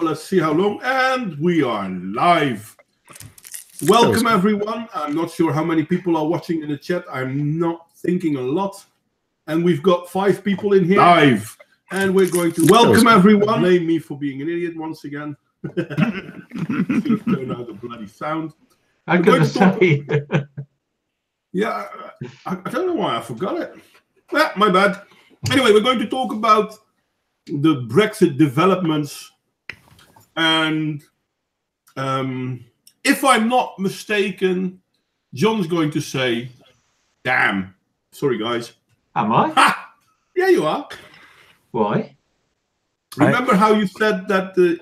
let's see how long. And we are live. Welcome, everyone. I'm not sure how many people are watching in the chat. I'm not thinking a lot. And we've got 5 people in here live. And we're going to welcome everyone. Blame me for being an idiot once again. Should have turned out the bloody sound. I'm going to say. Yeah, I don't know why I forgot it. My bad. Anyway, we're going to talk about the Brexit developments. And if I'm not mistaken, John's going to say, damn. Sorry, guys. Am I? Ha! Yeah, you are. Why? Remember how you said that the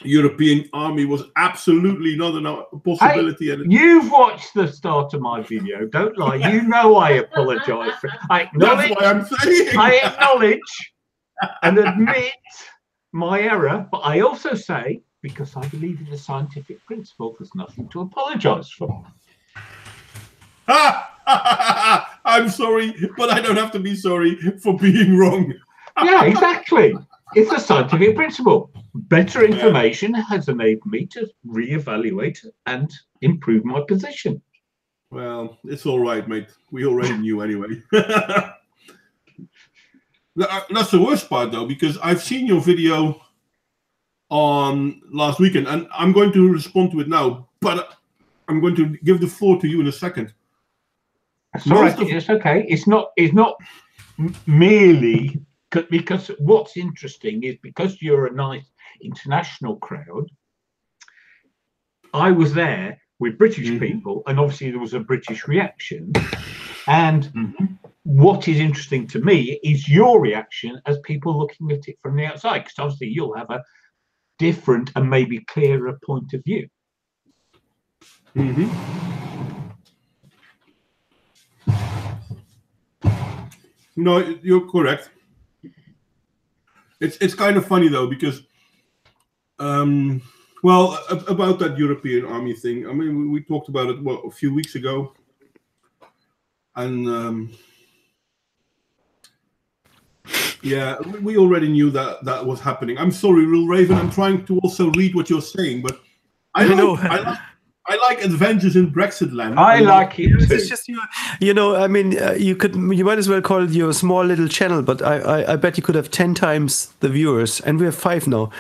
European army was absolutely not a possibility? Hey, you've watched the start of my video. Don't lie. You know I apologise for it. That's why I'm saying. I acknowledge and admit my error, but I also say, because I believe in the scientific principle, there's nothing to apologise for. I'm sorry, but I don't have to be sorry for being wrong. Yeah, exactly. It's a scientific principle. Better information has enabled me to reevaluate and improve my position. Well, it's all right, mate. We already knew anyway. That's the worst part, though, because I've seen your video on last weekend, and I'm going to respond to it now, but I'm going to give the floor to you in a second. Sorry, it's okay. It's not merely because what's interesting is because you're a nice international crowd. I was there with British people, and obviously there was a British reaction. And what is interesting to me is your reaction as people looking at it from the outside, because obviously you'll have a different and maybe clearer point of view. No, you're correct. It's kind of funny though, because well, about that European army thing. I mean, we talked about it a few weeks ago, and yeah, we already knew that was happening. I'm sorry, Real Raven. I'm trying to also read what you're saying, but I like adventures in Brexit land. I like it too. It's just you know. I mean, you might as well call it your small little channel, but I bet you could have 10 times the viewers, and we have 5 now.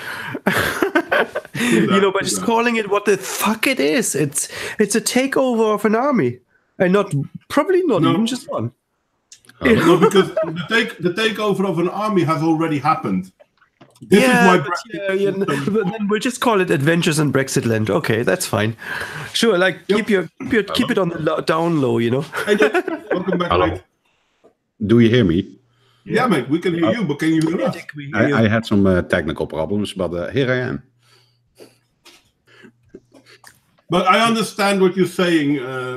You know, by just calling it what the fuck it is. It's a takeover of an army, and probably not even just one. No, because the takeover of an army has already happened. This is why but then we'll just call it Adventures in Brexit Land. Okay, that's fine. Sure, like keep it on the down low, you know. Hey, welcome back, Hello. mate. Do you hear me? Yeah, mate, we can hear you, but can you hear us? I had some technical problems, but here I am. But I understand what you're saying,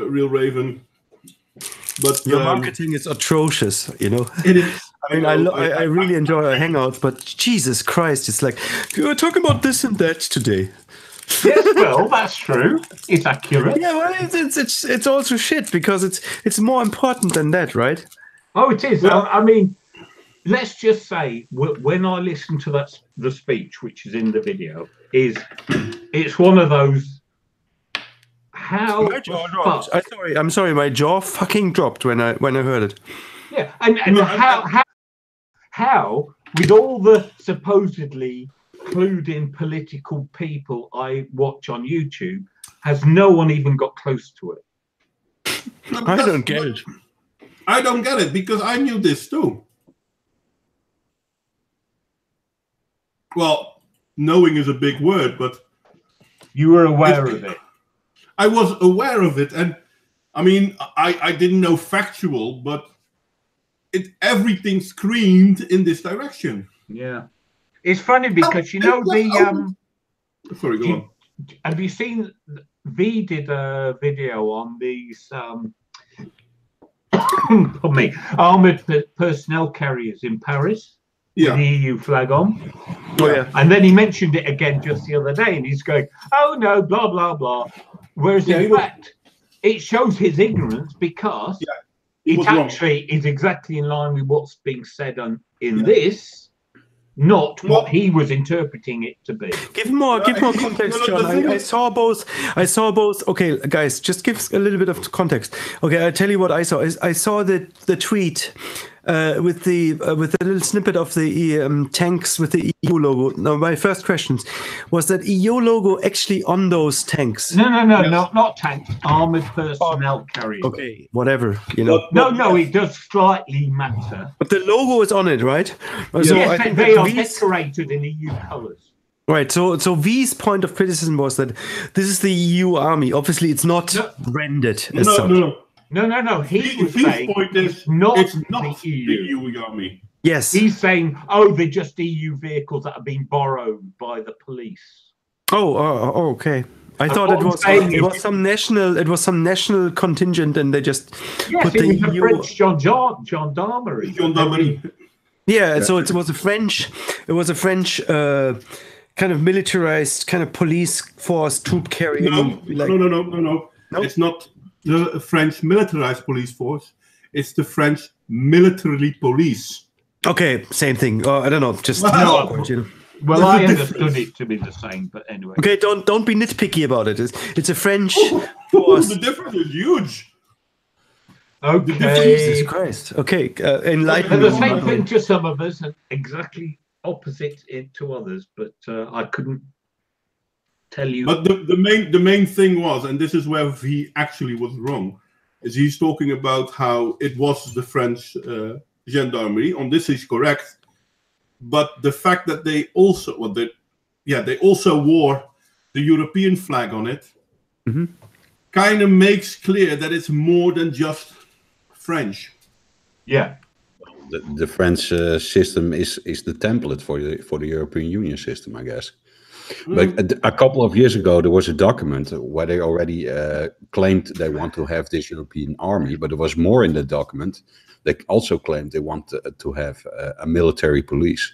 Real Raven. But your marketing is atrocious, you know. It is. I mean, I really enjoy our hangouts, but Jesus Christ, it's like we're talking about this and that today. Yes, well, that's true. It's accurate. Yeah, well, it's also shit because it's more important than that, right? Oh, it is. Well, I mean, let's just say when I listen to the speech, which is in the video, it's one of those. How my jaw dropped. I'm sorry, my jaw fucking dropped when I heard it. Yeah, and how with all the supposedly clued in political people I watch on YouTube, has no one even got close to it? I don't get it. I don't get it because I knew this too. Well, knowing is a big word, but you were aware of it. I was aware of it, and I mean, I didn't know factual, but everything screamed in this direction. Yeah, it's funny because you know the Sorry, go on. Have you seen? V did a video on these armored personnel carriers in Paris. Yeah. The EU flag on. Oh yeah. And then he mentioned it again just the other day, and he's going, "Oh no, blah blah blah." Whereas in fact, it shows his ignorance because it actually is exactly in line with what's being said in this, not what he was interpreting it to be. Give more context, John. I saw both. Okay, guys, just give a little bit of context. Okay, I'll tell you what I saw. I saw the tweet with the little snippet of the tanks with the EU logo. Now, my first question was that EU logo actually on those tanks? No, not tanks. Armored personnel carriers. Okay, whatever. You know. No, it does slightly matter. But the logo is on it, right? So yes, I think they are decorated in EU colours. Right. So V's point of criticism was that this is the EU army. Obviously, it's not branded as such. No. His point is not the EU. EU army. Yes. He's saying, oh, they're just EU vehicles that have been borrowed by the police. Oh, okay. I thought it was some national contingent, and they just put the EU. French gendarmerie. Yeah, so it was a French. Kind of militarized, kind of police force, troop carrying. No. It's not the French militarized police force. It's the French military police. Okay, same thing. I don't know. Just Well, I understood it to be the same, but anyway. Okay, don't be nitpicky about it. It's a French force. The difference is huge. Okay. Jesus Christ. Okay, enlighten And the same thing to some of us, and exactly opposite it to others, but I couldn't tell you. But the main thing was, and this is where he actually was wrong, is he's talking about how it was the French gendarmerie. On this he's correct, but the fact that they also wore the European flag on it, kind of makes clear that it's more than just French. Yeah. The French system is the template for the European Union system, I guess. But a couple of years ago, there was a document where they already claimed they want to have this European army, but there was more in the document. They also claimed they want to have a military police.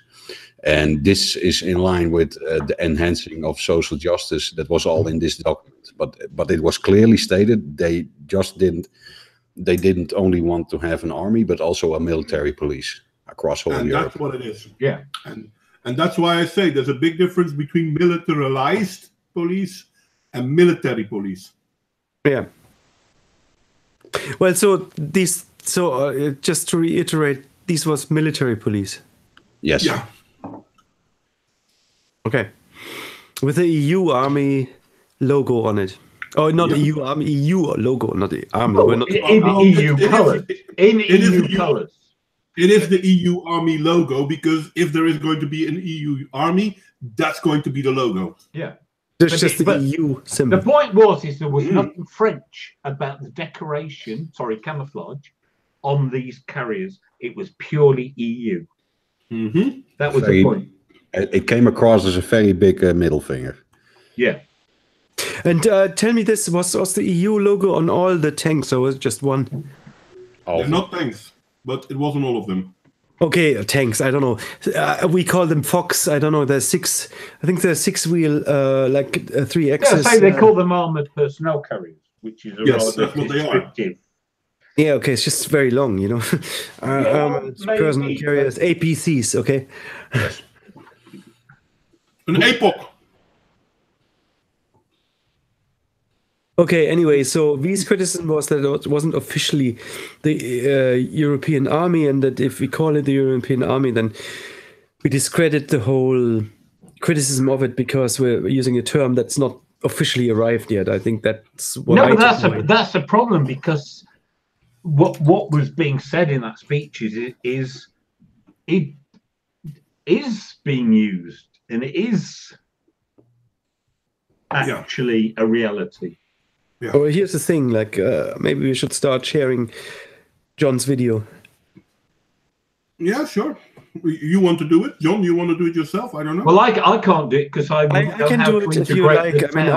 And this is in line with the enhancing of social justice that was all in this document. But it was clearly stated they didn't only want to have an army, but also a military police across whole Europe. That's what it is. Yeah. And that's why I say there's a big difference between militarized police and military police. Yeah. Well, just to reiterate, this was military police. Yes. Yeah. Okay. With the EU army logo on it. Oh, not the EU army, EU logo, not the army. Oh, in EU colours. In EU colours. It is the EU army logo, because if there is going to be an EU army, that's going to be the logo. Yeah. It's just the EU symbol. The point was there was nothing French about the decoration, camouflage, on these carriers. It was purely EU. That was the point. It came across as a very big middle finger. Yeah. And tell me this, was the EU logo on all the tanks, or was it just one? They're not tanks, but it wasn't all of them. Okay, tanks, I don't know. We call them Fox, I don't know, they're six, I think they're six-wheel, like 3-axis. Yeah, they call them armoured personnel carriers, which is rather that's what they are. Yeah, okay, it's just very long, you know. Personal carriers, APCs, okay? Yes. An APOC. Okay, anyway, so V's criticism was that it wasn't officially the European army, and that if we call it the European army, then we discredit the whole criticism of it because we're using a term that's not officially arrived yet. I think that's what that's a problem, because what was being said in that speech is it is being used, and it is actually a reality. Yeah. Well, here's the thing, like maybe we should start sharing John's video. Yeah, sure. You want to do it, John? You want to do it yourself? I don't know. Well, I can't do it because I can do it if you like. I mean,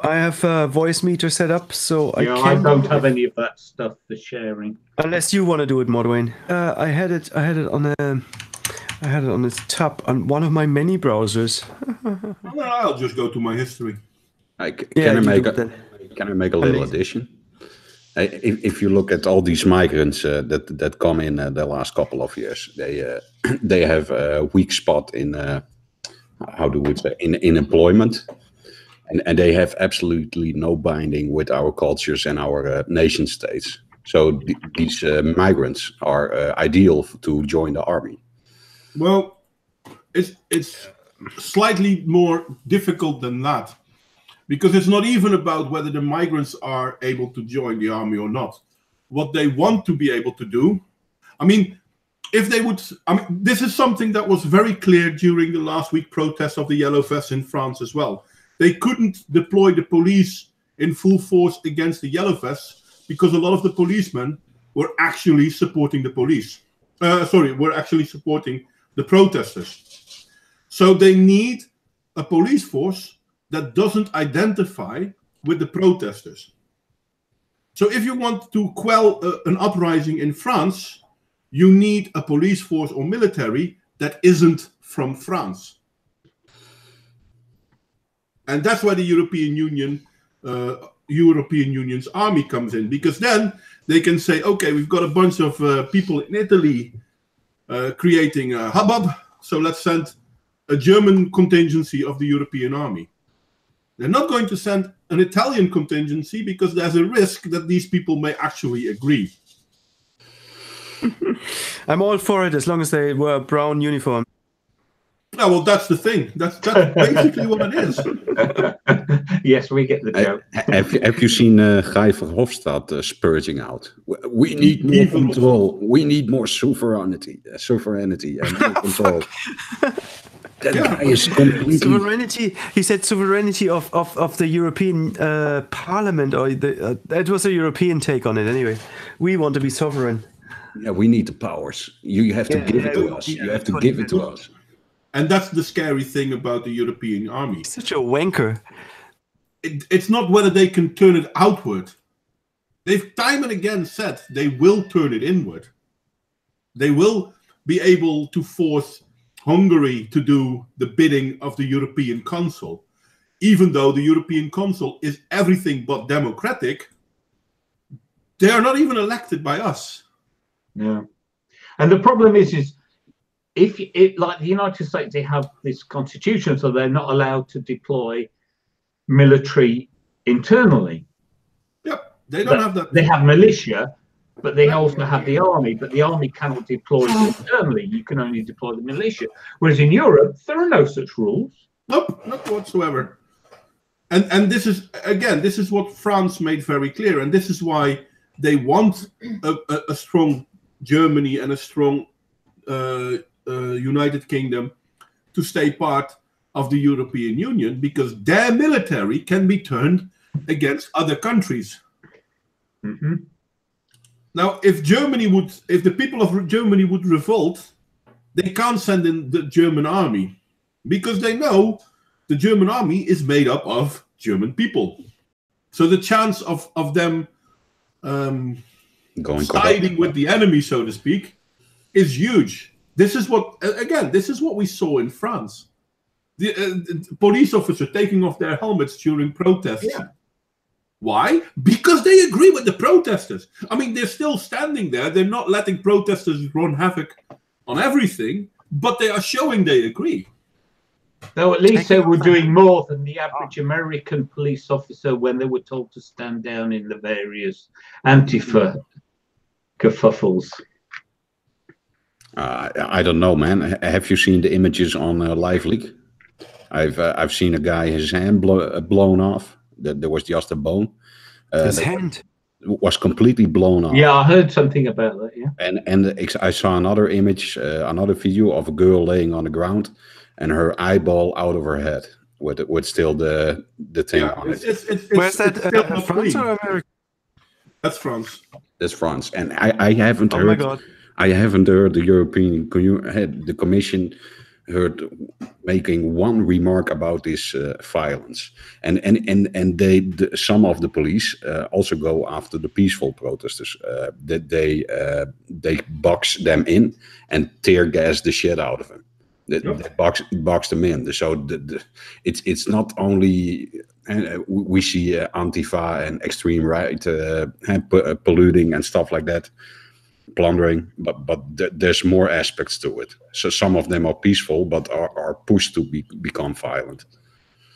I have a voice meter set up, so I don't have any of that stuff for sharing. Unless you want to do it, Modwain. I had it on this tab on one of my many browsers. Well, I'll just go to my history. Can I make a little addition? If you look at all these migrants that come in the last couple of years, they have a weak spot in how do we say in employment, and they have absolutely no binding with our cultures and our nation states. So these migrants are ideal to join the army. Well, it's slightly more difficult than that, because it's not even about whether the migrants are able to join the army or not. What they want to be able to do, I mean, if they would, I mean, this is something that was very clear during the last week protests of the Yellow Vests in France as well. They couldn't deploy the police in full force against the Yellow Vests because a lot of the policemen were actually supporting the police. Were actually supporting the protesters. So they need a police force that doesn't identify with the protesters. So if you want to quell an uprising in France, you need a police force or military that isn't from France. And that's why the European Union's army comes in, because then they can say, okay, we've got a bunch of people in Italy creating a hubbub, so let's send a German contingency of the European army. They're not going to send an Italian contingency because there's a risk that these people may actually agree. I'm all for it as long as they wear a brown uniform. Oh, well, that's the thing. That's basically what it is. Yes, we get the joke. Have you seen Guy Verhofstadt spurging out? We need more control. We need more sovereignty and more control. That guy is completely... Sovereignty. He said sovereignty of the European Parliament, or that was a European take on it. Anyway, we want to be sovereign. Yeah, we need the powers. You have to give it to us. You have to give it to us. And that's the scary thing about the European army. Such a wanker. It's not whether they can turn it outward. They've time and again said they will turn it inward. They will be able to force Hungary to do the bidding of the European Council. Even though the European Council is everything but democratic, they are not even elected by us. Yeah. And the problem is if like the United States, they have this constitution, so they're not allowed to deploy military internally. Yep, they don't have that. They have militia, but they also have the army, but the army cannot deploy internally. You can only deploy the militia. Whereas in Europe, there are no such rules. Nope, not whatsoever. And this is, again, this is what France made very clear. And this is why they want a strong Germany and a strong United Kingdom to stay part of the European Union, because their military can be turned against other countries. Mm-hmm. Now, if the people of Germany would revolt, they can't send in the German army, because they know the German army is made up of German people. So the chance of them siding with the enemy, so to speak, is huge. This is what we saw in France. The police officer taking off their helmets during protests. Yeah. Why? Because they agree with the protesters. I mean, they're still standing there. They're not letting protesters run havoc on everything, but they are showing they agree. Though at least they were doing more than the average American police officer when they were told to stand down in the various Antifa kerfuffles. I don't know, man. Have you seen the images on Live Leak? I've seen a guy, his hand blown off. There was just a bone. His hand was completely blown off. Yeah, I heard something about that. Yeah. And I saw another image, another video of a girl laying on the ground, and her eyeball out of her head with still the thing on it. Where's that? France or America? That's France. That's France, and I haven't heard. My God. I haven't heard the European the Commission heard making one remark about this violence, and some of the police also go after the peaceful protesters. That they box them in and tear gas the shit out of them. that box them in. So it's not only we see Antifa and extreme right polluting and stuff like that, plundering, but there's more aspects to it. So some of them are peaceful, but are pushed to become violent.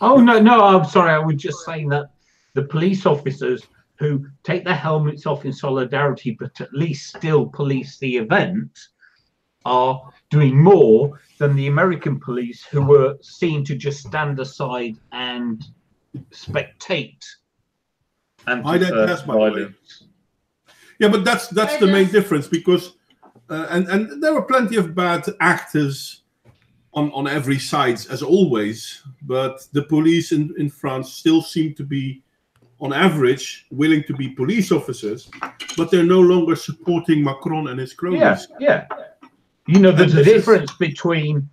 Oh no! I'm sorry. I was just saying that the police officers who take their helmets off in solidarity, but at least still police the event, are doing more than the American police, who were seen to just stand aside and spectate. And that's violence. Yeah, but that's the main difference, because and there were plenty of bad actors on every side, as always, but the police in France still seem to be, on average, willing to be police officers, but they're no longer supporting Macron and his cronies. Yeah. You know, there's a difference between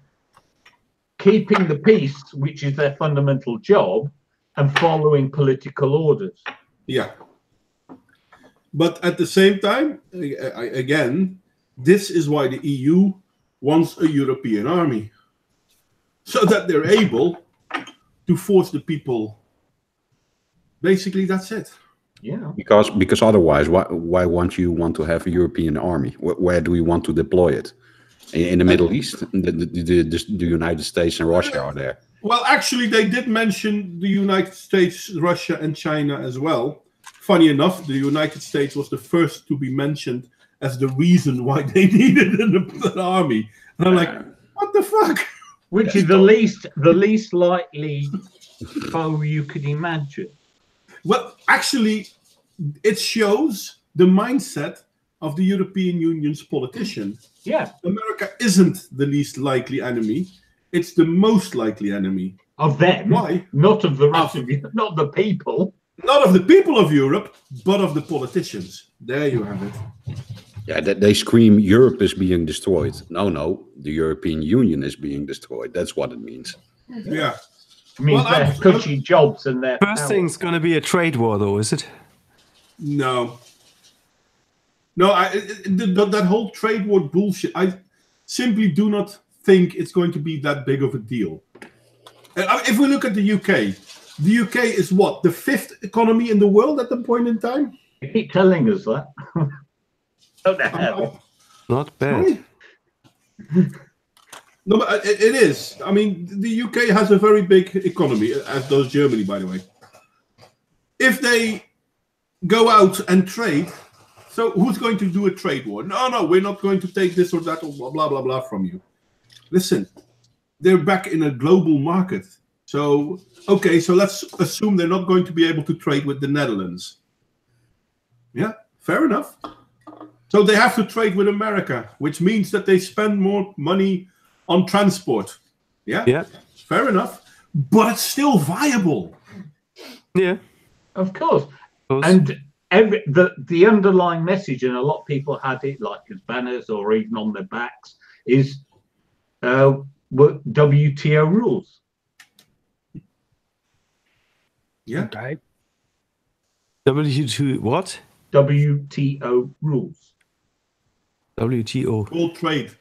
keeping the peace, which is their fundamental job, and following political orders. Yeah. But at the same time, again, this is why the EU wants a European army, so that they're able to force the people. Basically, that's it. Yeah. Because otherwise, why want to have a European army? Where do we want to deploy it? In the Middle East, the United States and Russia are there. Well, actually, they did mention the United States, Russia, and China as well. Funny enough, the United States was the first to be mentioned as the reason why they needed an army. And I'm like, what the fuck? Which is the least likely foe you could imagine. Well, actually, it shows the mindset of the European Union's politician. Yeah. America isn't the least likely enemy. It's the most likely enemy. Of them. Why? Not of the rest of you, not the people. Not of the people of Europe, but of the politicians. There you have it. Yeah, they scream Europe is being destroyed. No, the European Union is being destroyed. That's what it means. Yeah. It means their cushy jobs and their First thing's going to be a trade war, though, is it? No. That whole trade war bullshit, I simply do not think it's going to be that big of a deal. If we look at the UK is what? The 5th economy in the world at the point in time? You keep telling us that. What the hell? Not bad. No, but it is. I mean, the UK has a very big economy, as does Germany, by the way. If they go out and trade, so who's going to do a trade war? No, we're not going to take this or that or blah, blah, blah from you. Listen, they're back in a global market. So, okay, so let's assume they're not going to be able to trade with the Netherlands. Yeah, fair enough. So they have to trade with America, which means that they spend more money on transport. Yeah, fair enough. But it's still viable. Yeah, of course. And the underlying message, and a lot of people had it like as banners or even on their backs, is WTO rules. Yeah. Okay. WTO what? WTO rules. WTO.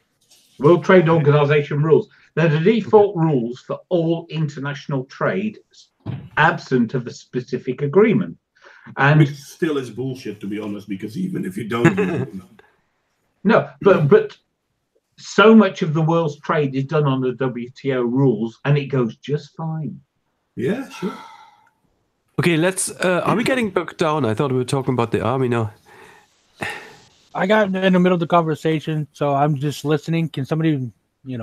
World Trade Organization rules. They're the default rules for all international trade, absent of a specific agreement. And which still is bullshit, to be honest, because even if you don't no, but so much of the world's trade is done on the WTO rules, and it goes just fine. Yeah, sure. Okay, let's. Are we getting bogged down? I thought we were talking about the army now. I got in the middle of the conversation, so I'm just listening. Can somebody, we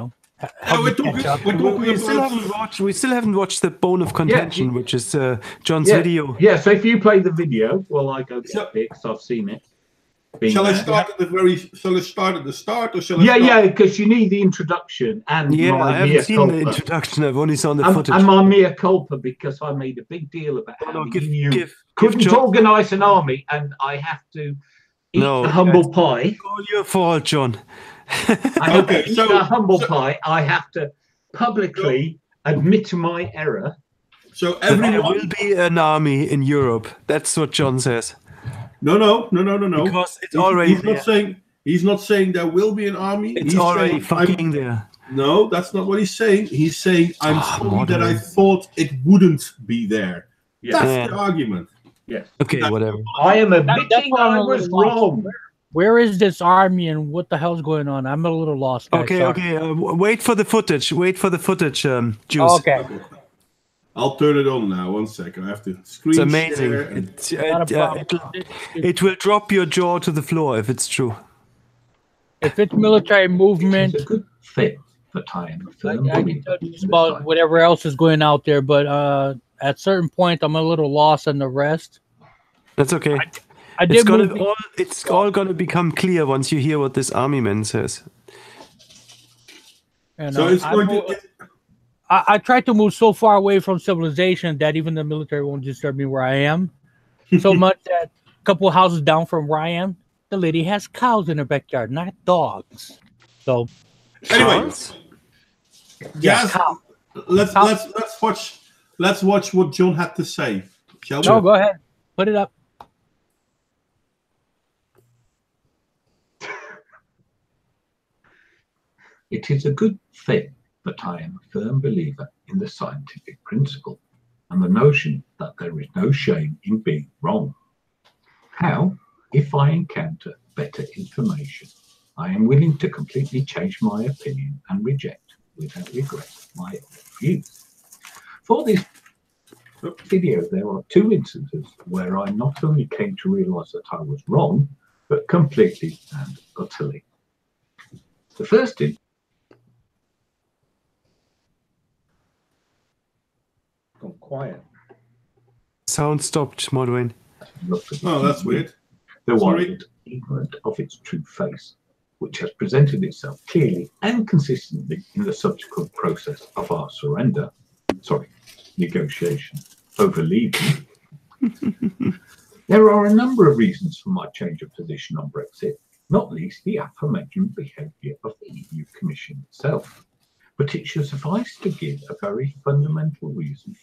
still haven't watched the bone of contention, which is Jon's video. Yeah, so if you play the video, well, I go get it because I've seen it. Shall I start at the start, or shall I? Yeah, because you need the introduction and I haven't seen the introduction. I've only seen the footage. And my mea culpa, because I made a big deal about how you couldn't organise an army, and I have to eat the humble pie. It's all your fault, Jon. I have to eat the humble pie. I have to publicly admit to my error. So everyone will be an army in Europe. That's what Jon says. No. Because it's already he's not saying there will be an army. It's already fucking there. No, that's not what he's saying. He's saying, I'm sorry that I Modwain. thought it wouldn't be there. Yeah. That's the argument. Yes. Okay, whatever. I am That's admitting why I'm I a was little lost. wrong. Where is this army and what the hell's going on? I'm a little lost. Guys. Okay, Sorry. okay. Wait for the footage. Wait for the footage, Juice. Okay. I'll turn it on now. 1 second. I have to screen It's amazing. share and- Not a problem. It will drop your jaw to the floor if it's true. If it's military movement, It's a good fit for time. I can tell you just about whatever else is going out there, but at certain point, I'm a little lost on the rest. That's okay. I did move. It's all gonna become clear once you hear what this army man says. And, So it's going to. I tried to move so far away from civilization that even the military won't disturb me where I am. So much that a couple of houses down from where I am, the lady has cows in her backyard, not dogs. So Anyway, yes, cow. let's watch what Jon had to say. Shall we? No, go ahead, put it up. It is a good thing that I am a firm believer in the scientific principle and the notion that there is no shame in being wrong. How, if I encounter better information, I am willing to completely change my opinion and reject without regret my own views. For this video, there are 2 instances where I not only came to realise that I was wrong, but completely and utterly. The first is gone quiet. Sound stopped, Modwain. Oh, that's weird. The one Sorry. ignorant of its true face, which has presented itself clearly and consistently in the subsequent process of our negotiation over leaving. There are a number of reasons for my change of position on Brexit, not least the aforementioned behaviour of the EU Commission itself. But it should suffice to give a very fundamental reason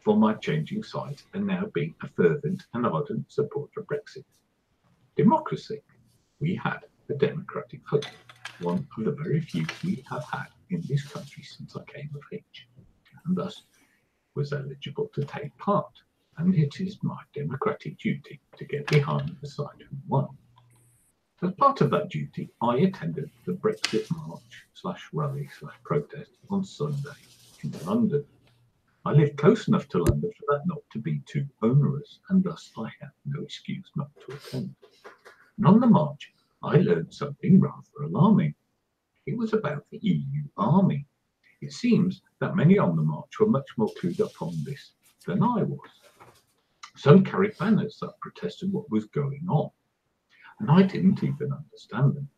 for my changing sides and now being a fervent and ardent supporter of Brexit. Democracy. We had a democratic vote, one of the very few we have had in this country since I came of age, and thus was eligible to take part. And it is my democratic duty to get behind the side who won. As part of that duty, I attended the Brexit march/rally/protest on Sunday in London. I lived close enough to London for that not to be too onerous, and thus I had no excuse not to attend. And on the march, I learned something rather alarming. It was about the EU army. It seems that many on the march were much more clued up on this than I was. Some carried banners that protested what was going on, and I didn't even understand them.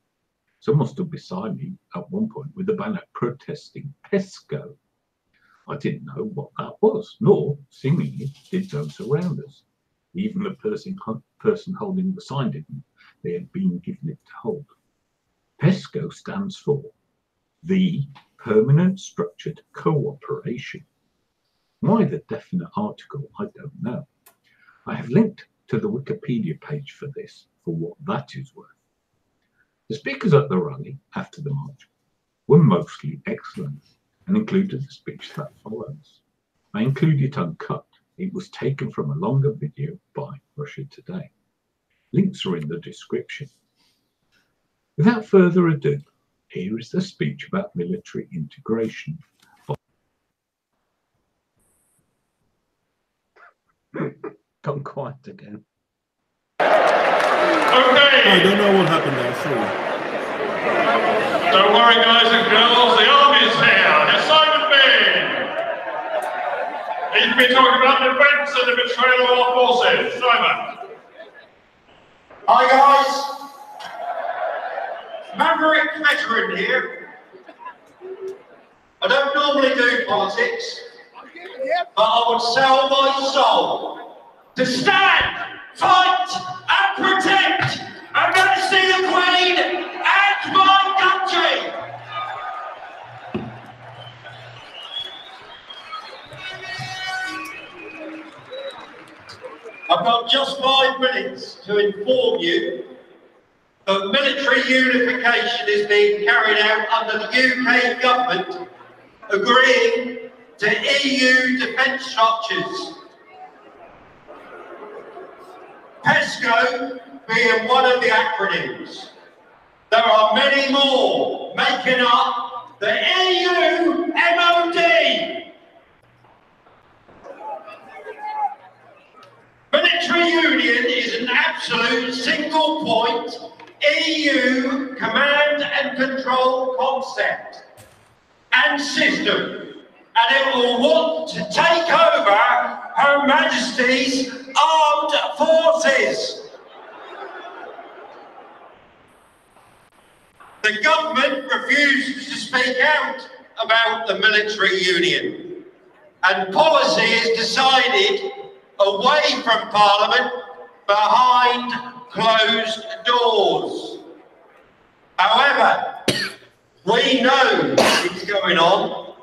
Someone stood beside me at one point with a banner protesting PESCO. I didn't know what that was, nor, seemingly, did those around us. Even the person holding the sign didn't. They had been given it to hold. PESCO stands for the Permanent Structured Cooperation. Why the definite article, I don't know. I have linked to the Wikipedia page for this, for what that is worth. The speakers at the rally after the march were mostly excellent and included a speech that follows. I include it uncut. It was taken from a longer video by Russia Today. Links are in the description. Without further ado, here is the speech about military integration. Gone quiet again. Okay. I don't know what happened there. Sorry. Don't worry, guys and girls. The army's here. It's Simon Bean. He's been talking about defence and the betrayal of our forces. Simon. Hi, guys. Maverick veteran here. I don't normally do politics, but I would sell my soul to stand, fight, and protect Her Majesty the Queen and my country. I've got just 5 minutes to inform you But military unification is being carried out under the UK government agreeing to EU defence structures. PESCO being one of the acronyms. There are many more making up the EU MOD. Military union is an absolute single point EU command and control concept and system, and it will want to take over Her Majesty's Armed Forces. The government refuses to speak out about the military union, and policy is decided away from Parliament behind closed doors. However, we know it's going on,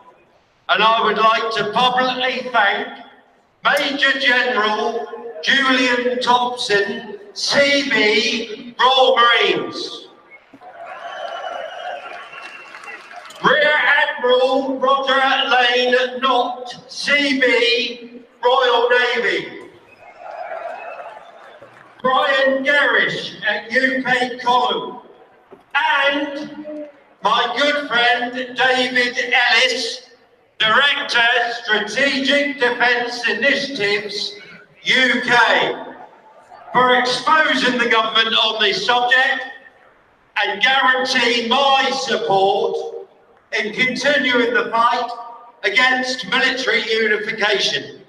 and I would like to publicly thank Major General Julian Thompson, CB, Royal Marines, Rear Admiral Roger Lane Knott, CB, Royal Navy, Brian Garish at UK Column, and my good friend David Ellis, Director Strategic Defence Initiatives UK, for exposing the government on this subject and guarantee my support in continuing the fight against military unification.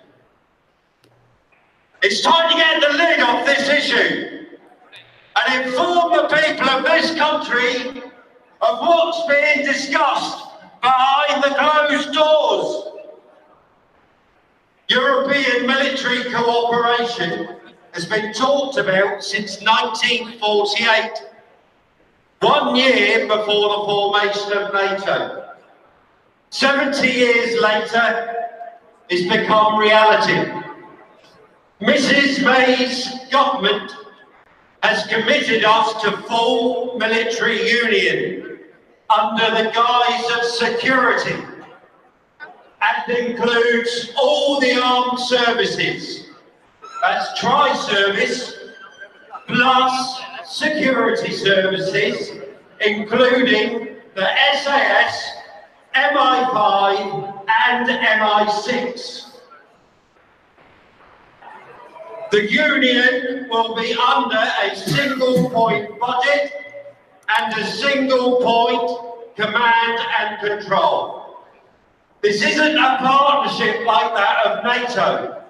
It's time to get the lid off this issue and inform the people of this country of what's being discussed behind the closed doors. European military cooperation has been talked about since 1948, 1 year before the formation of NATO. 70 years later, it's become reality. Mrs. May's government has committed us to full military union under the guise of security, and includes all the armed services. That's tri-service plus security services, including the SAS, MI5 and MI6. The union will be under a single point budget and a single point command and control. This isn't a partnership like that of NATO.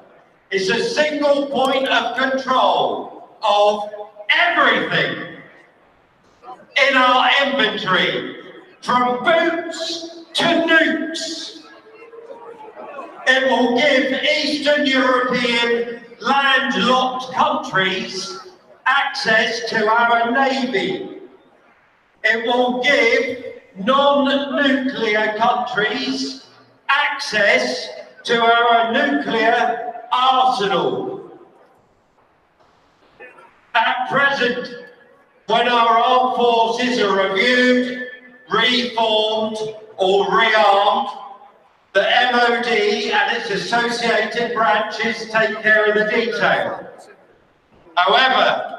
It's a single point of control of everything in our inventory, from boots to nukes. It will give Eastern European landlocked countries access to our navy. It will give non-nuclear countries access to our nuclear arsenal. At present, when our armed forces are reviewed, reformed or rearmed, the MOD and its associated branches take care of the detail. However,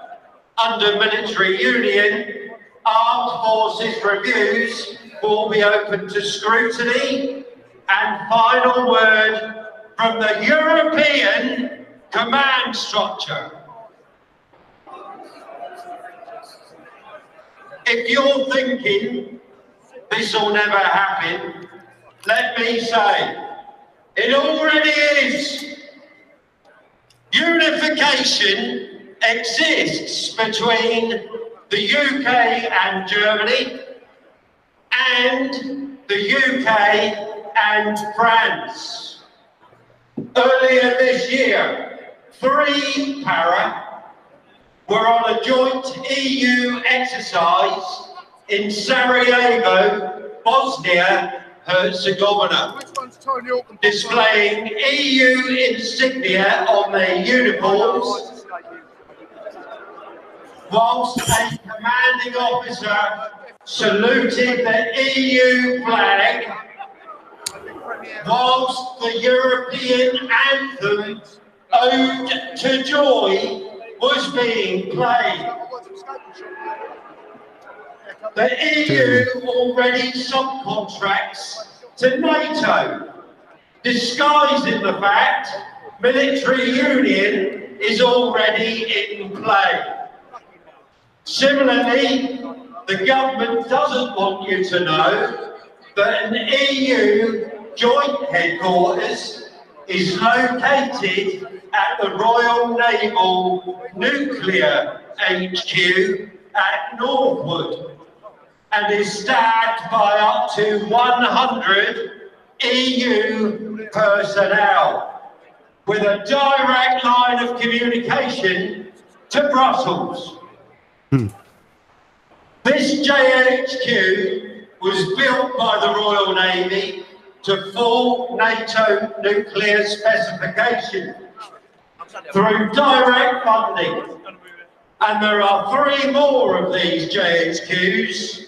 under military union, armed forces reviews will be open to scrutiny and final word from the European command structure. If you're thinking this will never happen, let me say, it already is. Unification exists between the UK and Germany, and the UK and France. Earlier this year, 3 para were on a joint EU exercise in Sarajevo, Bosnia, Herzegovina, displaying EU insignia on their uniforms, whilst a commanding officer saluted the EU flag, whilst the European anthem Ode to Joy was being played. The EU already subcontracts to NATO, disguising the fact military union is already in play. Similarly, the government doesn't want you to know that an EU joint headquarters is located at the Royal Naval Nuclear HQ at Northwood and is staffed by up to 100 EU personnel with a direct line of communication to Brussels. This JHQ was built by the Royal Navy to full NATO nuclear specification through direct funding. And there are 3 more of these JHQs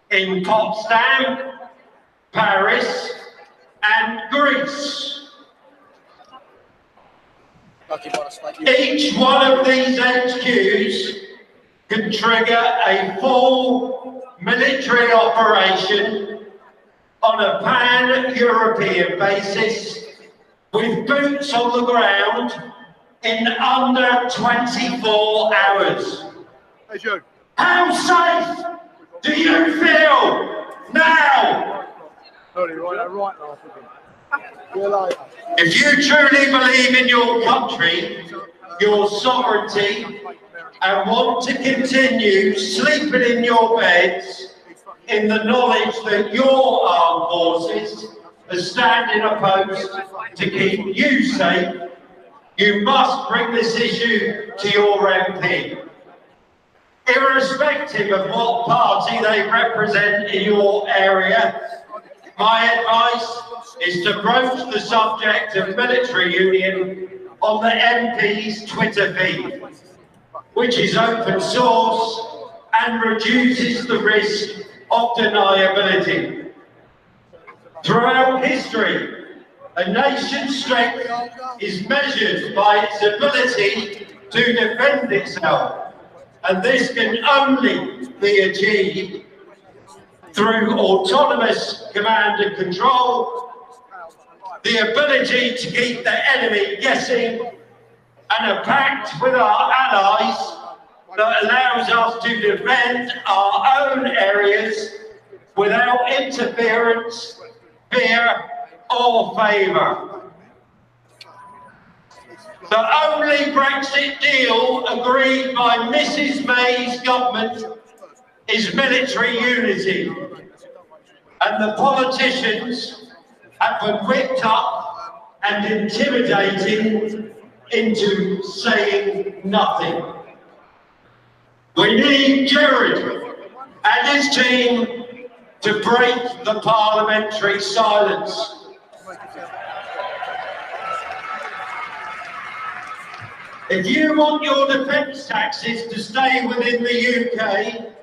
in Potsdam, Paris, and Greece. Each one of these HQs can trigger a full military operation on a pan-European basis with boots on the ground in under 24 hours. How safe do you feel now? If you truly believe in your country, your sovereignty, and want to continue sleeping in your beds in the knowledge that your armed forces are standing opposed to keep you safe, you must bring this issue to your MP. Irrespective of what party they represent in your area, my advice is to broach the subject of military union on the MP's Twitter feed, which is open source and reduces the risk of deniability. Throughout history, a nation's strength is measured by its ability to defend itself, and this can only be achieved through autonomous command and control, the ability to keep the enemy guessing, and a pact with our allies that allows us to defend our own areas without interference, fear, or favour. The only Brexit deal agreed by Mrs May's government is military unity, and the politicians have been whipped up and intimidating into saying nothing. We need Jared and his team to break the parliamentary silence. If you want your defence taxes to stay within the UK,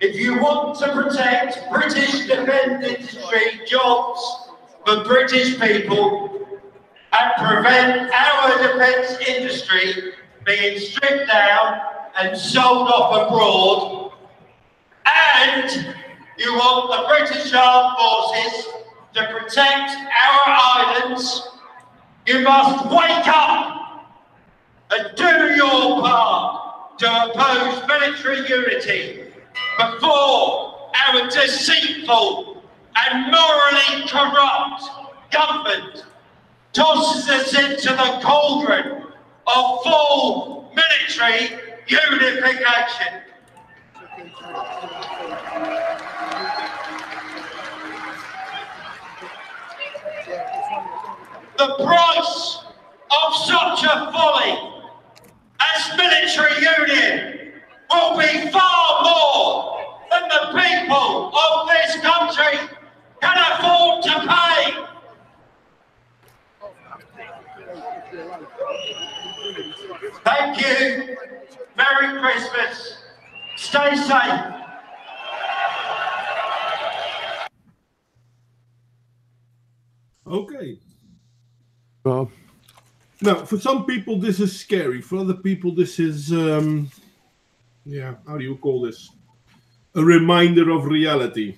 if you want to protect British defence industry jobs for British people and prevent our defence industry being stripped down and sold off abroad, and you want the British Armed Forces to protect our islands, you must wake up and do your part to oppose military unity before our deceitful and morally corrupt government tosses us into the cauldron of full military unification. The price of such a folly as military union will be far more than the people of this country can afford to pay. Thank you. May Merry Christmas. Stay safe. Okay. Well, Now, for some people, this is scary. For other people, this is, yeah, how do you call this? A reminder of reality.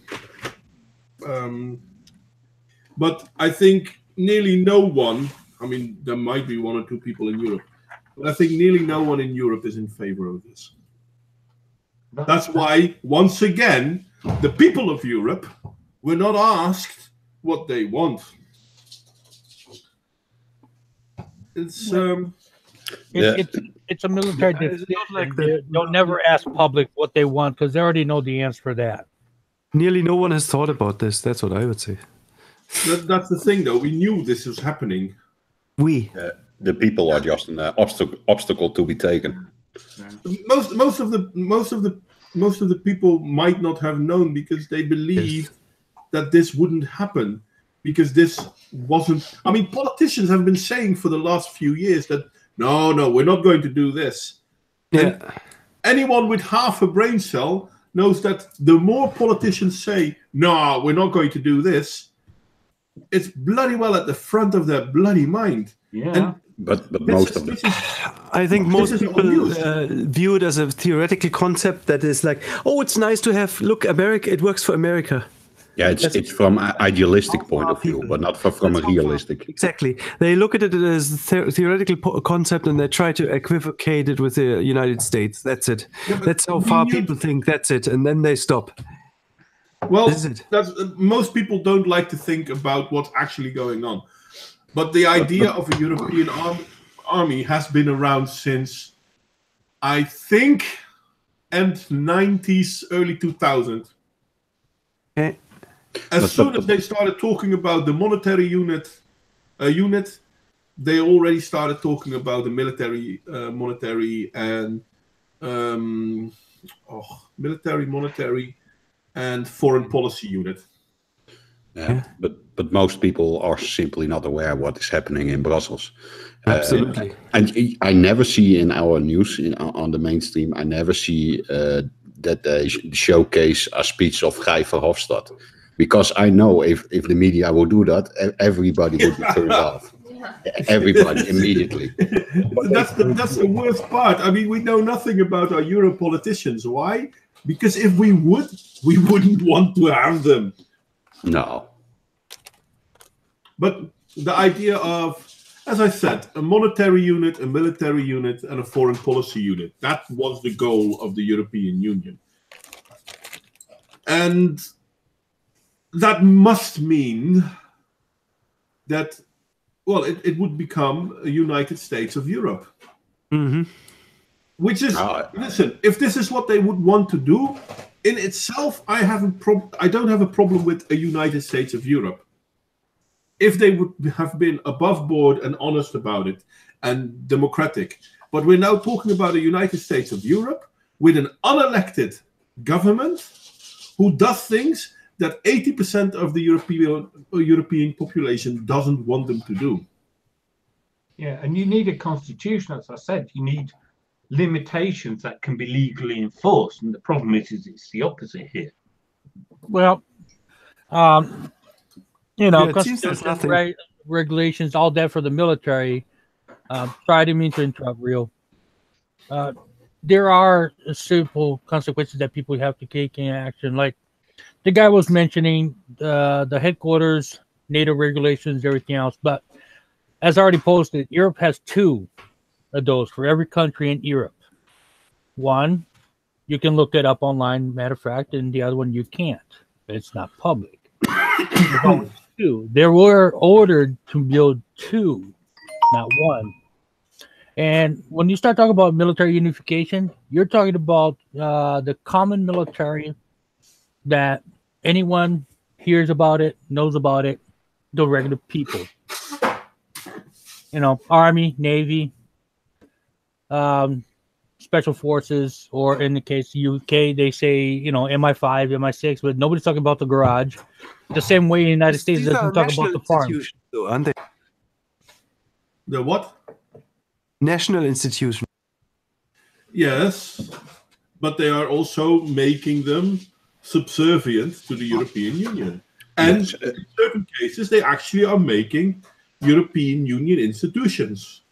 But I think nearly no one, I mean, there might be 1 or 2 people in Europe, but I think nearly no one in Europe is in favor of this. That's why, once again, the people of Europe were not asked what they want. It's It's a military decision. like that. They'll never ask public what they want because they already know the answer for that. Nearly no one has thought about this. That's what I would say. that's the thing, though. We knew this was happening. The people are just an obstacle to be taken. Most of the people might not have known because they believed that this wouldn't happen, because this wasn't. I mean, politicians have been saying for the last few years that no, we're not going to do this. Yeah. And anyone with half a brain cell knows that the more politicians say no, we're not going to do this, it's bloody well at the front of their bloody mind. Yeah. And But most of them. I think most is people unused. view it as a theoretical concept that is like, oh, it's nice to have, look, America, it works for America. Yeah, it's from an idealistic point of view, but not from a realistic. Exactly. They look at it as a theoretical concept and they try to equivocate it with the United States. That's it. Yeah, That's how far people think. That's it. And then they stop. Well, This is it. most people don't like to think about what's actually going on. But the idea of a European army has been around since, I think, end 90s, early 2000s. Okay. As soon as they started talking about the monetary unit, they already started talking about the military, monetary, and monetary, and foreign policy unit. Yeah, but most people are simply not aware of what is happening in Brussels. Absolutely. And I never see in our news on the mainstream, I never see that they showcase a speech of Guy Verhofstadt. Because I know if the media will do that, everybody would be turned off. Everybody immediately. That's the worst part. I mean, we know nothing about our Euro politicians. Why? Because if we would, we wouldn't want to have them. No. But the idea of, as I said, a monetary unit, a military unit, and a foreign policy unit, that was the goal of the European Union. And that must mean that, well, it would become a United States of Europe. Mm-hmm. Which is, listen, if this is what they would want to do, in itself, I don't have a problem with a United States of Europe. If they would have been above board and honest about it and democratic. But we're now talking about a United States of Europe with an unelected government who does things that 80% of the European population doesn't want them to do. Yeah, and you need a constitution, as I said. You need limitations that can be legally enforced, and the problem is it's the opposite here. Well, Yeah, it seems there's nothing. Regulations, all that for the military. Sorry, I didn't mean to interrupt, Real. There are simple consequences that people have to take in action. Like the guy was mentioning, the headquarters, NATO regulations, everything else. But as I already posted, Europe has 2 of those for every country in Europe. One, you can look it up online, matter of fact, and the other one you can't. It's not public. There's always 2. They were ordered to build 2, not 1. And when you start talking about military unification, you're talking about the common military that anyone hears about it, knows about it, the regular people. Army, Navy, Special Forces, or in the case of UK, they say, MI5, MI6, but nobody's talking about the garage. The same way the United States doesn't talk about the farm. Though, aren't they? The what? National institution. Yes, but they are also making them subservient to the European Union. And Yes. in certain cases, they actually are making European Union institutions.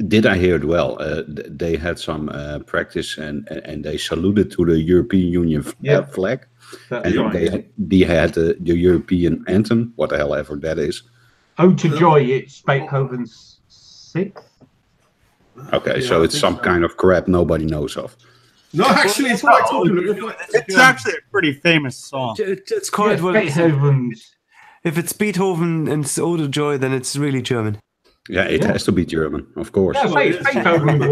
Did I hear it well? They had some practice and they saluted to the European Union flag. That's And right. they had the European anthem, what the hell ever that is. Ode to Joy, it's Beethoven's sixth. Okay, Yeah, so I it's think some so. kind of crap nobody knows of. No, actually, it's quite popular. It's actually a pretty famous song. It's quite Yeah, well. Beethoven's. If it's Beethoven and it's Ode to Joy, then it's really German. Yeah, it has to be German, of course. Yeah, say it's Beethoven's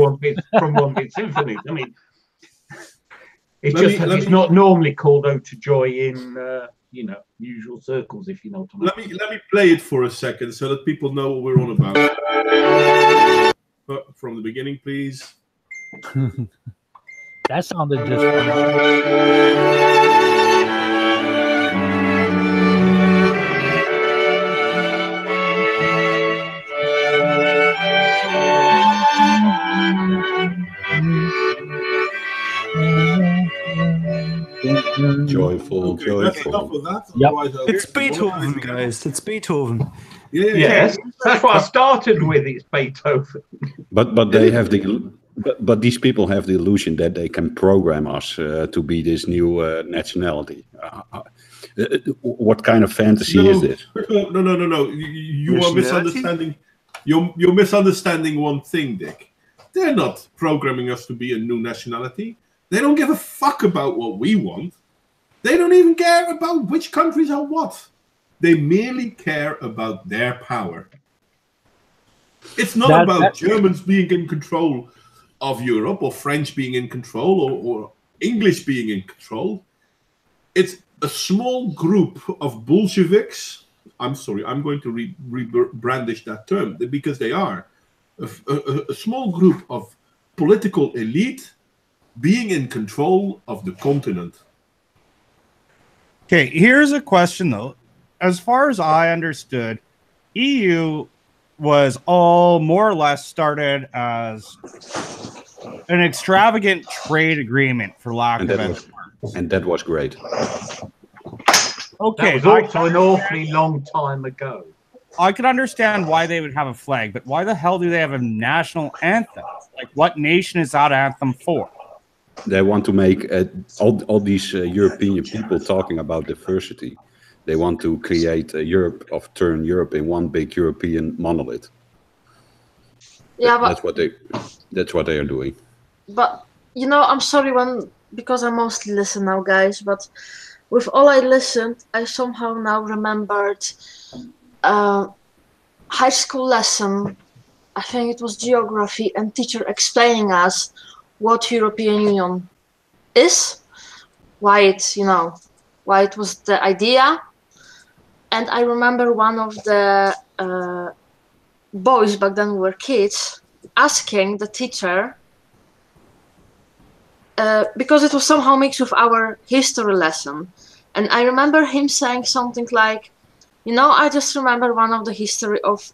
from one big symphony. I mean, it's Let just me- that let it's me- not normally called Ode to Joy in usual circles, if you know what I mean. Let me play it for a second so that people know what we're on about. From the beginning, please. That sounded just funny. Joyful, Okay, that's enough joyful. of that. Yep. Otherwise I'll It's get Beethoven, demonetized again. guys. It's Beethoven. Yeah. Yes, that's what I started with. It's Beethoven. But they have but these people have the illusion that they can program us to be this new nationality. What kind of fantasy is this? No. You are Nationality? misunderstanding. You're misunderstanding one thing, Dick. They're not programming us to be a new nationality. They don't give a fuck about what we want. They don't even care about which countries are what. They merely care about their power. It's not about Germans being in control of Europe or French being in control or English being in control. It's a small group of Bolsheviks. I'm sorry, I'm going to brandish that term because they are a small group of political elite being in control of the continent. Okay, here's a question though. As far as I understood, EU was all more or less started as an extravagant trade agreement, for lack of it. And that was great. Okay, That was also an awfully long time ago. I can understand why they would have a flag, but why the hell do they have a national anthem? Like, what nation is that anthem for? They want to make all these European people talking about diversity. They want to create a turn Europe in one big European monolith. Yeah, but That's what they are doing. But I'm sorry because I mostly listen now, guys. But with all I listened, I somehow now remembered high school lesson. I think it was geography, and teacher explaining us what European Union is, why it was the idea. And I remember one of the boys, back then we were kids, asking the teacher, because it was somehow mixed with our history lesson. And I remember him saying something like, I just remember one of the history of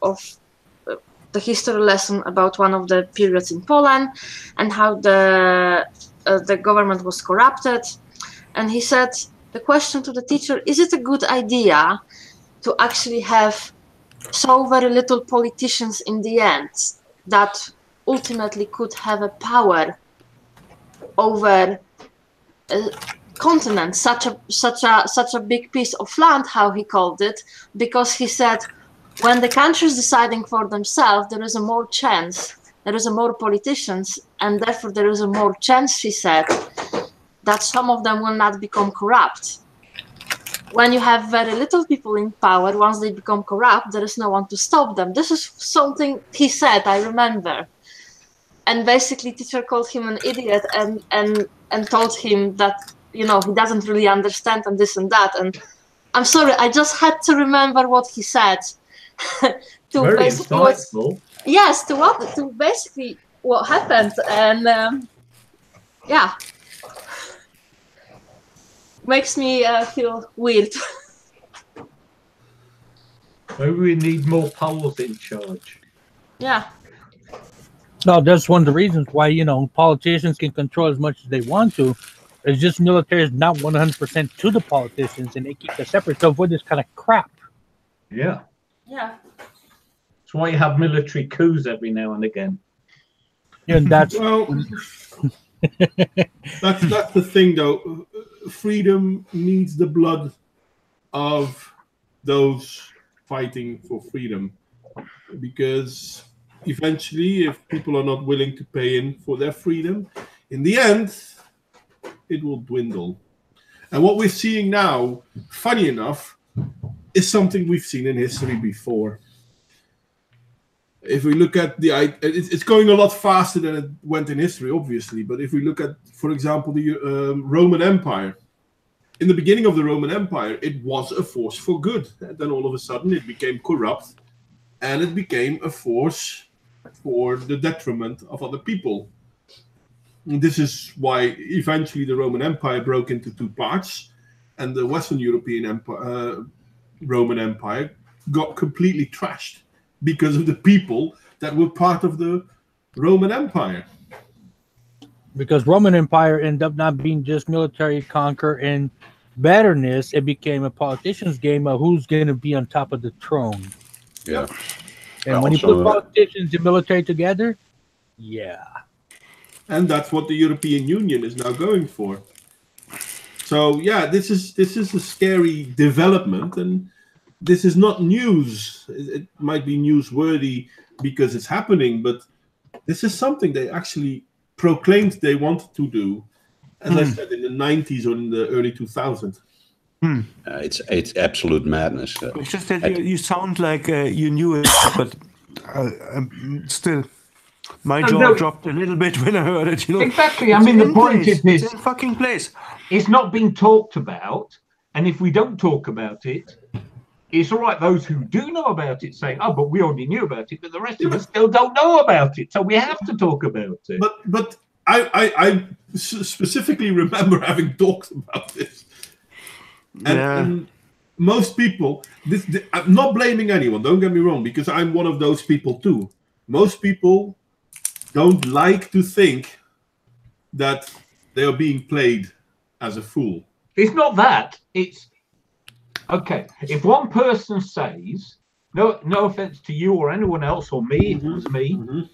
the history lesson about one of the periods in Poland and how the government was corrupted. And he said, the question to the teacher, is it a good idea to actually have so very little politicians in the end that ultimately could have a power over a continent, such a big piece of land, how he called it, because he said when the country is deciding for themselves, there is a more chance, there is a more politicians, and therefore there is a more chance, he said, that some of them will not become corrupt. When you have very little people in power, once they become corrupt, there is no one to stop them. This is something he said, I remember. And basically teacher called him an idiot and told him that, he doesn't really understand and this and that. And I'm sorry, I just had to remember what he said. Very insightful. To basically what happened. And makes me feel weird. Maybe we need more Poles in charge. Yeah. No, that's one of the reasons why, politicians can control as much as they want to. It's just military is not 100% to the politicians, and they keep it separate to avoid this kind of crap. Yeah. Yeah. That's why you have military coups every now and again. And that's Well, that's the thing, though. Freedom needs the blood of those fighting for freedom, because eventually, if people are not willing to pay in for their freedom, in the end, it will dwindle. And what we're seeing now, funny enough, is something we've seen in history before. If we look at it's going a lot faster than it went in history, obviously. But if we look at, for example, the Roman Empire, in the beginning of the Roman Empire, it was a force for good. And then all of a sudden, it became corrupt, and it became a force for the detriment of other people. And this is why eventually the Roman Empire broke into two parts, and the Western European Empire, Roman Empire got completely trashed because of the people that were part of the Roman Empire. Because Roman Empire ended up not being just military conquer and betterness, it became a politician's game of who's going to be on top of the throne. Yeah. And when you put politicians and military together, yeah. And that's what the European Union is now going for. So yeah, this is a scary development, and this is not news. It might be newsworthy because it's happening, but this is something they actually proclaimed they wanted to do, as I said, in the 90s or in the early 2000s. It's absolute madness. It's just that you sound like you knew it, but still, my jaw dropped a little bit when I heard it. Exactly. I mean, the point is this: it's in fucking place. It's not being talked about, and if we don't talk about it, it's all right. Those who do know about it say, "Oh, but we already knew about it," but the rest of us still don't know about it, so we have to talk about it. But I specifically remember having talked about this. And most people, I'm not blaming anyone, don't get me wrong, because I'm one of those people too. Most people don't like to think that they are being played as a fool. It's not that. It's, okay, if one person says, no offense to you or anyone else or me, if it was me,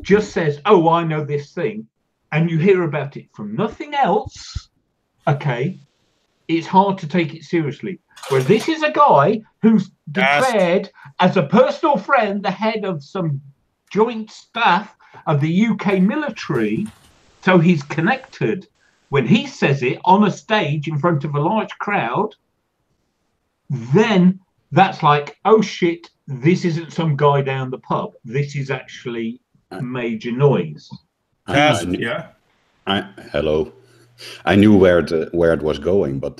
just says, oh, I know this thing, and you hear about it from nothing else, okay, it's hard to take it seriously. Where this is a guy who's declared as a personal friend the head of some joint staff of the UK military, so he's connected. When he says it on a stage in front of a large crowd, then that's like, oh shit, this isn't some guy down the pub. This is actually major noise. Hello. I knew where it was going, but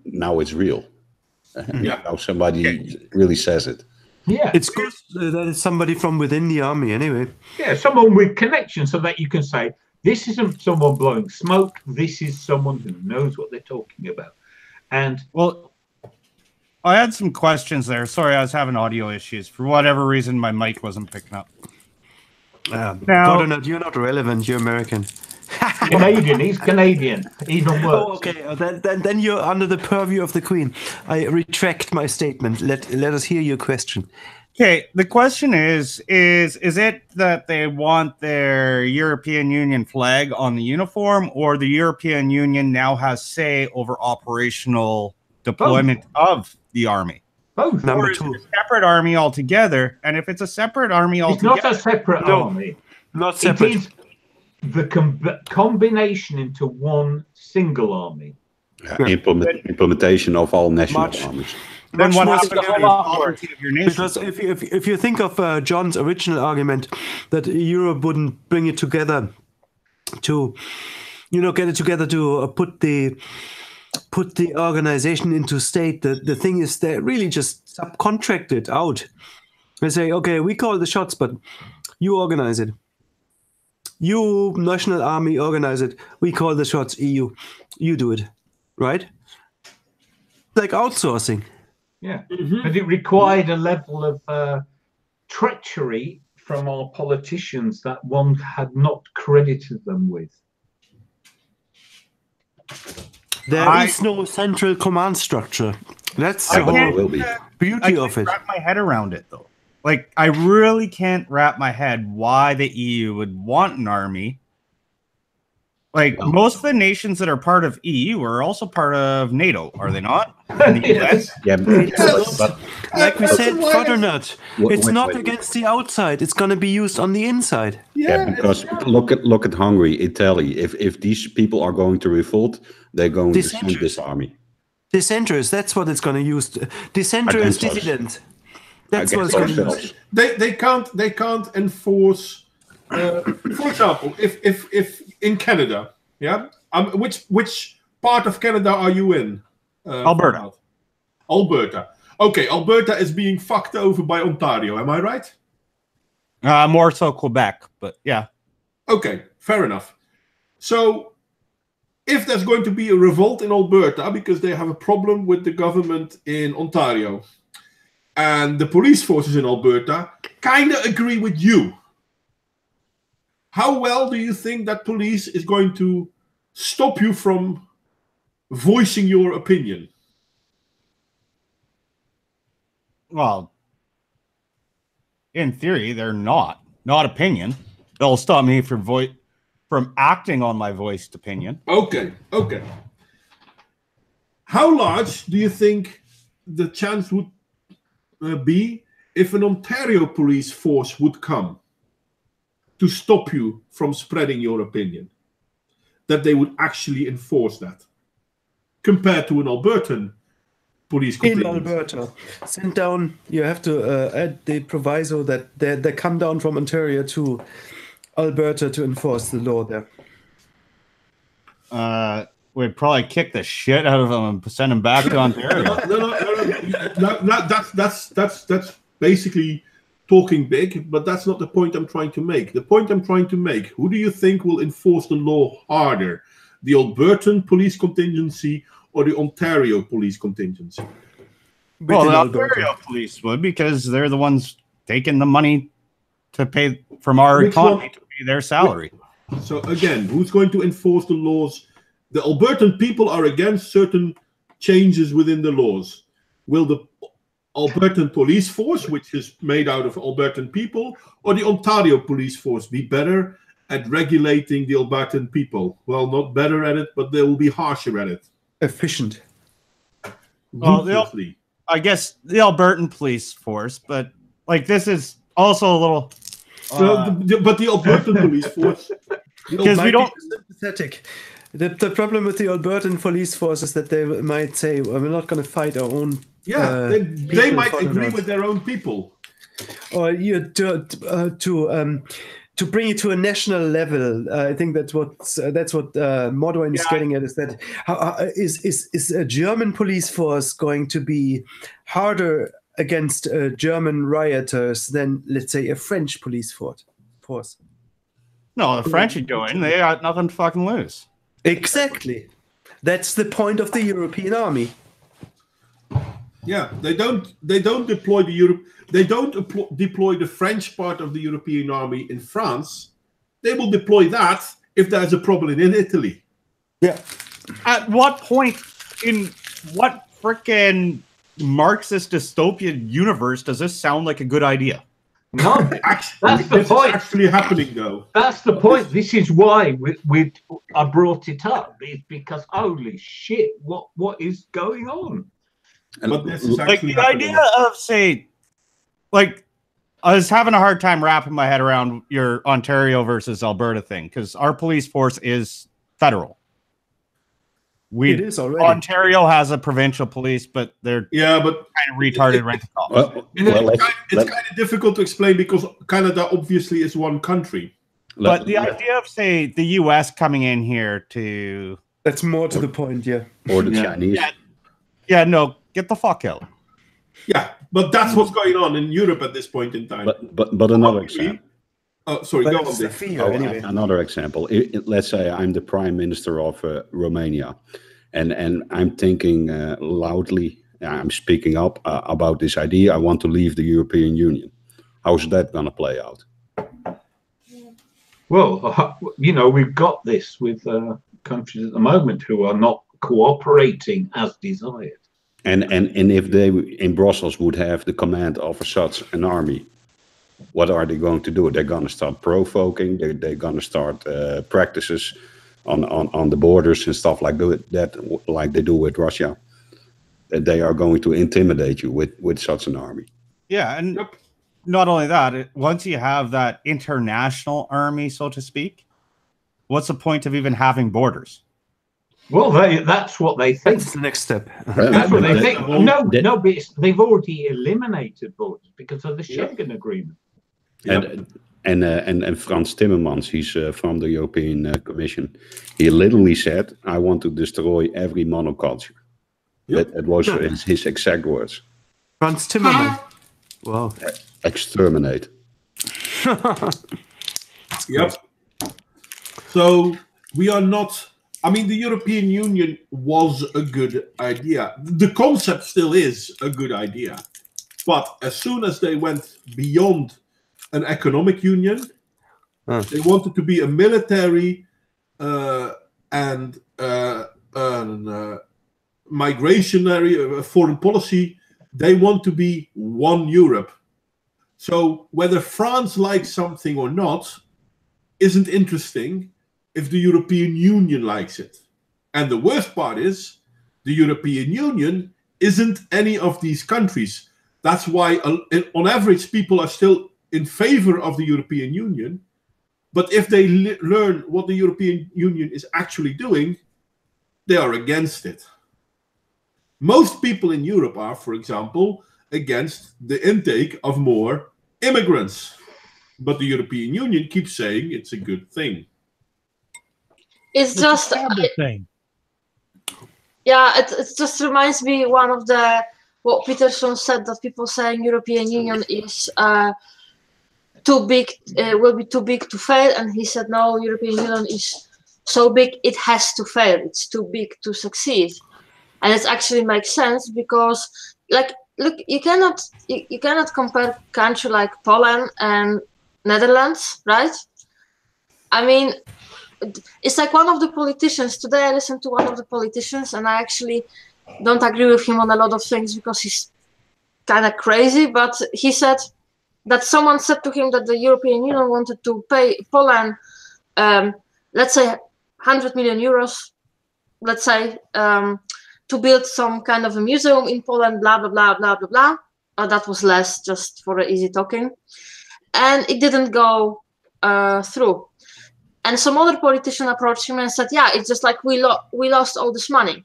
now it's real. Now somebody really says it. Yeah, it's good that it's somebody from within the army, anyway. Yeah, someone with connection, so that you can say this isn't someone blowing smoke. This is someone who knows what they're talking about. And well, I had some questions there. Sorry, I was having audio issues for whatever reason. My mic wasn't picking up. Now, you're not relevant. You're American. Canadian. He's Canadian. Even worse. Oh, okay. Then you're under the purview of the Queen. I retract my statement. Let us hear your question. Okay. The question is it that they want their European Union flag on the uniform, or the European Union now has say over operational deployment of the army? Both. Number two. It's a separate army altogether. And if it's a separate army altogether, it's not a separate army. Not separate. It is the combination into one single army. Implementation of all national armies. Then what happens to the authority of your nation? Because if you think of John's original argument that Europe wouldn't bring it together to, get it together to put the organization into state, the thing is they really just subcontract it out. They say, okay, we call the shots, but you organize it. You, national army, organize it. We call the shots, EU. You do it, right? Like outsourcing. Yeah, but it required a level of treachery from our politicians that one had not credited them with? There is no central command structure. That's the whole beauty of it. Wrap my head around it, though. Like, I really can't wrap my head why the EU would want an army. Like, most of the nations that are part of EU are also part of NATO, are they not? And the US? Yeah, but like we said, Fodernut, it's not against the outside. It's going to be used on the inside. Yeah, because look at Hungary, Italy. If these people are going to revolt, they're going to send this army. Dissenters, that's what it's going to use. Dissenters, dissident. That's what it's going to use. They can't enforce. For example, if in Canada, yeah, which part of Canada are you in? Alberta. Alberta. Okay, Alberta is being fucked over by Ontario. Am I right? More so Quebec, but yeah. Okay, fair enough. So, if there's going to be a revolt in Alberta because they have a problem with the government in Ontario, and the police forces in Alberta kind of agree with you, how well do you think that police is going to stop you from voicing your opinion? Well, in theory, they're not opinion. They'll stop me from acting on my voiced opinion. Okay. How large do you think the chance would be if an Ontario police force would come to stop you from spreading your opinion? That they would actually enforce that, compared to an Albertan police contingent. In Alberta, send down. You have to add the proviso that they come down from Ontario to Alberta to enforce the law there. We'd probably kick the shit out of them and send them back to Ontario. No, that's basically talking big, but that's not the point I'm trying to make. The point I'm trying to make: who do you think will enforce the law harder, the Albertan police contingency or the Ontario police contingency? Well, the Ontario police would, because they're the ones taking the money to pay from our economy to pay their salary. So again, who's going to enforce the laws? The Albertan people are against certain changes within the laws. Will the Albertan police force, which is made out of Albertan people, or the Ontario police force be better at regulating the Albertan people? Well, not better at it, but they will be harsher at it. Efficient. Well, I guess the Albertan police force, but like this is also a little. But the Albertan police force, because we don't sympathetic. The problem with the Albertan police force is that they might say, well, we're not going to fight our own. Yeah, they might agree with their own people. Or to bring it to a national level. I think that's what Modwain is getting at. Is that is a German police force going to be harder against German rioters than, let's say, a French police force? No, the French would go in. They got nothing to fucking lose. Exactly. That's the point of the European army. Yeah, they don't deploy deploy the French part of the European army in France. They will deploy that if there's a problem in Italy. Yeah. At what point in what frickin' Marxist dystopian universe does this sound like a good idea? No, that's the point. Is actually happening, though. That's the point. This is why I brought it up. It's because holy shit, what is going on? But this is like the idea of, say, like, I was having a hard time wrapping my head around your Ontario versus Alberta thing, because our police force is federal. It is already. Ontario has a provincial police, but they're kind of retarded rental. It's kind of difficult to explain because Canada obviously is one country. But the idea of, say, the US coming in here to... That's more to the point, yeah. Or the Chinese. Yeah, no, get the fuck out. Yeah, but that's what's going on in Europe at this point in time. But another example. Oh, sorry, go on, Dick. Anyway. Another example. Let's say I'm the Prime Minister of Romania, and I'm thinking loudly, I'm speaking up about this idea. I want to leave the European Union. How's that going to play out? Well, we've got this with countries at the moment who are not cooperating as desired. And if they in Brussels would have the command over such an army, what are they going to do? They're going to start provoking. They're going to start practices on the borders and stuff like that, like they do with Russia. They are going to intimidate you with such an army. Yeah, and not only that, once you have that international army, so to speak, what's the point of even having borders? Well, that's what they think. That's the next step. That's what they think. No, but they've already eliminated borders because of the Schengen Agreement. And Frans Timmermans, he's from the European Commission. He literally said, "I want to destroy every monoculture." Yep. That was his exact words. Frans Timmermans. Wow. Exterminate. Yep. So we are not. I mean, the European Union was a good idea. The concept still is a good idea. But as soon as they went beyond an economic union, they wanted to be a military and migrationary foreign policy. They want to be one Europe. So whether France likes something or not isn't interesting if the European Union likes it. And the worst part is the European Union isn't any of these countries. That's why on average people are still in favor of the European Union. But if they learn what the European Union is actually doing, they are against it. Most people in Europe are, for example, against the intake of more immigrants. But the European Union keeps saying it's a good thing. It's just a terrible thing. Yeah, it just reminds me one of what Peterson said, that people saying European Union is too big, will be too big to fail, and he said no, European Union is so big it has to fail. It's too big to succeed, and it actually makes sense because, like, look, you cannot compare country like Poland and Netherlands, right? I mean, it's like one of the politicians today. I listened to one of the politicians, and I actually don't agree with him on a lot of things because he's kind of crazy. But he said that someone said to him that the European Union wanted to pay Poland, let's say 100 million euros, let's say, to build some kind of a museum in Poland, blah, blah, blah, blah, blah, blah. That was less, just for easy talking. And it didn't go through. And some other politician approached him and said, yeah, it's just like we lost all this money.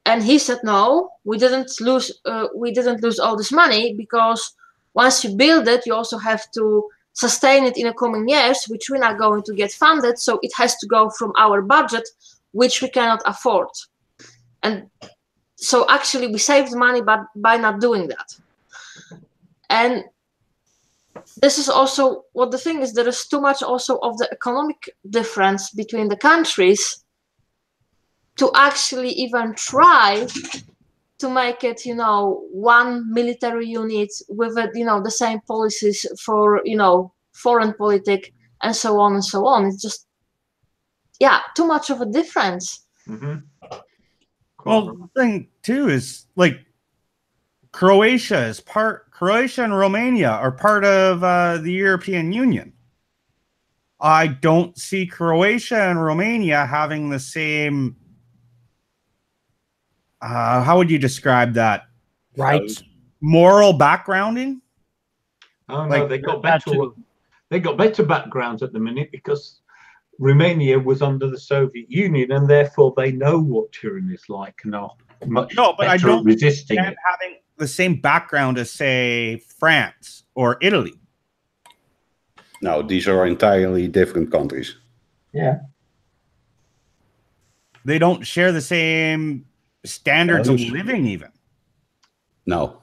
And he said, no, we didn't lose all this money, because once you build it, you also have to sustain it in the coming years, which we're not going to get funded. So it has to go from our budget, which we cannot afford. And so actually we saved money by not doing that. And this is also what the thing is, there is too much also of the economic difference between the countries to actually even try to make it, one military unit with the same policies for, foreign politics and so on and so on. It's just, too much of a difference. Mm-hmm. Well, the thing too is, like, Croatia and Romania are part of the European Union. I don't see Croatia and Romania having the same, how would you describe that? Rights. Moral backgrounding? Oh, no, they got better backgrounds at the minute because Romania was under the Soviet Union, and therefore they know what tyranny is like and are much better I don't resisting it. Having the same background as, say, France or Italy. No, these are entirely different countries. Yeah. They don't share the same standards of living even. No.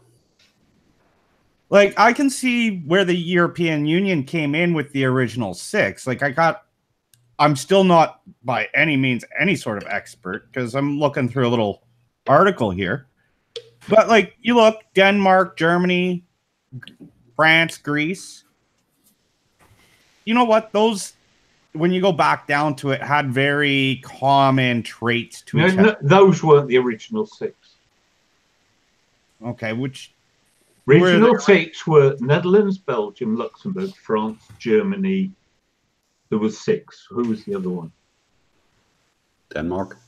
Like, I can see where the European Union came in with the original 6. Like, I'm still not by any means any sort of expert, because I'm looking through a little article here. But, like, you look, Denmark, Germany, France, Greece. You know what? Those when you go back down to it, had very common traits to each other. No, those weren't the original six. Okay, which original six were Netherlands, Belgium, Luxembourg, France, Germany. There was six. Who was the other one? Denmark.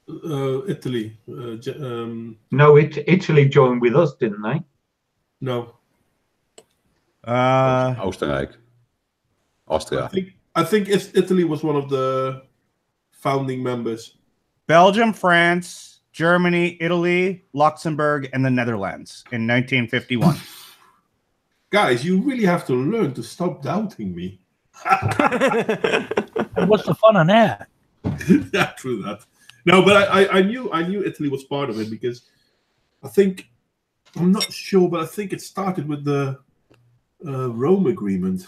Italy. No, Italy joined with us, didn't they? No. Oostenrijk. Austria. I think Italy was one of the founding members. Belgium, France, Germany, Italy, Luxembourg, and the Netherlands in 1951. Guys, you really have to learn to stop doubting me. What's the fun on that? Yeah, true that. No, but I knew Italy was part of it because I think, I'm not sure, but I think it started with the Rome Agreement.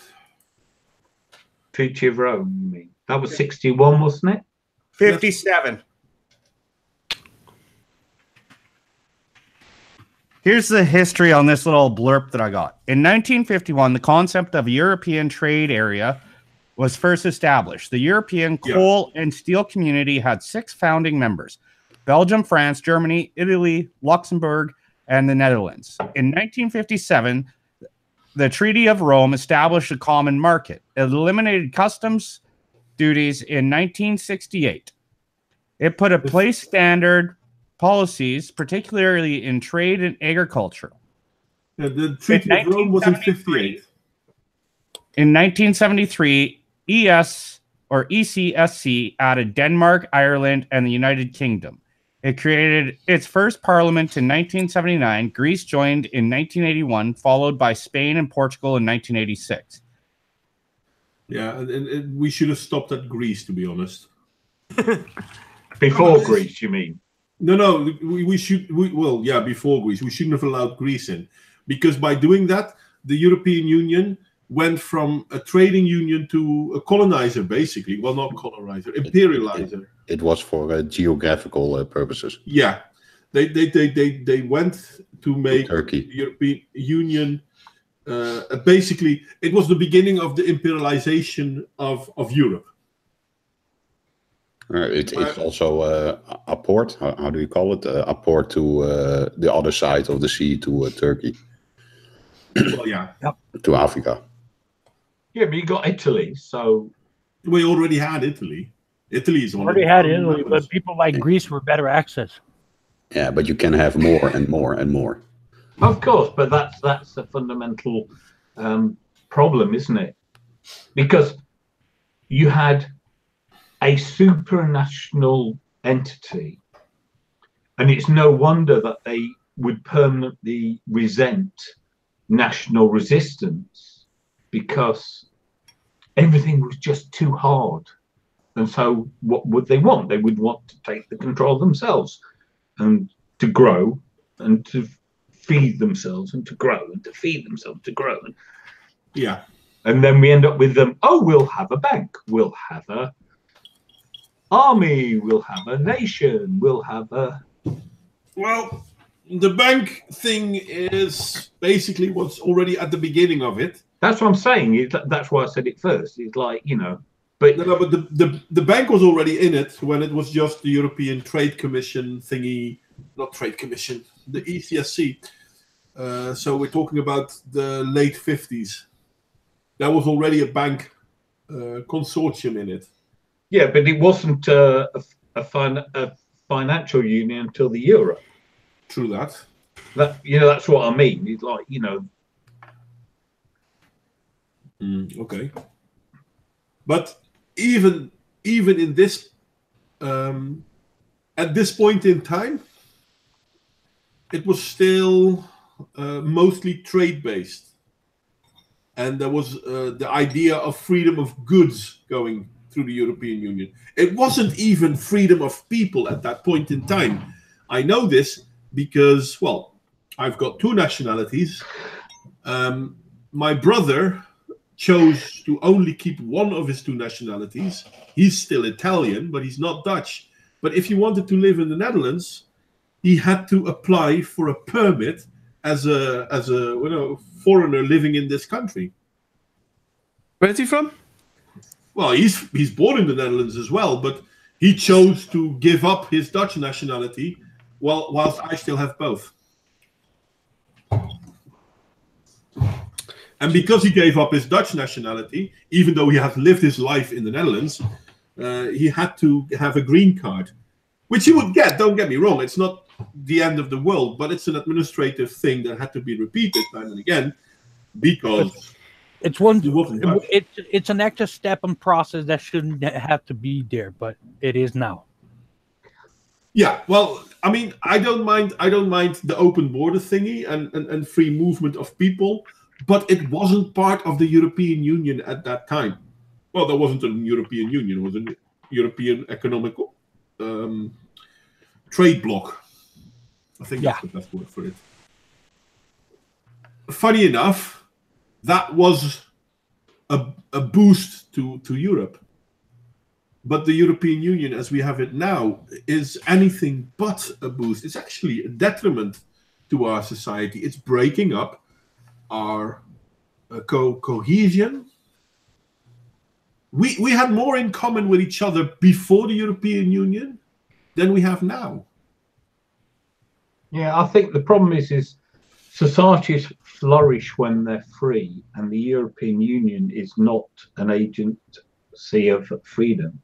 Treaty of Rome, you mean? That was 61, wasn't it? 57. Here's the history on this little blurb that I got. In 1951, the concept of a European trade area was first established. The European coal and steel community had 6 founding members: Belgium, France, Germany, Italy, Luxembourg, and the Netherlands. In 1957, the Treaty of Rome established a common market. It eliminated customs duties in 1968. It put in place standard policies, particularly in trade and agriculture. Yeah, the Treaty of Rome was in 58. In 1973, ECSC added Denmark, Ireland, and the United Kingdom. It created its first parliament in 1979. Greece joined in 1981, followed by Spain and Portugal in 1986. Yeah, and we should have stopped at Greece, to be honest. Before Greece, you mean? No, before Greece. We shouldn't have allowed Greece in. Because by doing that, the European Union went from a trading union to a colonizer, basically. Well, not colonizer, imperializer. It was for geographical purposes. Yeah. They went to make Turkey. The European Union... basically, it was the beginning of the imperialization of Europe. It's also a port. How do you call it? A port to the other side of the sea, to Turkey. Well, yeah. To Africa. Yeah, but you got Italy, so... We already had Italy. Italy is already had Italy, but people like Greece were better access. Yeah, but you can have more and more and more. Of course, but that's a fundamental problem, isn't it? Because you had a supranational entity, and it's no wonder that they would permanently resent national resistance, because everything was just too hard. And so what would they want? They would want to take the control themselves and to grow and to feed themselves and to grow and to feed themselves to grow. Yeah. And then we end up with them, we'll have a bank, we'll have a army, we'll have a nation, we'll have a... Well, the bank thing is basically what's already at the beginning of it. That's what I'm saying. That's why I said it first. It's like, but... No, but the bank was already in it when it was just the European Trade Commission thingy, not Trade Commission, the ECSC. So we're talking about the late 50s. There was already a bank consortium in it. Yeah, but it wasn't a financial union until the euro. True that. That's what I mean. It's like, Okay. But even in this, at this point in time, it was still mostly trade-based. And there was the idea of freedom of goods going through the European Union. It wasn't even freedom of people at that point in time. I know this because, well, I've got 2 nationalities. My brother chose to only keep one of his 2 nationalities. He's still Italian, but he's not Dutch. But if he wanted to live in the Netherlands, he had to apply for a permit as a foreigner living in this country. Where is he from? Well, he's born in the Netherlands as well, but he chose to give up his Dutch nationality, whilst I still have both. And because he gave up his Dutch nationality, even though he has lived his life in the Netherlands, he had to have a green card, which he would get. Don't get me wrong; it's not the end of the world, but it's an administrative thing that had to be repeated time and again because it's one. he wasn't Dutch. It's an extra step and process that shouldn't have to be there, but it is now. Yeah, well, I mean, I don't mind the open border thingy and free movement of people, but it wasn't part of the European Union at that time. Well, there wasn't a European Union; it was a European Economic Trade Bloc. I think that's the best word for it. Funny enough, that was a boost to Europe. But the European Union, as we have it now, is anything but a boost. It's actually a detriment to our society. It's breaking up our cohesion. We had more in common with each other before the European Union than we have now. Yeah, I think the problem is societies flourish when they're free, and the European Union is not an agency of freedom.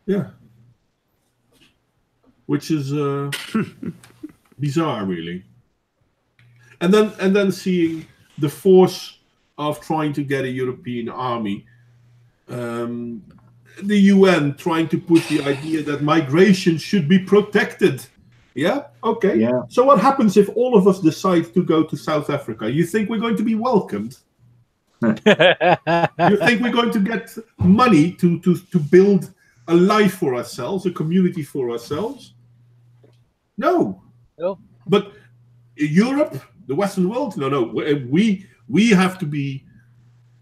Yeah, which is bizarre, really. And then seeing the force of trying to get a European army, the UN trying to push the idea that migration should be protected. Yeah, okay. Yeah. So what happens if all of us decide to go to South Africa? You think we're going to be welcomed? You think we're going to get money to build a life for ourselves, a community for ourselves? No. But Europe, the Western world, no. We have to be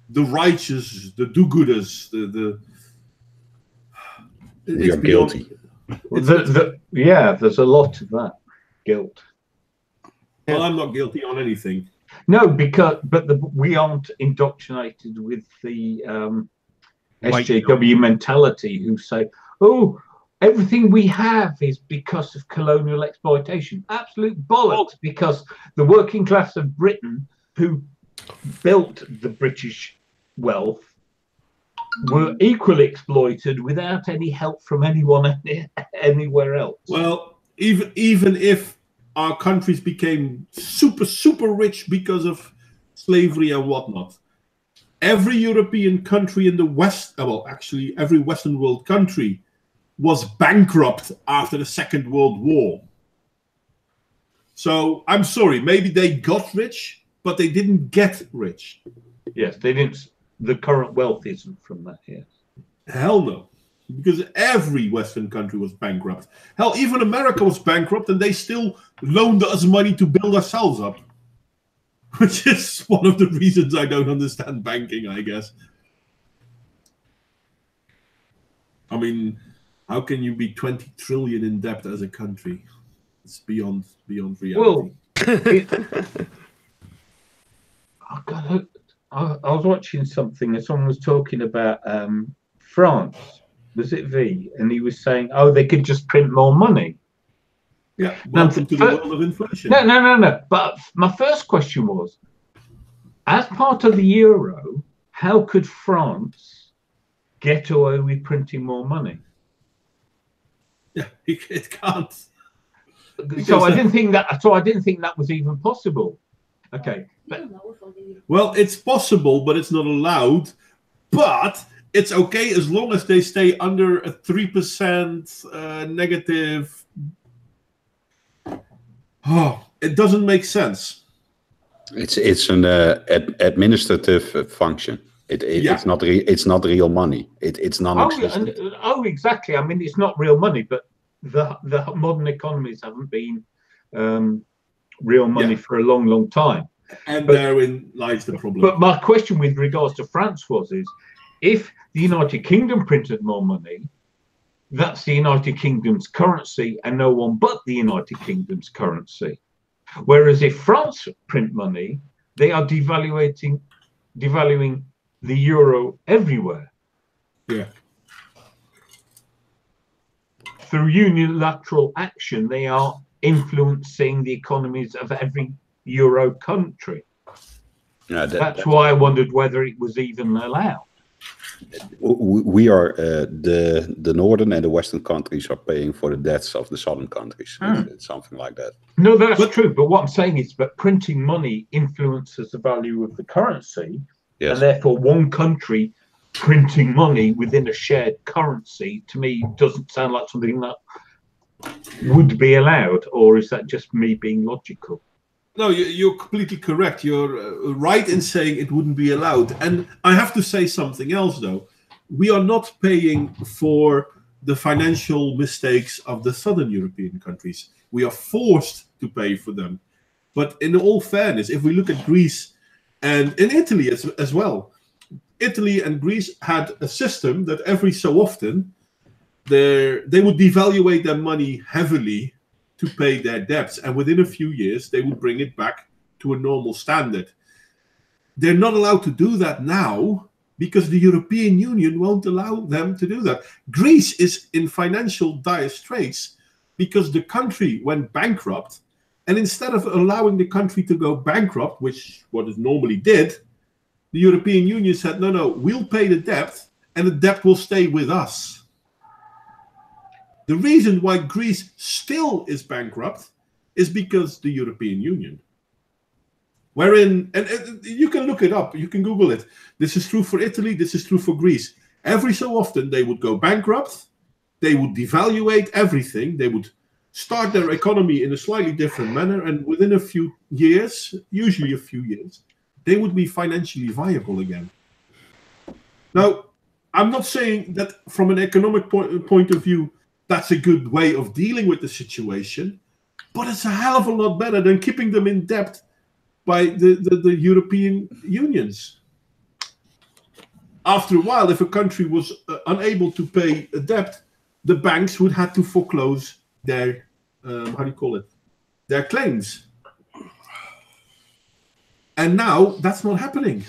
the righteous, the do-gooders, We are guilty. There's a lot of that guilt. Well, I'm not guilty on anything. No, but we aren't indoctrinated with the SJW mentality who say, oh, everything we have is because of colonial exploitation. Absolute bollocks, because the working class of Britain who built the British wealth were equally exploited without any help from anyone anywhere else. Well, even if our countries became super rich because of slavery and whatnot, every European country in the West, well, actually every Western world country was bankrupt after the Second World War. So I'm sorry, maybe they got rich, but they didn't get rich. Yes, they didn't. The current wealth isn't from that, yes. Hell no. Because every Western country was bankrupt. Hell, even America was bankrupt and they still loaned us money to build ourselves up. Which is one of the reasons I don't understand banking, I guess. I mean, how can you be 20 trillion in debt as a country? It's beyond reality. Well, I was watching something and someone was talking about France. Was it V? And he was saying, oh, they could just print more money. Yeah, welcome to the world of inflation. No. But my first question was, as part of the euro, how could France get away with printing more money? Yeah, it can't. So I didn't think that was even possible. Okay. Well, it's possible, but it's not allowed. But it's okay as long as they stay under a 3% negative. Oh, it doesn't make sense. It's an administrative function. It's not real money. It's non-existent. Oh, exactly. I mean, it's not real money, but the modern economies haven't been real money for a long time. And therein lies the problem. But my question with regards to France is, if the United Kingdom printed more money, that's the United Kingdom's currency and no one but the United Kingdom's currency. Whereas if France print money, they are devaluing the euro everywhere. Yeah. Through unilateral action, they are influencing the economies of every Euro country. Yeah, That's why I wondered whether it was even allowed. We are the northern and the western countries are paying for the debts of the southern countries. It's something like that. No, that's true. But what I'm saying is, but printing money influences the value of the currency, and therefore one country printing money within a shared currency, to me, doesn't sound like something that would be allowed. Or is that just me being logical? No, you're completely correct. You're right in saying it wouldn't be allowed. And I have to say something else, though. We are not paying for the financial mistakes of the southern European countries. We are forced to pay for them. But in all fairness, if we look at Greece and in Italy as well, Italy and Greece had a system that every so often they would devaluate their money heavily to pay their debts, and within a few years they would bring it back to a normal standard. They're not allowed to do that now because the European Union won't allow them to do that. Greece is in financial dire straits because the country went bankrupt, and instead of allowing the country to go bankrupt, which what it normally did, the European Union said, no, we'll pay the debt and the debt will stay with us. The reason why Greece still is bankrupt is because the European Union. Wherein, and you can look it up, you can Google it. This is true for Italy, this is true for Greece. Every so often they would go bankrupt, they would devaluate everything, they would start their economy in a slightly different manner, and within a few years, usually a few years, they would be financially viable again. Now, I'm not saying that from an economic point of view, that's a good way of dealing with the situation, but it's a hell of a lot better than keeping them in debt by the European unions. After a while, if a country was unable to pay a debt, the banks would have to foreclose their, their claims. And now that's not happening.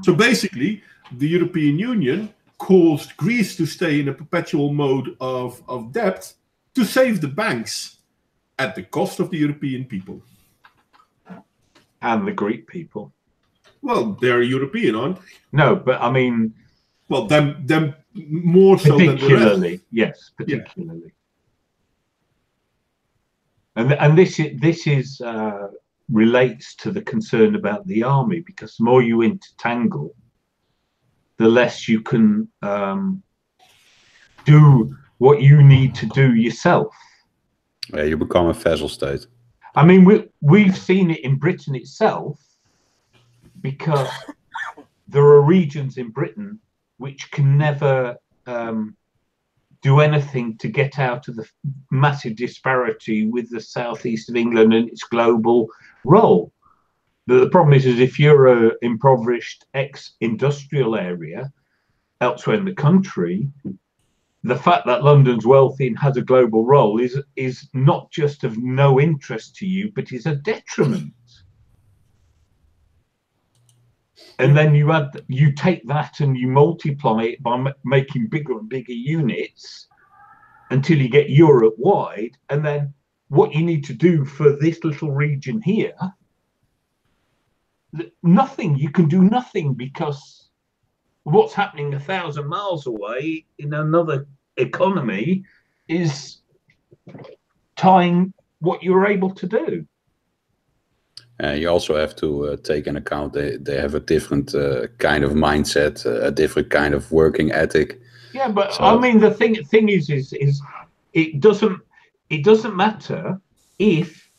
So basically, the European Union caused Greece to stay in a perpetual mode of debt to save the banks at the cost of the European people. And the Greek people. Well, they're European, aren't they? No, but I mean... Well, them more so than the rest. Yes, particularly. Yeah. And this is relates to the concern about the army, because the more you intertangle, the less you can do what you need to do yourself. Yeah, you become a vassal state. I mean, we've seen it in Britain itself, because there are regions in Britain which can never do anything to get out of the massive disparity with the southeast of England and its global role. The problem is if you're an impoverished ex-industrial area elsewhere in the country, the fact that London's wealthy and has a global role is not just of no interest to you, but is a detriment. And then you take that and you multiply it by making bigger and bigger units until you get Europe wide. And then what you need to do for this little region here, nothing. You can do nothing, because what's happening 1,000 miles away in another economy is tying what you're able to do. You also have to take in account they have a different kind of mindset, a different kind of working ethic. Yeah, but so, I mean, the thing is it doesn't matter if,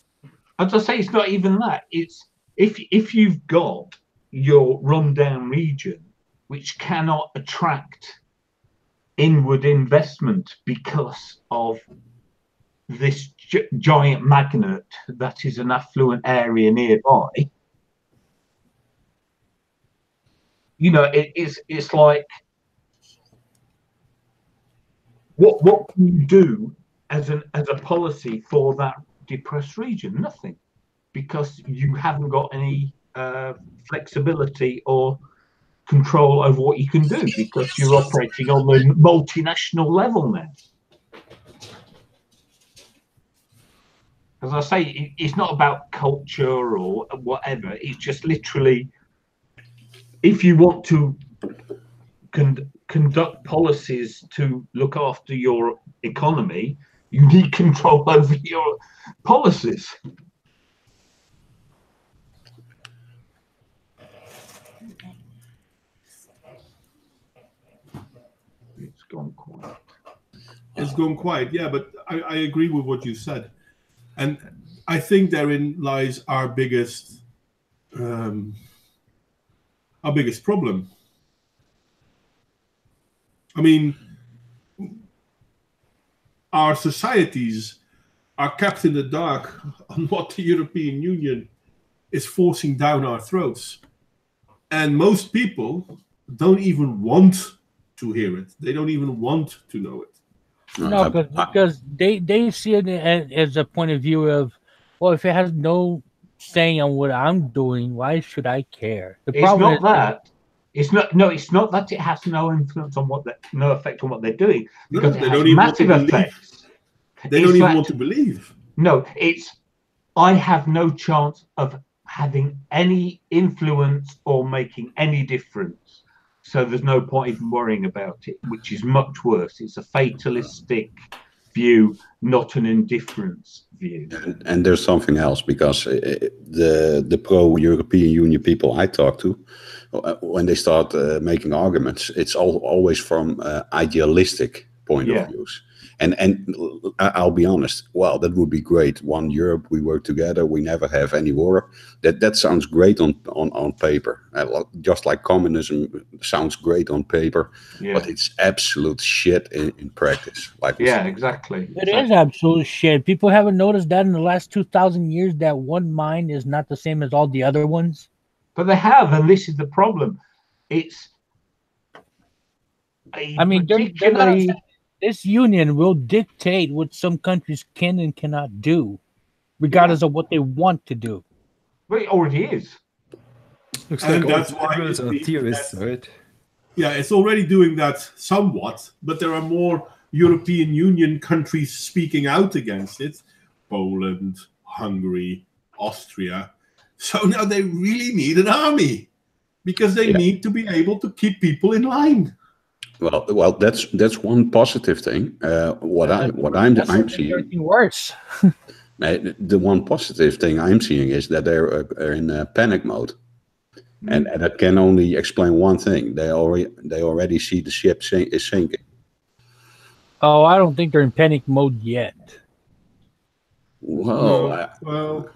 as I say, it's not even that. It's if you've got your rundown region which cannot attract inward investment because of this giant magnet that is an affluent area nearby, you know, it's like, what can you do as a policy for that depressed region? Nothing, because you haven't got any flexibility or control over what you can do because you're operating on the multinational level now. As I say, it's not about culture or whatever. It's just literally, if you want to conduct policies to look after your economy, you need control over your policies. It's gone quiet. It's gone quiet, yeah, but I agree with what you said. And I think therein lies our biggest problem. I mean, our societies are kept in the dark on what the European Union is forcing down our throats. And most people don't even want to hear it. They don't even want to know it. No, because they see it as a point of view of, well, if it has no saying on what I'm doing, why should I care? The problem is that it's not that it has no influence on no effect on what they're doing, because it has massive effects. They don't even want to believe. No, it's I have no chance of having any influence or making any difference. So there's no point even worrying about it, which is much worse. It's a fatalistic view, not an indifference view. And there's something else, because the pro-European Union people I talk to, when they start making arguments, it's always from idealistic point of views. And I'll be honest, well, that would be great. One Europe, we work together, we never have any war. That sounds great on paper. Just like communism sounds great on paper, but it's absolute shit in practice. Exactly. It is absolute shit. People haven't noticed that in the last 2,000 years that one mind is not the same as all the other ones. But they have, and this is the problem. It's this union will dictate what some countries can and cannot do, regardless of what they want to do. Well, it already is. Looks like that's why theorists, right? Yeah, it's already doing that somewhat, but there are more European Union countries speaking out against it. Poland, Hungary, Austria. So now they really need an army, because they need to be able to keep people in line. Well, that's one positive thing. What I'm seeing worse. The one positive thing I'm seeing is that they're in panic mode, and that can only explain one thing. They already see the ship is sinking. Oh, I don't think they're in panic mode yet. Well,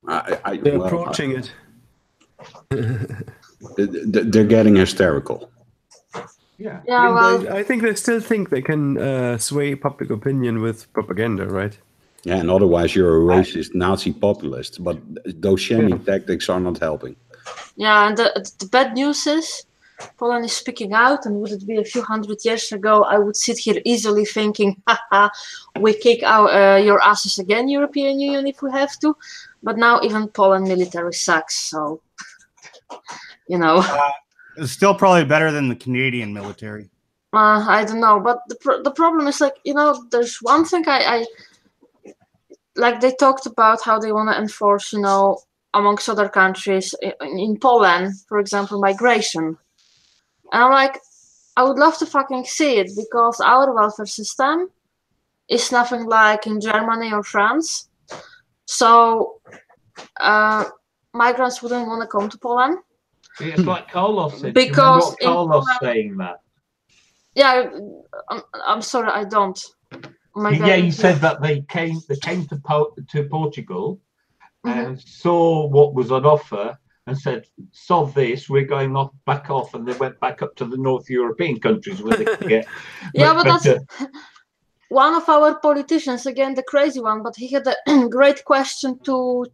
they're approaching it. They're getting hysterical. Yeah, well, I think they still think they can sway public opinion with propaganda, right? Yeah, and otherwise you're a racist Nazi populist. But those shaming tactics are not helping. Yeah, and the bad news is Poland is speaking out, and would it be a few hundred years ago, I would sit here easily thinking, haha, we kick your asses again, European Union, if we have to. But now even Poland military sucks, so, you know. It's still probably better than the Canadian military. I don't know, but the problem is, like, you know, there's one thing I like, they talked about how they want to enforce, you know, amongst other countries, in Poland, for example, migration. And I'm like, I would love to fucking see it, because our welfare system is nothing like in Germany or France. So migrants wouldn't want to come to Poland. It's like Carlos said. Because do you remember Carlos saying that? Yeah, I'm sorry, I don't. He said that they came to Portugal and saw what was on offer and said, "Solve this. We're going back off," and they went back up to the North European countries where they could get. But that's one of our politicians, again, the crazy one. But he had a great question to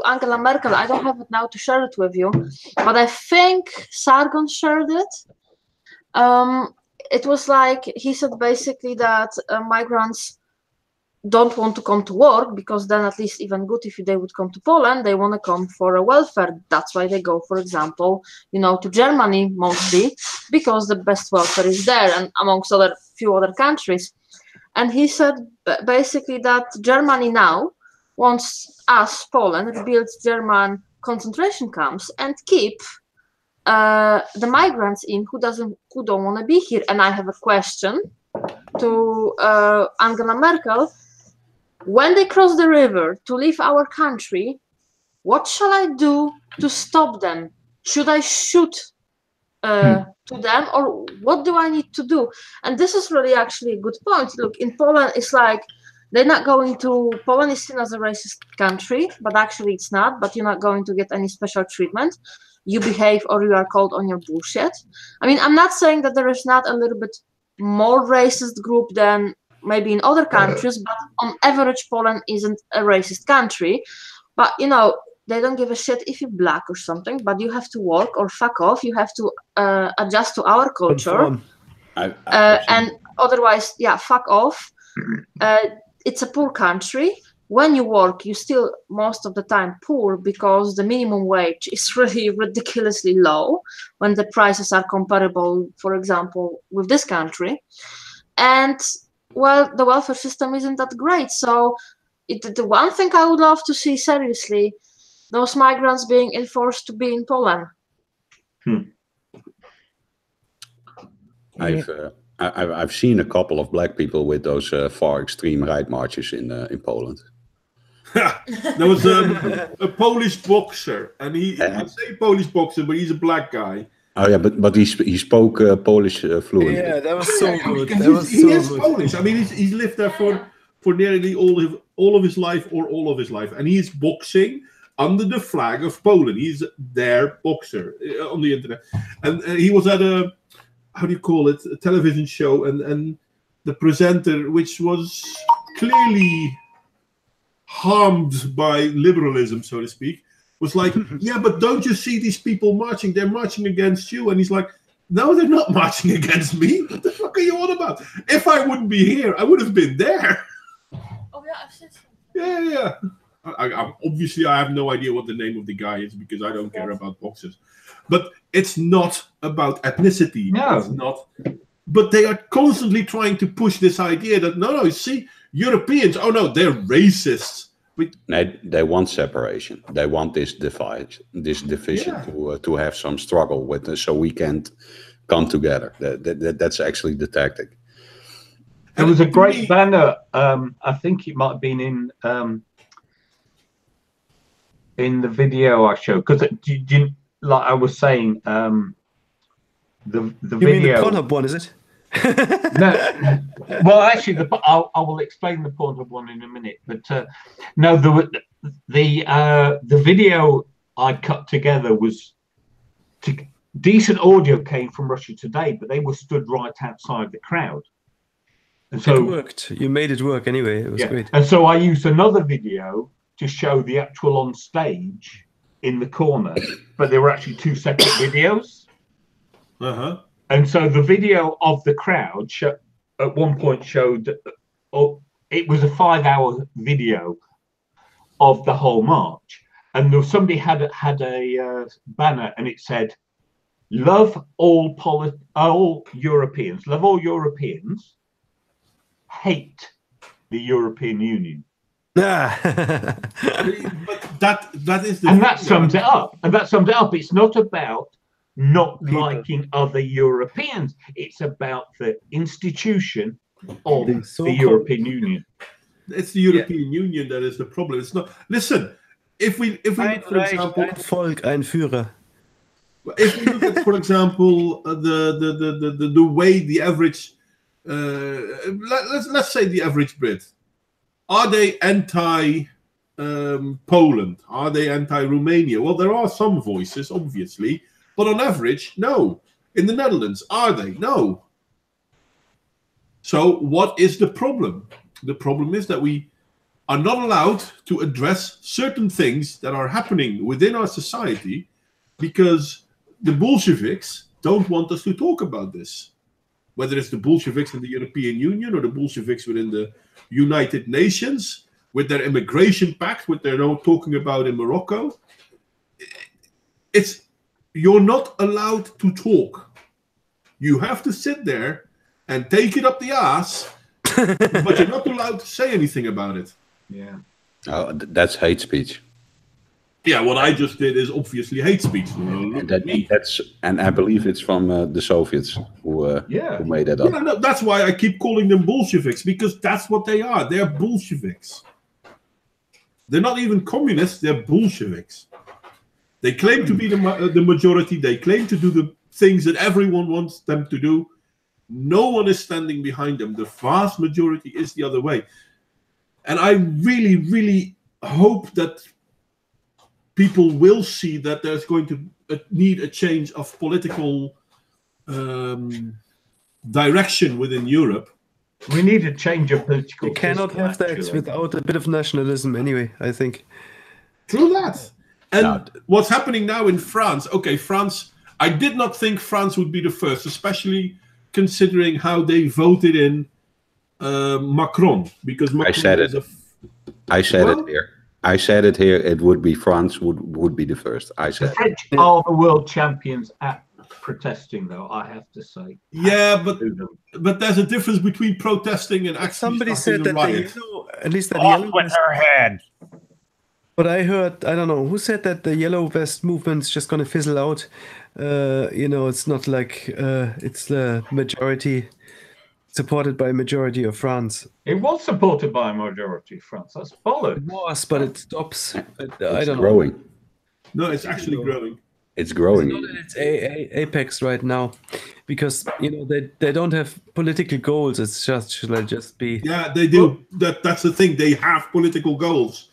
Angela Merkel. I don't have it now to share it with you, but I think Sargon shared it. It was like, he said basically that migrants don't want to come to work, because then at least even good if they would come to Poland, they want to come for a welfare. That's why they go, for example, to Germany mostly, because the best welfare is there, and amongst few other countries. And he said basically that Germany now wants us, Poland, rebuild German concentration camps and keep the migrants in who don't want to be here. And I have a question to Angela Merkel. When they cross the river to leave our country, what shall I do to stop them? Should I shoot to them, or what do I need to do? And this is really actually a good point. Look, in Poland, it's like they're not going to. Poland is seen as a racist country, but actually it's not. But you're not going to get any special treatment. You behave or you are called on your bullshit. I mean, I'm not saying that there is not a little bit more racist group than maybe in other countries, but on average, Poland isn't a racist country. But they don't give a shit if you're black or something, but you have to work or fuck off. You have to adjust to our culture. And otherwise, fuck off. It's a poor country. When you work, you still most of the time poor, because the minimum wage is really ridiculously low when the prices are comparable, for example, with this country. And, well, the welfare system isn't that great. So the one thing I would love to see seriously, those migrants being enforced to be in Poland. I've seen a couple of black people with those far extreme right marches in Poland. There was a Polish boxer, and I say Polish boxer, but he's a black guy. Oh yeah, but he spoke Polish fluently. Yeah, that was so good. He is Polish. I mean, he's lived there for nearly all of his life, and he's boxing under the flag of Poland. He's their boxer on the internet, and he was at a television show, and the presenter, which was clearly harmed by liberalism, so to speak, was like, yeah, but don't you see these people marching? They're marching against you. And he's like, no, they're not marching against me. What the fuck are you on about? If I wouldn't be here, I would have been there. Oh, yeah, I've seen something. Yeah. Obviously, I have no idea what the name of the guy is, because I don't care about boxers. But it's not about ethnicity. No. It's not. But they are constantly trying to push this idea that, no, see, Europeans, oh no, they're racists. They want separation. They want this division to have some struggle with us, so we can't come together. That's actually the tactic. There was a great banner. I think it might have been in the video I showed, because like I was saying, the you video. You mean the Pornhub one, is it? No, well, actually, I will explain the Pornhub one in a minute. But no, the video I cut together was decent audio came from Russia Today, but they were stood right outside the crowd, and so it worked. You made it work anyway. It was great. And so I used another video to show the actual on stage in the corner, but they were actually two separate videos. And so the video of the crowd at one point showed, it was a 5-hour video of the whole march. And there was somebody had a banner, and it said, love all Europeans, love all Europeans, hate the European Union. But that is the and that sums it up. And that sums it up. It's not about not liking other Europeans. It's about the institution of the European Union. It's the European Union that is the problem. It's not. Listen, if we look, for example, ein Volk, ein Führer. If we look at, for example, the way the average, let's say the average Brit, are they anti Poland? Are they anti Romania? Well, there are some voices, obviously. But on average, no. In the Netherlands, are they? No. So what is the problem? The problem is that we are not allowed to address certain things that are happening within our society because the Bolsheviks don't want us to talk about this. whether it's the Bolsheviks in the European Union or the Bolsheviks within the United Nations, with their immigration pact, what they're now talking about in Morocco. You're not allowed to talk. You have to sit there and take it up the ass, but you're not allowed to say anything about it. Yeah. Oh, that's hate speech. Yeah, what I just did is obviously hate speech. And I believe it's from the Soviets who made that up. Yeah, no, that's why I keep calling them Bolsheviks, because that's what they are. They're Bolsheviks. They're not even communists, they're Bolsheviks. They claim to be the majority. They claim to do the things that everyone wants them to do. No one is standing behind them. The vast majority is the other way. And I really, really hope that people will see that there's going to need a change of political direction within Europe. We need a change of political. You cannot have that without a bit of nationalism anyway, I think. True that. And what's happening now in France, France, I did not think France would be the first, especially considering how they voted in Macron. Because Macron I said it here. I said it here. It would be France would be the first. I said. The French are the world champions at protesting, though. I have to say. Yeah, but there's a difference between protesting and actually. Somebody said that riot. at least that off with her head. But I heard, I don't know who said that the yellow vest movement's just going to fizzle out. It's not like it's the majority. Supported by a majority of France. It was supported by a majority of France. That's bollocks. It was, but it stops. I don't know. No, it's actually growing. It's growing. It's not at its apex right now, because they don't have political goals. It's should I just be? Yeah, they do. That's the thing. They have political goals.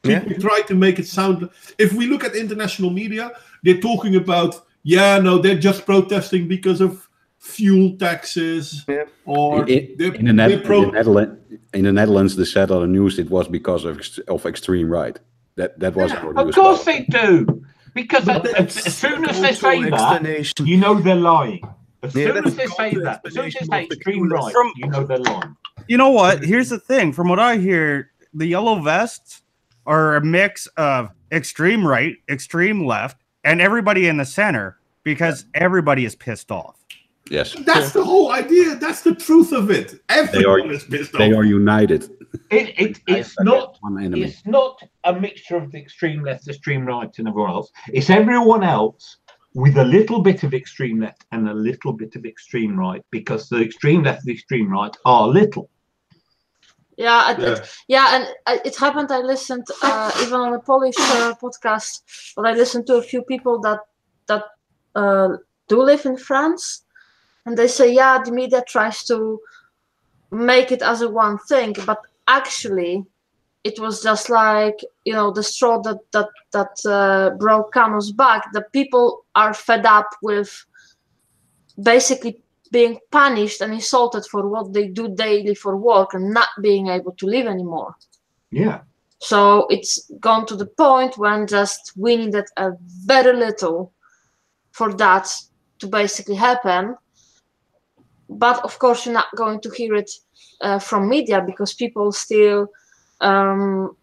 People try to make it sound. If we look at international media, they're talking about they're just protesting because of fuel taxes, or in the Netherlands, they said on the news it was because of extreme right. That was of course they do, because as soon as they say that, you know they're lying. As soon as they say that, as soon as they say extreme right, you know they're lying. You know what? Here's the thing. From what I hear, the yellow vests are a mix of extreme right, extreme left, and everybody in the center, because everybody is pissed off. Yes, that's the whole idea. That's the truth of it. Everyone is pissed off. They are united. It's not a mixture of the extreme left, extreme right, and everyone else. It's everyone else with a little bit of extreme left and a little bit of extreme right, because the extreme left and the extreme right are little. And it happened. I listened even on a Polish podcast, but I listened to a few people that do live in France. And they say, the media tries to make it as a one thing, but actually, it was just like the straw that broke Camel's back. The people are fed up with basically being punished and insulted for what they do daily for work and not being able to live anymore. Yeah. So it's gone to the point when just we needed a very little for that to basically happen. But of course, you're not going to hear it from media, because people still. Well,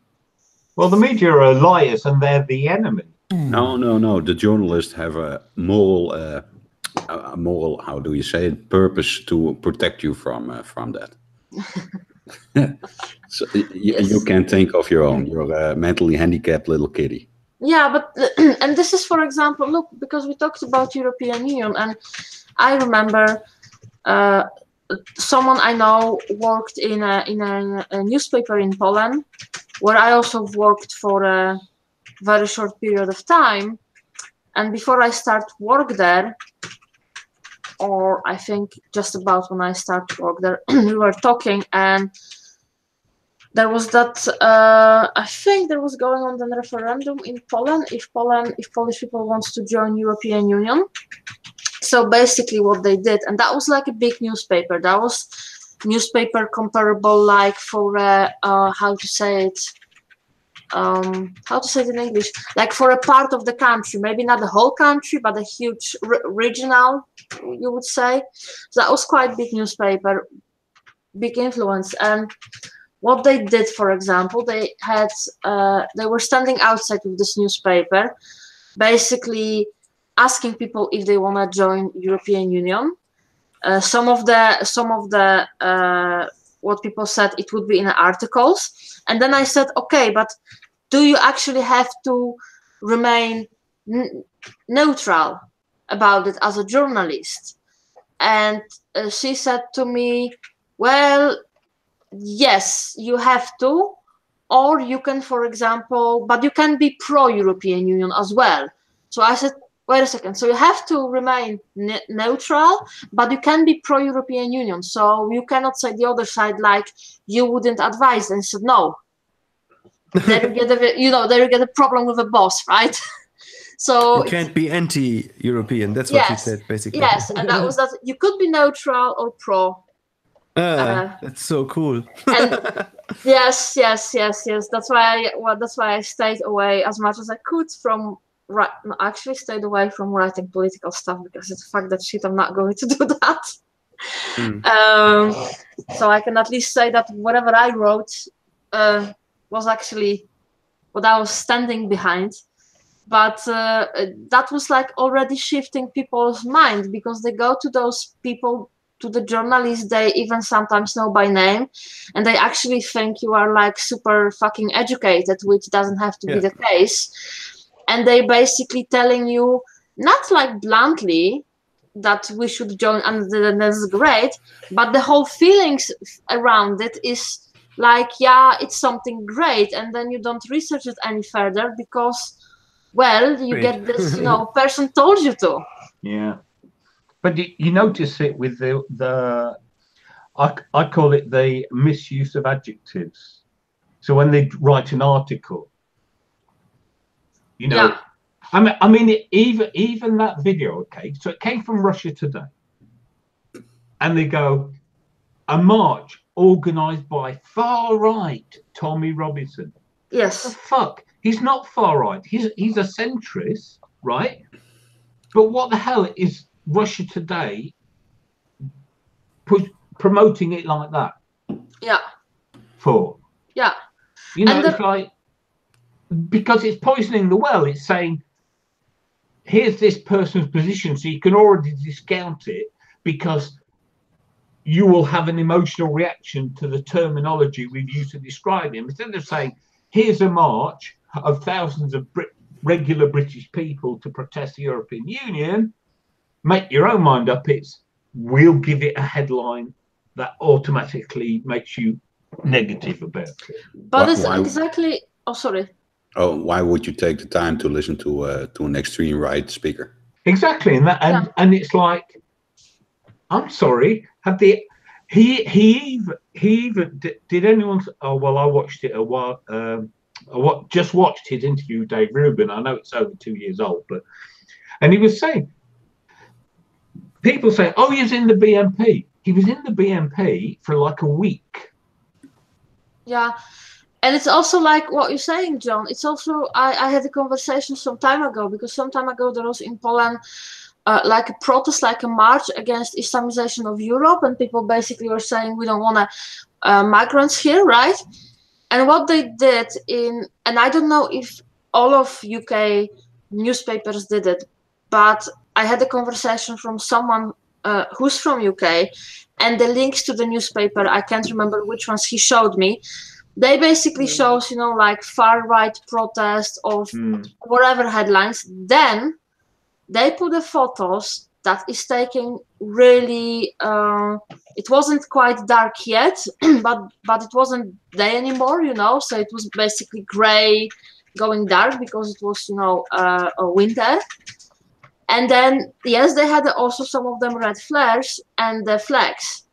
the media are liars, and they're the enemy. No. The journalists have a moral. How do you say it? Purpose to protect you from that. So you can think of your own. You're a mentally handicapped little kitty. Yeah, but and this is, for example, look, because we talked about European Union, and I remember. Someone I know worked in a newspaper in Poland, where I also worked for a very short period of time. And before I start work there, or I think just about when I start work there, we were talking, and there was that. I think there was going on the referendum in Poland if Polish people wants to join European Union. So basically what they did, and that was like a big newspaper. That was newspaper comparable like for, how to say it, how to say it in English, like for a part of the country, maybe not the whole country, but a huge regional, you would say. So that was quite big newspaper, big influence. And what they did, for example, they were standing outside with this newspaper, basically asking people if they want to join European Union. Some of the what people said, it would be in articles. And then I said, okay, but do you actually have to remain neutral about it as a journalist? And she said to me, well, yes, you have to, or you can, for example, but you can be pro-European Union as well. So I said, wait a second, so you have to remain neutral, but you can be pro-European Union. So you cannot say the other side, like, you wouldn't advise. And I said, no. There you get a problem with a boss, right? So you can't be anti-European. That's what you said, basically. Yes, and that was that. You could be neutral or pro. That's so cool. And yes. That's why I stayed away as much as I could from. Actually stayed away from writing political stuff, because it's a fact that shit, I'm not going to do that. So I can at least say that whatever I wrote was actually what I was standing behind. But that was like already shifting people's mind, because they go to those people, to the journalists they even sometimes know by name, and they actually think you are like super fucking educated, which doesn't have to be the case. And they basically telling you, not like bluntly, that we should join and that's great, but the whole feelings around it is like, yeah, it's something great, and then you don't research it any further because, well, you get this, person told you to. Yeah, but you notice it with the I call it the misuse of adjectives. So when they write an article, I mean, even that video, okay, so it came from Russia Today, and they go, a march organized by far right Tommy Robinson. Yes. What the fuck? He's not far right. He's a centrist, right? But what the hell is Russia Today promoting it like that? Yeah. For? Yeah. It's like, because it's poisoning the well. It's saying, here's this person's position, so you can already discount it because you will have an emotional reaction to the terminology we've used to describe him. Instead of saying, here's a march of thousands of regular British people to protest the European Union, make your own mind up. It's, we'll give it a headline that automatically makes you negative about it. But it's exactly... Oh, sorry. Oh, why would you take the time to listen to an extreme right speaker? Exactly, and it's like, I'm sorry, he even did anyone? Oh well, I watched it a while. Just watched his interview with Dave Rubin. I know it's over 2 years old, and he was saying, people say, oh, he was in the BNP. He was in the BNP for like a week. Yeah. And it's also like what you're saying, John. It's also, I had a conversation some time ago, because some time ago there was in Poland like a protest, like a march against Islamization of Europe. And people basically were saying, we don't want migrants here, right? And what they did and I don't know if all of UK newspapers did it, but I had a conversation from someone who's from UK, and the links to the newspaper, I can't remember which ones he showed me. They basically shows, like far-right protest of whatever headlines. Then they put the photos that is taking really, it wasn't quite dark yet, but it wasn't day anymore, so it was basically gray going dark because it was, a winter. And then, yes, they had also some of them red flares and the flags.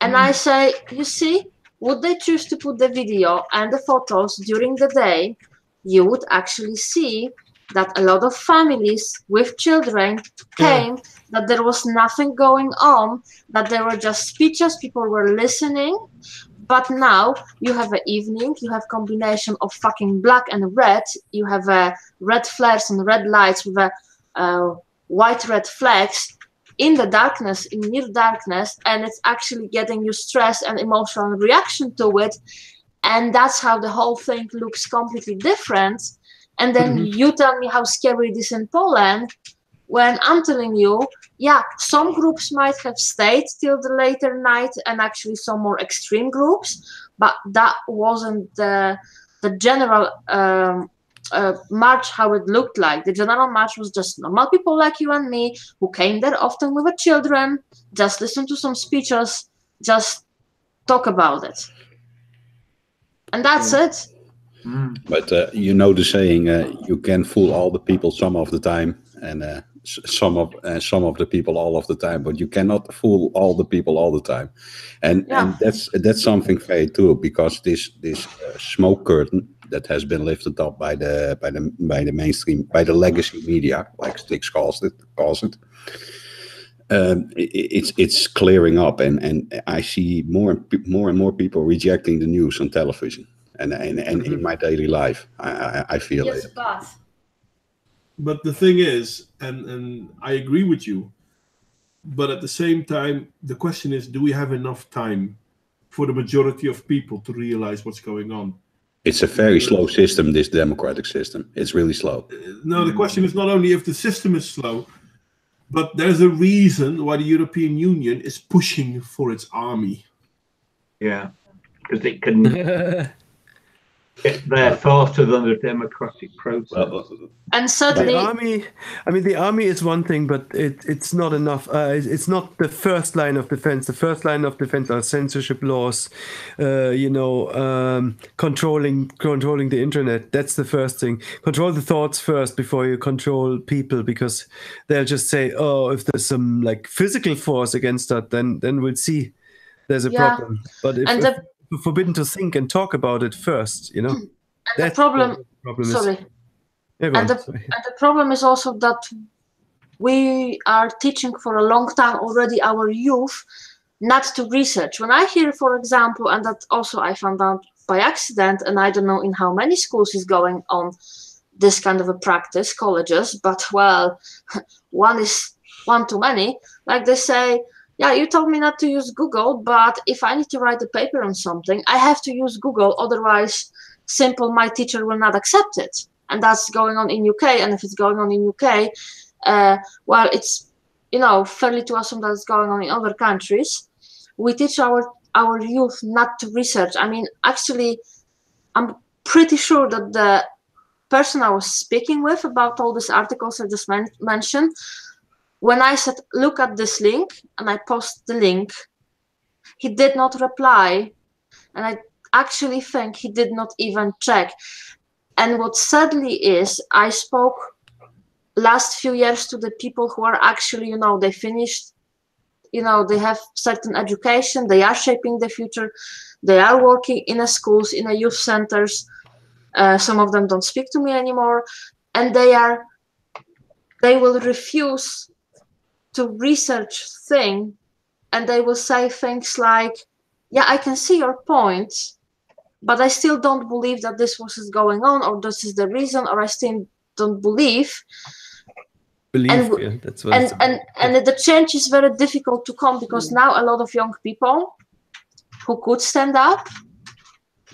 And I say, you see, would they choose to put the video and the photos during the day, you would actually see that a lot of families with children came, that there was nothing going on, that there were just speeches, people were listening. But now you have an evening, you have combination of fucking black and red, you have red flares and red lights with white-red flags in the darkness, in near darkness, and it's actually getting you stress and emotional reaction to it. And that's how the whole thing looks completely different. And then you tell me how scary it is in Poland, when I'm telling you, yeah, some groups might have stayed till the later night, and actually some more extreme groups, but that wasn't the general march, how it looked like. The general march was just normal people like you and me, who came there often with their children, just listen to some speeches, just talk about it. And that's it. But you know the saying, you can fool all the people some of the time, and some of the people all of the time, but you cannot fool all the people all the time. And that's something very true, because this smoke curtain that has been lifted up by the mainstream, by the legacy media, like Styx calls it. It's clearing up, and I see more and more people rejecting the news on television. And in my daily life, I feel it. But the thing is, and I agree with you, but at the same time, the question is, do we have enough time for the majority of people to realize what's going on? It's a very slow system, this democratic system. It's really slow. No, the question is not only if the system is slow, but there's a reason why the European Union is pushing for its army. Yeah, because it can get there faster than the democratic process. And suddenly, the army is one thing, but it's not enough. It's not the first line of defense. The first line of defense are censorship laws, controlling the internet. That's the first thing. Control the thoughts first before you control people, because they'll just say, "Oh, if there's some like physical force against that, then we'll see there's a problem." But if we're forbidden to think and talk about it first, And the problem is. And the problem is also that we are teaching for a long time already our youth not to research. When I hear, for example, and that also I found out by accident, and I don't know in how many schools is going on this kind of a practice, colleges, but well, one too many. Like they say, yeah, you told me not to use Google, but if I need to write a paper on something, I have to use Google, otherwise my teacher will not accept it. And that's going on in UK. And if it's going on in UK, well, it's fairly to assume that it's going on in other countries. We teach our youth not to research. I mean, actually, I'm pretty sure that the person I was speaking with about all these articles I just mentioned, when I said, look at this link, and I post the link, he did not reply. And I actually think he did not even check. And what sadly is, I spoke last few years to the people who are actually, they finished, they have certain education, they are shaping the future, they are working in a schools, in a youth centers. Some of them don't speak to me anymore, and they will refuse to research things, and they will say things like, yeah, I can see your point, but I still don't believe that this was going on, or this is the reason, or I still don't believe. That's what and the change is very difficult to come, because now a lot of young people who could stand up,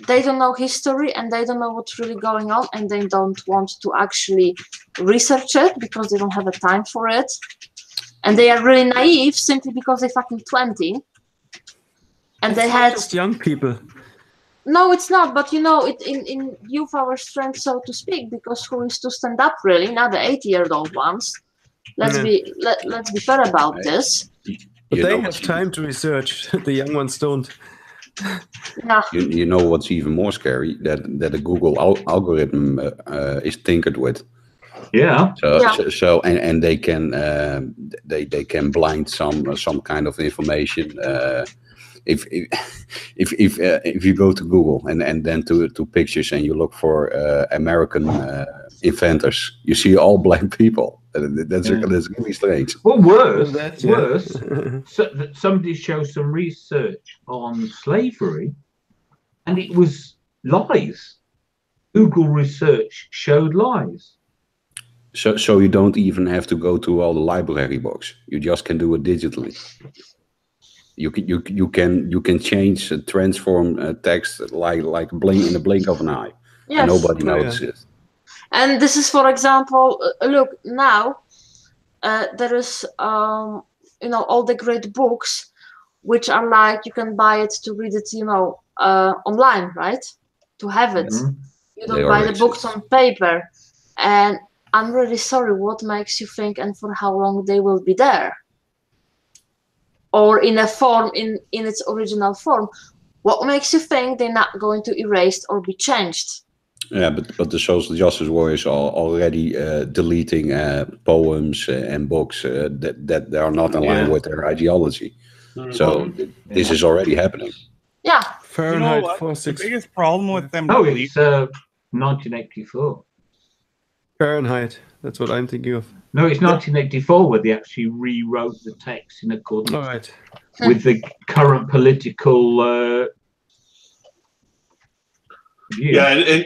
they don't know history and they don't know what's really going on, and they don't want to actually research it because they don't have the time for it. And they are really naive simply because they're fucking 20. And they had just young people. No, it's not. But in youth our strength, so to speak, because who is to stand up really? Not the 80-year-old ones. Let's be fair about this. But they have time to research. The young ones don't. Yeah. You know what's even more scary? That a Google algorithm is tinkered with. Yeah. So and they can blind some kind of information. If you go to Google and then to pictures and you look for American inventors, you see all black people. That's really strange. Well, worse. So, somebody shows some research on slavery, and it was lies. Google research showed lies. So you don't even have to go to all the library books. You just can do it digitally. You can change, transform text like blink in the blink of an eye, Yes. and nobody notices. And this is, for example, look now. There is, all the great books, which are like you can buy it to read it, online, right? To have it. Mhm. You don't buy the books on paper. And I'm really sorry. What makes you think, and for how long they will be there? Or in a form, in its original form? What makes you think they're not going to erase or be changed? Yeah, but the social justice warriors are already deleting poems and books that they are not in line with their ideology. So this is already happening. Yeah. Fahrenheit The 464. biggest problem with them. Oh, it's 1984. Fahrenheit. That's what I'm thinking of. No, it's 1984 where they actually rewrote the text in accordance All right. with the current political view. Yeah, and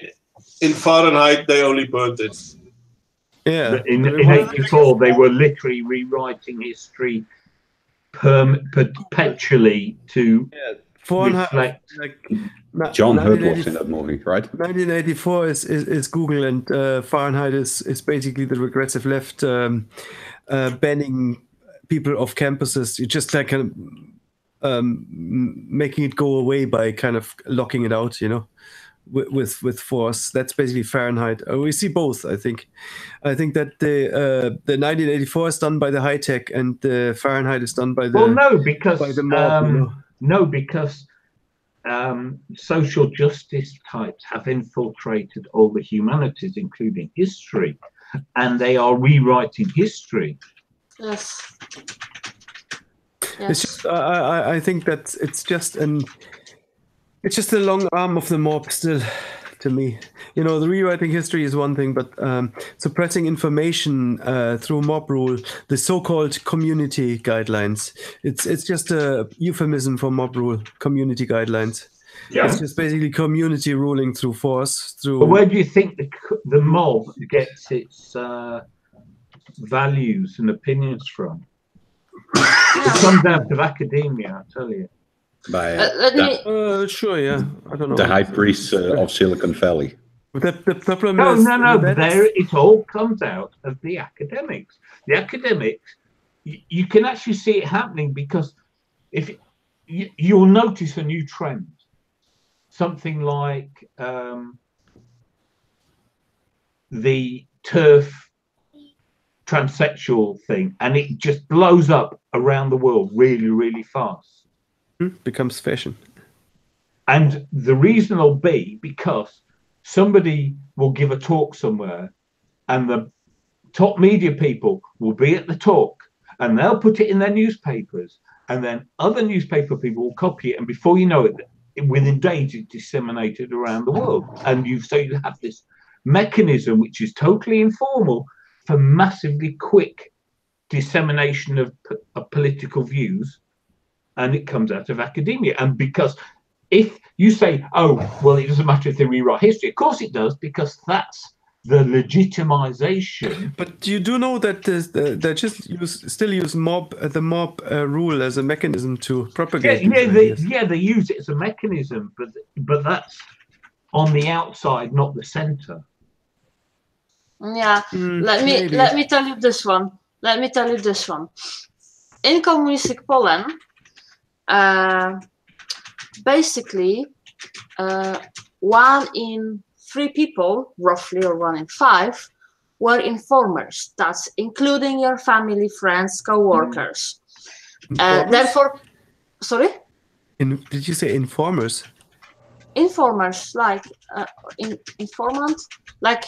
in Fahrenheit they only burnt it. Yeah. But in 84, they were literally rewriting history perpetually to reflect. John Hurt was in that movie, right? 1984 is Google, and Fahrenheit is basically the regressive left banning people off campuses. You just like kind of making it go away by kind of locking it out, with force. That's basically Fahrenheit. We see both. I think that the 1984 is done by the high tech, and the Fahrenheit is done by the by the mob. No, because social justice types have infiltrated all the humanities, including history, and they are rewriting history. Yes. It's just, I think that it's just the long arm of the mob still, to me. The rewriting history is one thing, but suppressing information through mob rule, the so-called community guidelines, it's just a euphemism for mob rule, community guidelines. Yeah. It's just basically community ruling through force. But where do you think the mob gets its values and opinions from? It comes out of academia, I tell you. Sure, yeah. I don't know. The high priests of Silicon Valley. The problem is... No. It all comes out of the academics. The academics, you can actually see it happening, because if you'll notice a new trend, something like the TERF transsexual thing, and it just blows up around the world really, really fast. Becomes fashion. And the reason will be because somebody will give a talk somewhere, and the top media people will be at the talk, and they'll put it in their newspapers, and then other newspaper people will copy it, and before you know it, within days it's disseminated around the world. And you have this mechanism which is totally informal for massively quick dissemination of political views, and it comes out of academia. And because if you say, oh, well, it doesn't matter if they rewrite history, of course it does, because that's the legitimization. But you do know that they just still use the mob rule as a mechanism to propagate. They use it as a mechanism, but that's on the outside, not the center. Yeah, let me tell you this one. In communistic Poland, basically, 1 in 3 people, roughly, or 1 in 5, were informers. That's including your family, friends, co-workers. Therefore, sorry? Did you say informers? Informers, like informant, like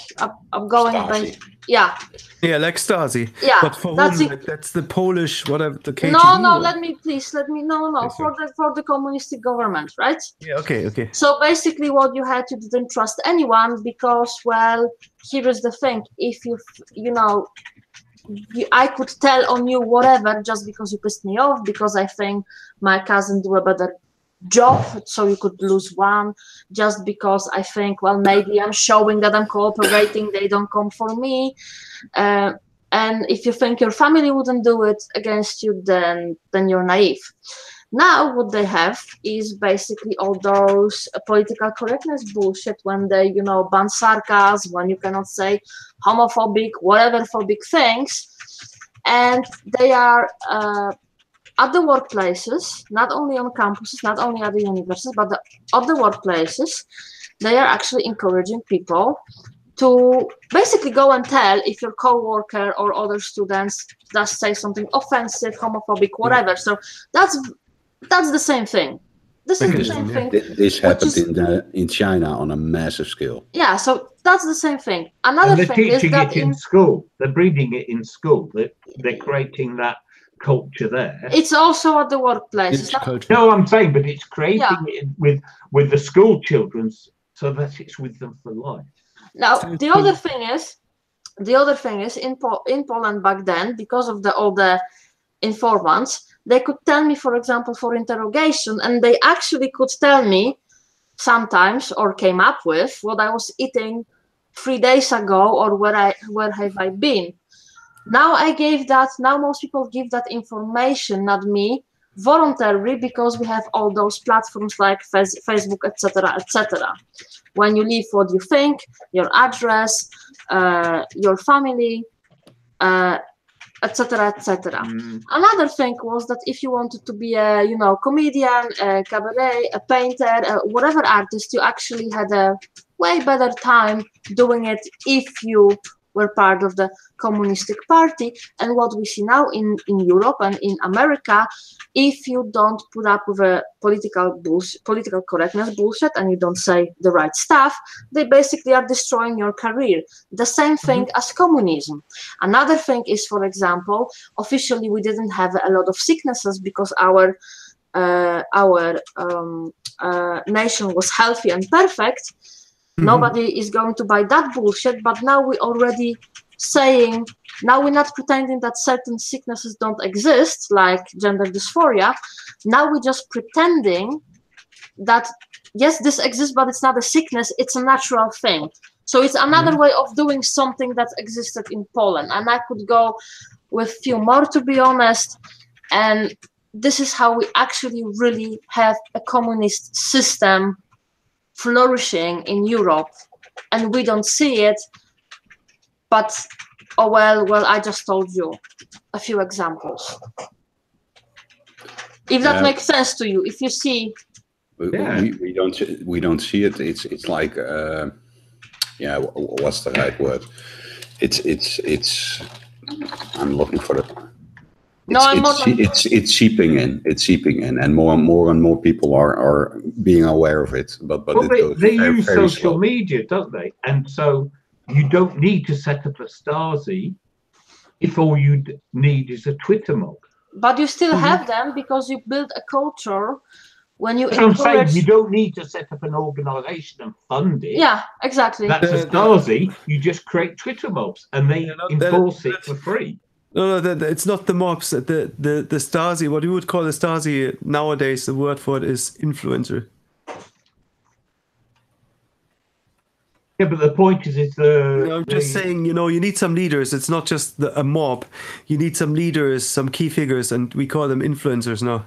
I'm going by, yeah, like Stasi. Yeah, but for whom, that's the Polish, whatever, the KGB. No, let me for the communistic government, right? Yeah, okay. So basically, what you had, you didn't trust anyone, because, well, here is the thing: if I could tell on you whatever just because you pissed me off, because I think my cousin do a better job, so you could lose one just because I think, well, maybe I'm showing that I'm cooperating, they don't come for me. And if you think your family wouldn't do it against you, then you're naive. Now what they have is basically all those political correctness bullshit when they, ban sarcasm, when you cannot say homophobic, whatever phobic things. And they are at the workplaces, not only on campuses, not only at the universities, but at the workplaces, they are actually encouraging people to basically go and tell if your co-worker or other students does say something offensive, homophobic, whatever. So that's the same thing. This is the same thing. This happened in China on a massive scale. Yeah, so that's the same thing. Another thing is that they're teaching it in school. They're breeding it in school. They're creating that culture there. It's also at the workplace. No, I'm saying, but it's creating it with the school children so that it's with them for life. Now, the other thing is in Poland back then, because of all the informants, they could tell me, for example, for interrogation, and they actually could tell me sometimes, or came up with, what I was eating 3 days ago, or where have I been. Now now most people give that information, not me, voluntarily, because we have all those platforms like Facebook, etc., etc. When you leave what you think, your address, your family, etc., etc. Another thing was that if you wanted to be a comedian, a cabaret, a painter, whatever artist, you actually had a way better time doing it if you were part of the communistic party. And what we see now in Europe and in America, if you don't put up with a political correctness bullshit and you don't say the right stuff, they basically are destroying your career. The same thing as communism. Another thing is, for example, officially we didn't have a lot of sicknesses because our nation was healthy and perfect. Nobody is going to buy that bullshit, but now we're already saying, now we're not pretending that certain sicknesses don't exist, like gender dysphoria. Now we're just pretending that, yes, this exists, but it's not a sickness, it's a natural thing. So it's another way of doing something that existed in Poland. And I could go with few more, to be honest. And this is how we actually really have a communist system flourishing in Europe, and we don't see it. But well, I just told you a few examples. If that makes sense to you, if you see, we don't see it. It's like what's the right word? It's. I'm looking for it. It's seeping in. It's seeping in, and more people are being aware of it. But they use social media, don't they? And so you don't need to set up a Stasi if all you need is a Twitter mob. But you still have them because you build a culture. When you I'm saying you don't need to set up an organization and fund it. Yeah, exactly. That's a Stasi. You just create Twitter mobs and they enforce it for free. No, it's not the mobs. The Stasi, what you would call a Stasi nowadays, the word for it is influencer. Yeah, but the point is I'm just saying, you need some leaders. It's not just a mob. You need some leaders, some key figures, and we call them influencers now.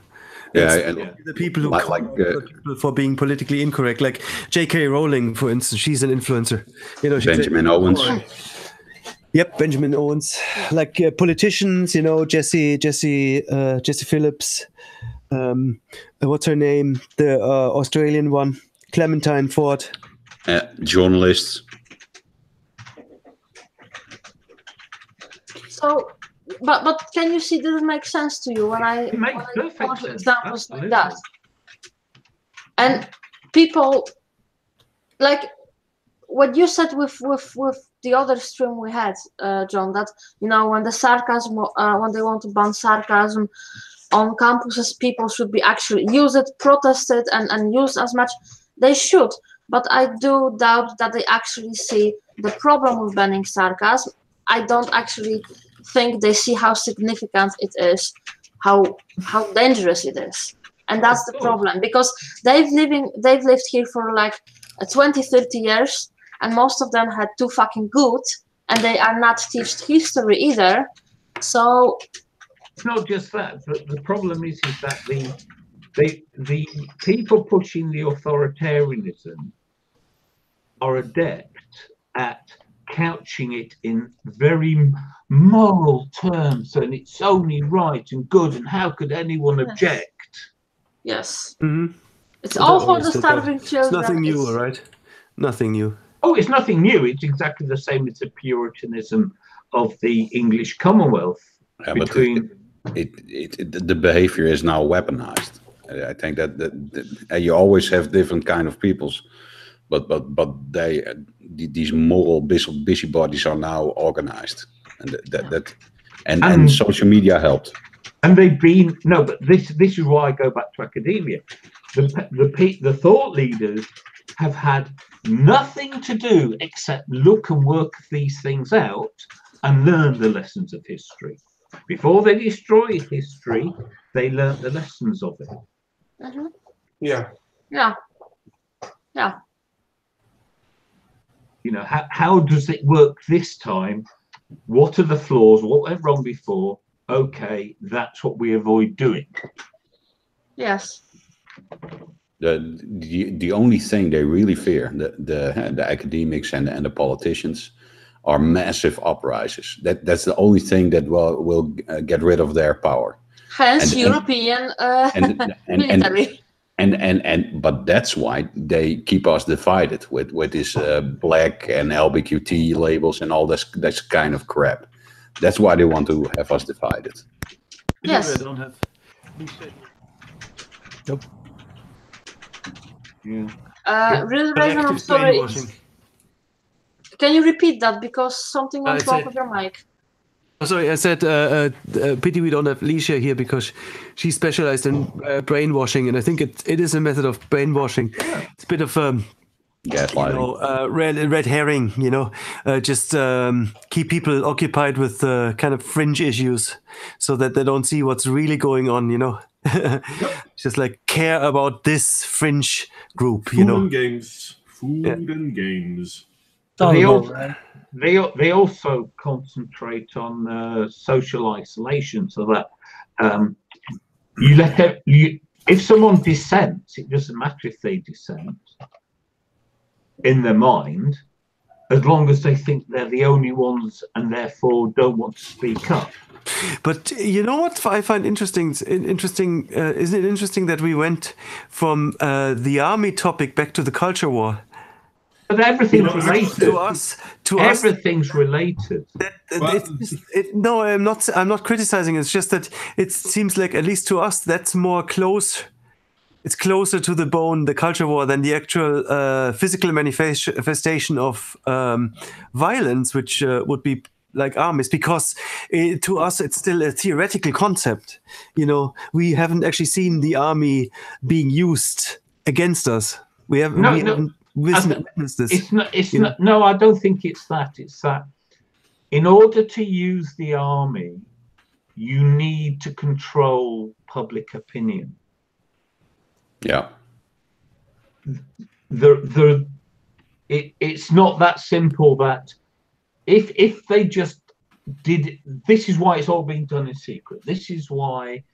The people who call people for being politically incorrect, like J.K. Rowling, for instance, she's an influencer. Benjamin Owens. Yep, Benjamin Owens, like politicians, Jesse Phillips, what's her name? The Australian one, Clementine Ford. Journalists. So, but can you see? Does it make sense to you when I point examples like that? And people like what you said with the other stream we had, John, that when the sarcasm, when they want to ban sarcasm on campuses, people should be actually use it, protest it, and use as much. They should, but I do doubt that they actually see the problem with banning sarcasm. I don't actually think they see how significant it is, how dangerous it is, And that's the problem, because they've lived here for like 20, 30 years, and most of them had too fucking good, and they are not taught history either. So it's not just that. The problem is that the people pushing the authoritarianism are adept at couching it in very moral terms, and it's only right and good, and how could anyone object? Yes. Mm-hmm. It's all for the starving children. It's nothing new, right? Nothing new. Oh, it's nothing new. It's exactly the same as the Puritanism of the English Commonwealth. Yeah, between the behavior is now weaponized. I think that you always have different kind of peoples, but these moral busybodies are now organized, and social media helped. And they've been but this is why I go back to academia. The thought leaders have had nothing to do except look and work these things out and learn the lessons of history. Before they destroyed history, they learned the lessons of it. Mm-hmm. Yeah. You know, how does it work this time? What are the flaws? What went wrong before? Okay, that's what we avoid doing. Yes. The only thing they really fear, the academics and the politicians, are massive uprisings. That's the only thing that will get rid of their power. Hence European military. But that's why they keep us divided with this black and LBQT labels and all this kind of crap. That's why they want to have us divided. Yes. I don't have. Nope. Yeah. Really, Raven, I'm sorry. Can you repeat that, because something went wrong with your mic? Oh, sorry, I said pity we don't have Licia here, because she's specialized in brainwashing, and I think it is a method of brainwashing. It's a bit of red herring, just keep people occupied with kind of fringe issues so that they don't see what's really going on, just like care about this fringe group, Food and games. And games. They also concentrate on social isolation, so that if someone dissents, it doesn't matter if they dissent in their mind, as long as they think they're the only ones and therefore don't want to speak up. But you know what I find interesting? Isn't it interesting that we went from the army topic back to the culture war? But everything's related. Everything's related. No, I'm not criticizing. It's just that it seems like, at least to us, that's more close. It's closer to the bone, the culture war, than the actual physical manifestation of violence, which would be like armies, because to us it's still a theoretical concept. We haven't actually seen the army being used against us. We haven't witnessed this. It's not. No, I don't think it's that. It's that in order to use the army, you need to control public opinion. Yeah. It's not that simple. That if they just did, this is why it's all being done in secret. This is why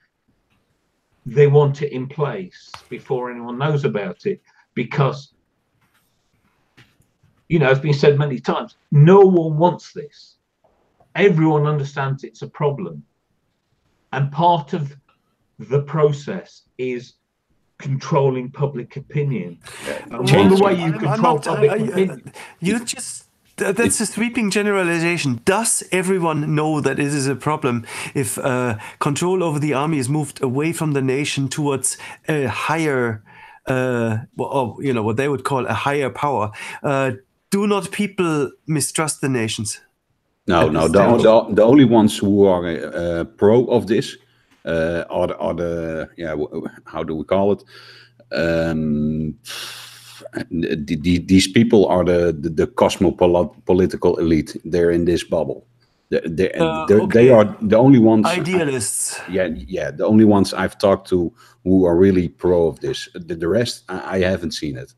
they want it in place before anyone knows about it, because it's been said many times, no one wants this. Everyone understands it's a problem, and part of the process is controlling public opinion. And the way you control public opinion, that's a sweeping generalization. Does everyone know that it is a problem if control over the army is moved away from the nation towards a higher, what they would call a higher power? Do not people mistrust the nations? No. The only ones who are pro of this are the how do we call it? These people are the cosmopolitical elite. They're in this bubble. They are the only ones. Idealists. Yeah. The only ones I've talked to who are really pro of this. The rest, I haven't seen it.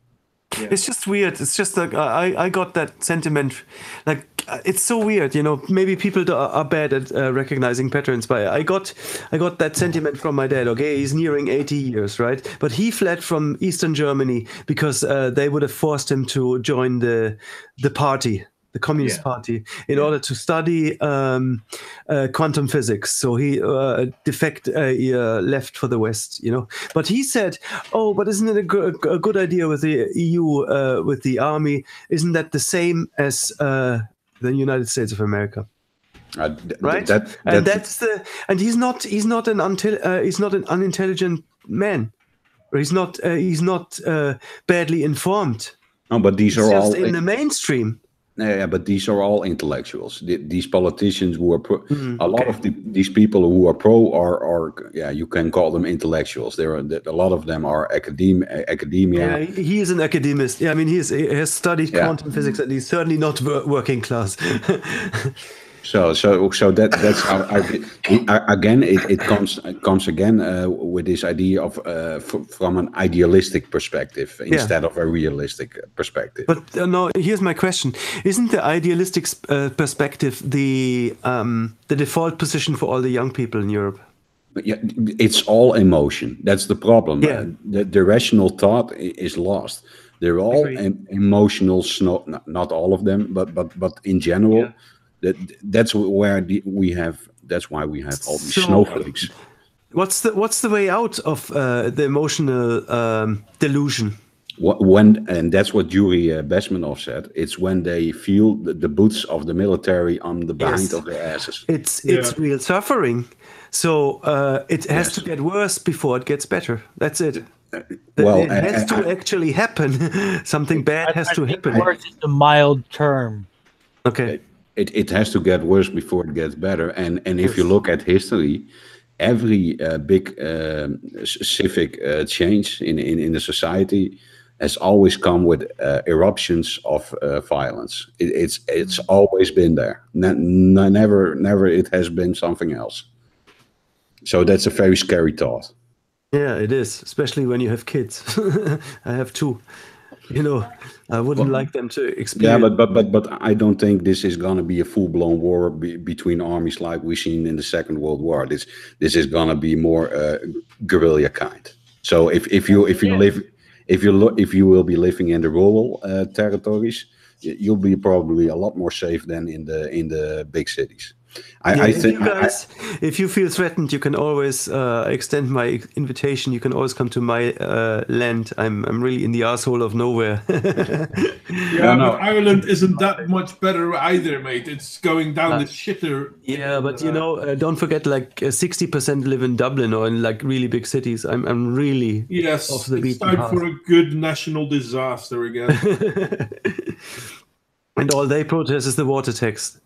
Yeah. It's just weird. It's just like I got that sentiment. Like it's so weird, you know. Maybe people are bad at recognizing patterns, but I got that sentiment from my dad. Okay, he's nearing 80 years, right? But he fled from Eastern Germany because they would have forced him to join the party. The Communist Party, in order to study quantum physics. So he left for the West, you know. But he said, "Oh, but isn't it a good idea with the EU, with the army? Isn't that the same as the United States of America?" Right? And he's not an unintelligent man, or he's not badly informed. No, but these are all in the mainstream. Yeah, but these are all intellectuals. These politicians who are a lot of these people who are pro are you can call them intellectuals. There are a lot of them are academia. Yeah, he is an academist. Yeah, I mean he has studied quantum physics, and he's certainly not working class. So that's how it comes again with this idea of from an idealistic perspective instead of a realistic perspective. But no, here's my question: isn't the idealistic perspective the default position for all the young people in Europe? Yeah, it's all emotion. That's the problem. Yeah. The rational thought is lost. They're all emotional. Not all of them, but in general. Yeah. That's where we have. That's why we have all these snowflakes. What's the way out of the emotional delusion? And that's what Yuri Bezmenov said. It's when they feel the boots of the military on the behind of their asses. It's real suffering. So it has to get worse before it gets better. That's it. It has to actually happen. Something bad has to happen. Worse is the mild term. Okay. It has to get worse before it gets better. And if you look at history, every big civic change in the society has always come with eruptions of violence. It's always been there. Never it has been something else. So that's a very scary thought. Yeah, it is, especially when you have kids. I have two. You know, I wouldn't like them to experience. Yeah, but I don't think this is going to be a full-blown war between armies like we've seen in the Second World War. This is going to be more guerrilla kind. So if you will be living in the rural territories, you'll be probably a lot more safe than in the big cities. I think if you feel threatened, you can always extend my invitation. You can always come to my land. I'm really in the asshole of nowhere. But Ireland isn't that much better either, mate. It's going down the shitter. Yeah, but you know, don't forget, like 60% live in Dublin or in like really big cities. I'm really off the beaten path. It's time for a good national disaster again. And all they protest is the water tax.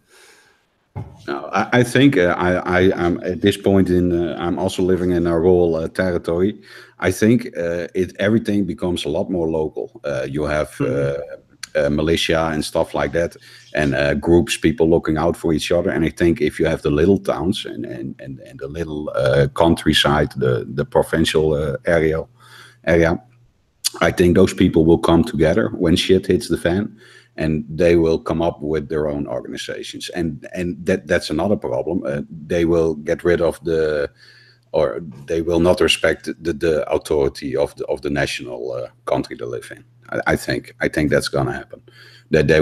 No, I think I'm at this point I'm also living in a rural territory. I think everything becomes a lot more local. You have militia and stuff like that, and groups, people looking out for each other. And I think if you have the little towns and the little countryside, the provincial area, I think those people will come together when shit hits the fan. And they will come up with their own organizations, and that's another problem. They will get rid of or they will not respect the authority of the national country they live in. I think that's going to happen. That they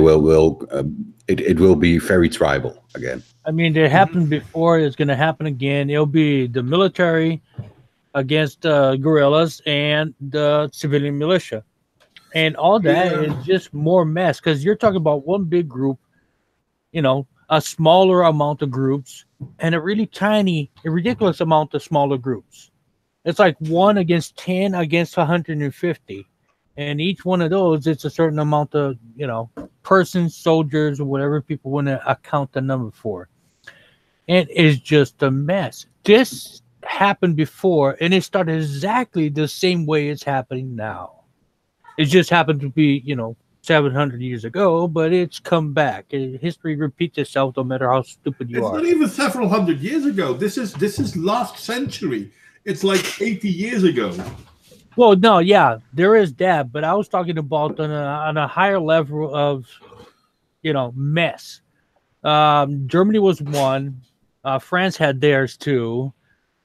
it will be very tribal again. I mean, it happened before. It's going to happen again. It'll be the military against guerrillas and the civilian militia. And all that is just more mess, because you're talking about one big group, you know, a smaller amount of groups, and a ridiculous amount of smaller groups. It's like 1 against 10 against 150. And each one of those, it's a certain amount of, you know, persons, soldiers, or whatever people want to account the number for. And it's just a mess. This happened before, and it started exactly the same way it's happening now. It just happened to be, you know, 700 years ago, but it's come back. History repeats itself no matter how stupid you It's are. not even several hundred years ago. This is last century. It's like 80 years ago. Well, no, yeah, there is that, but I was talking about on a higher level of, mess. Germany was one. France had theirs too.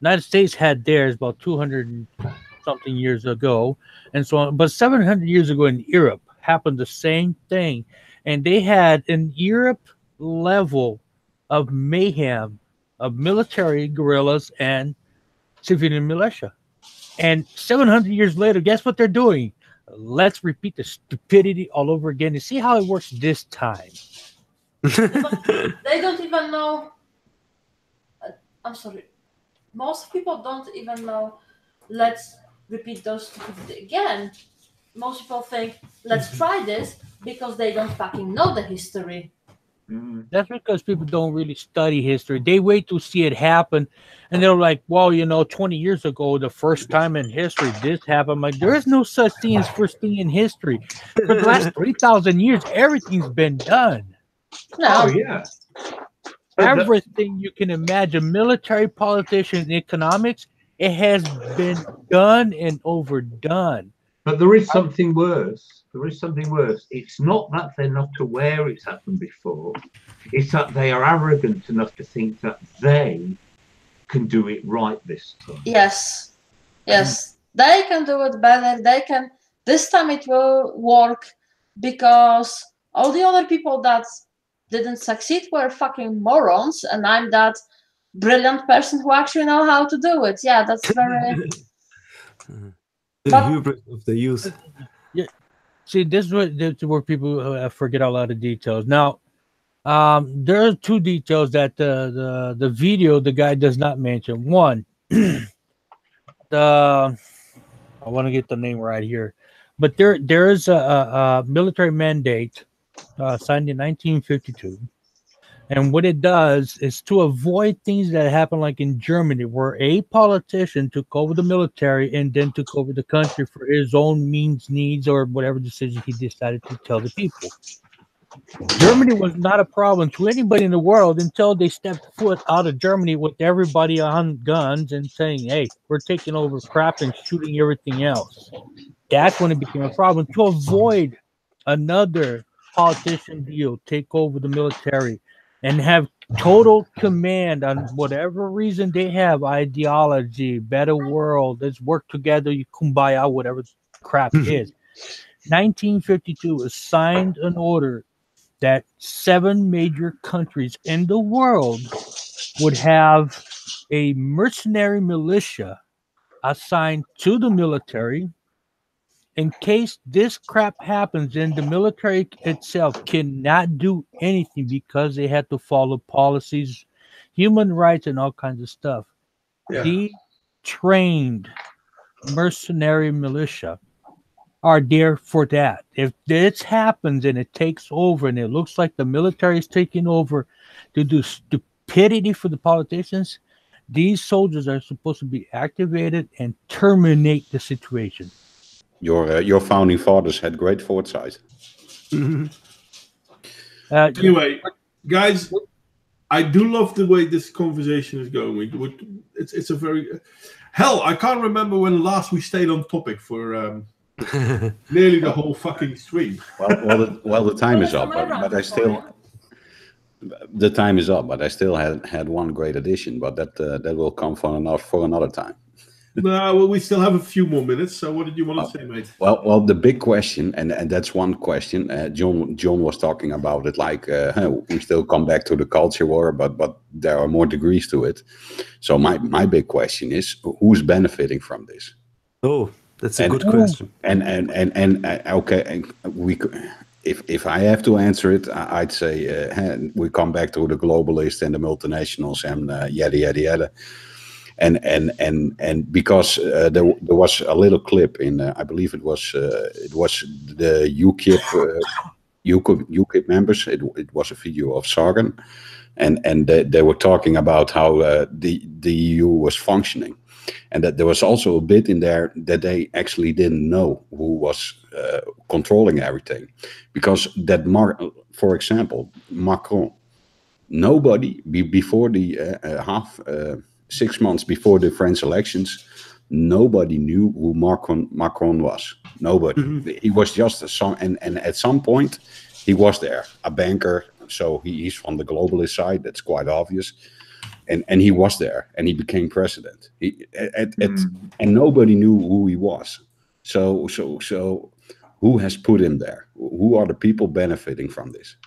United States had theirs about 200 and something years ago, and so on. But 700 years ago in Europe happened the same thing, and they had an Europe level of mayhem of military guerrillas and civilian militia. And 700 years later, guess what they're doing? Let's repeat the stupidity all over again and see how it works this time. They don't even know. I'm sorry. Most people don't even know. Let's repeat those stupidity again. Most people think, let's try this because they don't fucking know the history. That's because people don't really study history. They wait to see it happen, and they're like, well, 20 years ago, the first time in history this happened. I'm like, there is no such thing as first thing in history. For the last 3,000 years, everything's been done. No. Oh, yeah. Everything you can imagine, military, politicians, economics, it has been done and overdone. But there is something worse. There is something worse. It's not that they're not aware it's happened before. It's that they are arrogant enough to think that they can do it right this time. Yes. They can do it better. They can. This time it will work because all the other people that didn't succeed were fucking morons, and I'm that brilliant person who actually know how to do it. Yeah, that's very... The hubris of the youth. Yeah. See, this is where people forget a lot of details. Now, there are two details that the video the guy does not mention. One, I want to get the name right here, but there is a military mandate signed in 1952. And what it does is to avoid things that happen like in Germany, where a politician took over the military and then took over the country for his own needs, or whatever decision he decided to tell the people. Germany was not a problem to anybody in the world until they stepped foot out of Germany with everybody on guns and saying, hey, we're taking over crap and shooting everything else. That's when it became a problem. To avoid another politician deal, take over the military, and have total command on whatever reason they have, ideology, better world, let's work together, you kumbaya, whatever crap is. 1952 signed an order that 7 major countries in the world would have a mercenary militia assigned to the military. In case this crap happens, then the military itself cannot do anything because they have to follow policies, human rights, and all kinds of stuff. Yeah. The trained mercenary militia are there for that. If this happens and it takes over and it looks like the military is taking over to do stupidity for the politicians, these soldiers are supposed to be activated and terminate the situation. Your founding fathers had great foresight. Anyway, guys, I do love the way this conversation is going. It's a very... Hell, I can't remember when last we stayed on topic for nearly the whole fucking stream. Well, the time is up, but I still... The time is up, but I still had one great addition, but that will come for another time. No, well, we still have a few more minutes. So, what did you want to say, mate? Well, the big question, and that's one question. John was talking about it, like we still come back to the culture war, but there are more degrees to it. So, my big question is, who's benefiting from this? Oh, that's a good question. And okay, if I have to answer it, I'd say we come back to the globalists and the multinationals and yada yada yada. And because there was a little clip in I believe it was the UKIP members. It was a video of Sagan, and they were talking about how the EU was functioning, and that there was also a bit in there that they actually didn't know who was controlling everything, because that for example, Macron, nobody before the 6 months before the French elections, nobody knew who Macron was. Nobody. He was just and at some point he was there, a banker. So he's from the globalist side. That's quite obvious. And he was there, and he became president. And nobody knew who he was. So who has put him there? Who are the people benefiting from this?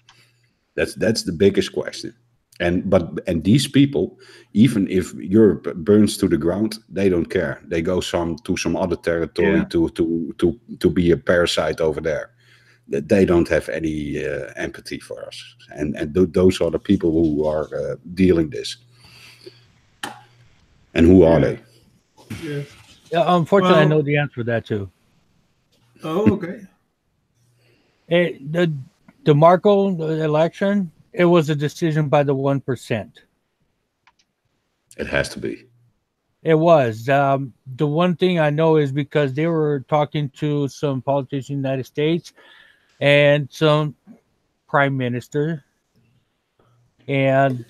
That's the biggest question. And these people, even if Europe burns to the ground, they don't care. They go to some other territory to be a parasite over there. They don't have any empathy for us, and those are the people who are dealing this. And who are they? Yeah, unfortunately, I know the answer to that too. Oh, okay. The Marco election, it was a decision by the 1%. It has to be. It was. The one thing I know is because they were talking to some politicians in the United States and some prime minister, and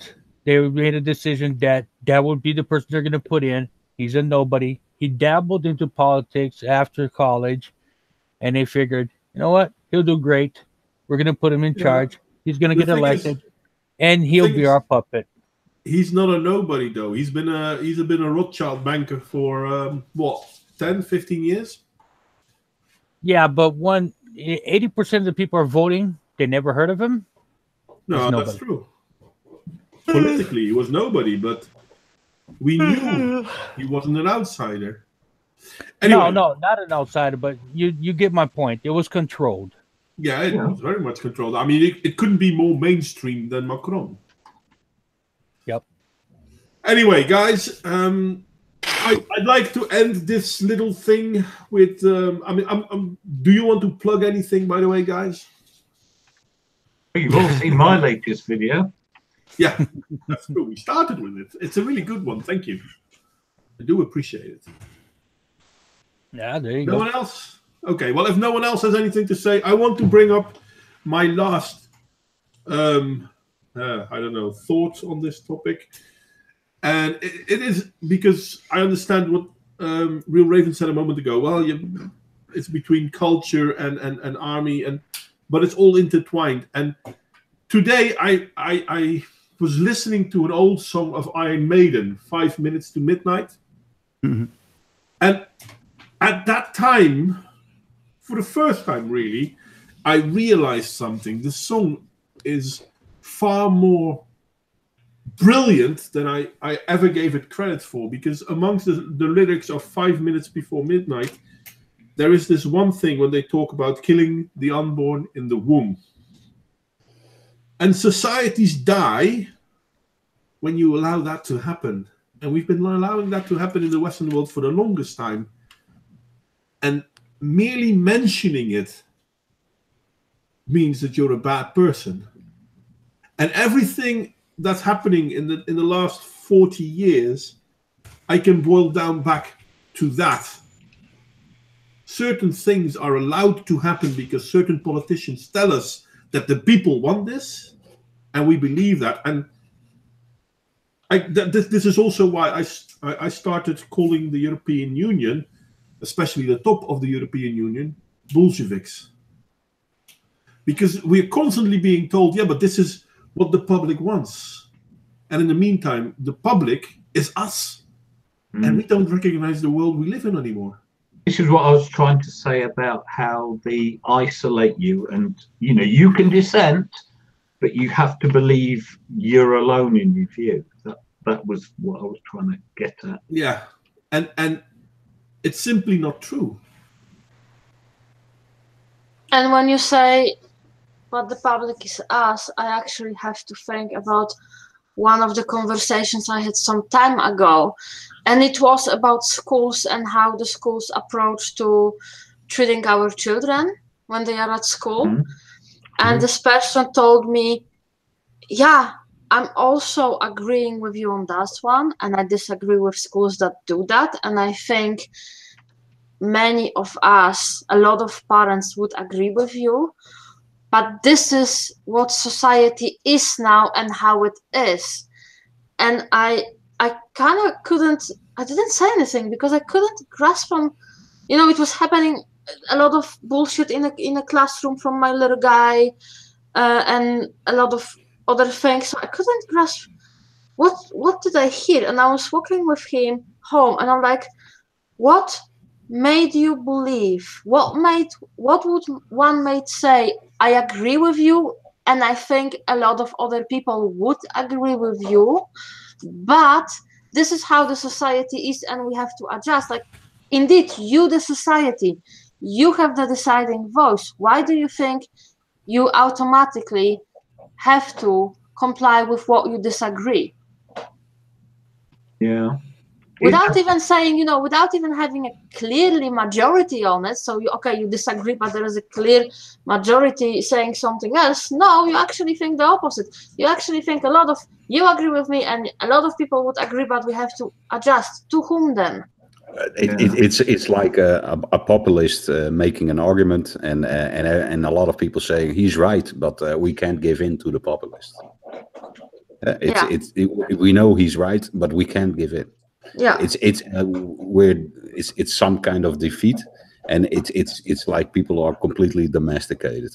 they made a decision that would be the person they're going to put in. He's a nobody. He dabbled into politics after college, and they figured, you know what? He'll do great. We're going to put him in charge. He's going to get elected, and he'll be our puppet. He's not a nobody, though. He's been a Rothschild banker for, 10, 15 years? Yeah, but 80% of the people are voting. They never heard of him. No, that's true. Politically, he was nobody, but we knew he wasn't an outsider. Anyway, No, not an outsider, but you get my point. It was controlled. Yeah, it was very much controlled. I mean, it couldn't be more mainstream than Macron. Yep. Anyway, guys, I'd like to end this little thing with. Do you want to plug anything, by the way, guys? You've all seen my latest video. Yeah, that's true. We started with it. It's a really good one. Thank you. I do appreciate it. Yeah, there you go. No one else? Okay, well, if no one else has anything to say, I want to bring up my last, thoughts on this topic. And it is because I understand what Real Raven said a moment ago. Well, it's between culture and army, but it's all intertwined. And today I was listening to an old song of Iron Maiden, 5 Minutes to Midnight. Mm-hmm. And at that time, for the first time really, I realized something. The song is far more brilliant than I ever gave it credit for, because amongst the lyrics of 5 Minutes Before Midnight, there is this one thing when they talk about killing the unborn in the womb. And societies die when you allow that to happen. And we've been allowing that to happen in the Western world for the longest time. And merely mentioning it means that you're a bad person. And everything that's happening in the last 40 years, I can boil down back to that. Certain things are allowed to happen because certain politicians tell us that the people want this, and we believe that. And this is also why I started calling the European Union, especially the top of the European Union, Bolsheviks. Because we're constantly being told, yeah, but this is what the public wants. And in the meantime, the public is us. And we don't recognize the world we live in anymore. This is what I was trying to say about how they isolate you, and you can dissent, but you have to believe you're alone in your view. That was what I was trying to get at. Yeah, and it's simply not true. And when you say what the public is us, I actually have to think about one of the conversations I had some time ago. And it was about schools and how the schools approach to treating our children when they are at school. And this person told me, yeah, I'm also agreeing with you on that one, and I disagree with schools that do that. And I think many of us, a lot of parents would agree with you. But this is what society is now and how it is. And I kind of I didn't say anything because I couldn't grasp on, it was happening a lot of bullshit in a classroom from my little guy, and a lot of other things. So I couldn't grasp what did I hear. And I was walking with him home, and I'm like, what made you believe? What would one mate say? I agree with you, and I think a lot of other people would agree with you, but this is how the society is, and we have to adjust. Like, indeed, you, the society, you have the deciding voice. Why do you think you automatically have to comply with what you disagree? Yeah. Without even saying, without even having a clearly majority on it. So, you disagree, but there is a clear majority saying something else. No, you actually think the opposite. You actually think you agree with me, and a lot of people would agree, but we have to adjust. To whom then? It's like a populist making an argument, and a lot of people saying he's right, but we can't give in to the populist. We know he's right, but we can't give in. Yeah, it's some kind of defeat, and it's like people are completely domesticated.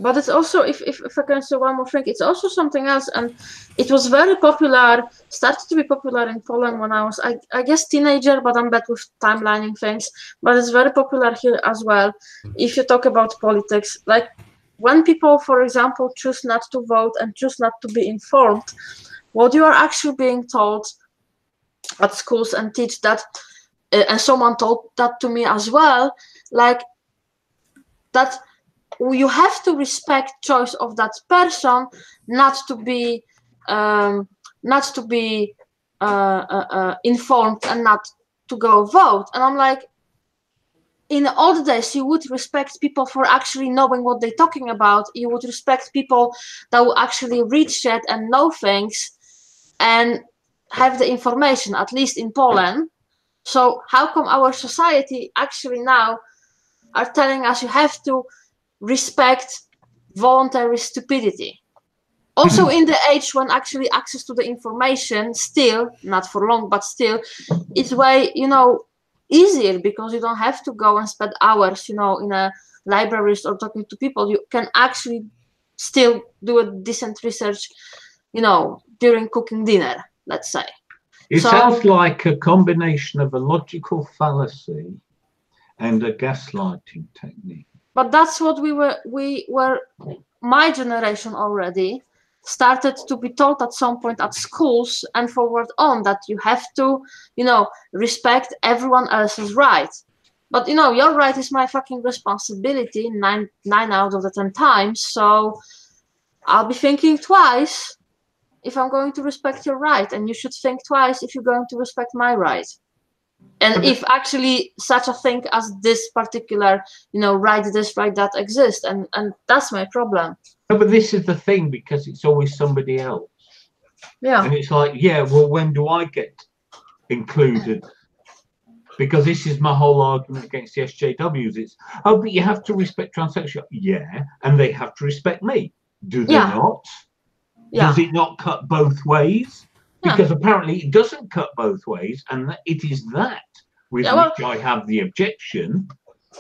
But it's also, if I can say one more thing, it's also something else, and it was very popular, started to be popular in Poland when I was, I guess, teenager, but I'm bad with timelining things, but it's very popular here as well. If you talk about politics, like when people, for example, choose not to vote and choose not to be informed, what you are actually being told at schools and teach that, and someone told that to me as well, like that you have to respect choice of that person, not to be informed and not to go vote. And I'm like, in the old days, you would respect people for actually knowing what they're talking about. You would respect people that will actually read shit and know things and have the information, at least in Poland. So how come our society actually now are telling us you have to respect voluntary stupidity? Also in the age when actually access to the information, still, not for long, but still, it's way, easier, because you don't have to go and spend hours, in a libraries or talking to people. You can actually still do a decent research, during cooking dinner, let's say. It sounds like a combination of a logical fallacy and a gaslighting technique. But that's what we were, my generation already started to be taught at some point at schools and forward on, that you have to, respect everyone else's right. But, your right is my fucking responsibility 9 out of the 10 times. So I'll be thinking twice if I'm going to respect your right, and you should think twice if you're going to respect my right. And if actually such a thing as this particular, right this, right that exists, and that's my problem. No, but this is the thing, because it's always somebody else. Yeah. And it's like, well, when do I get included? Because this is my whole argument against the SJWs. It's, but you have to respect transsexual. Yeah, and they have to respect me. Do they not? Yeah. Does it not cut both ways? Because apparently it doesn't cut both ways, and it is that with which I have the objection,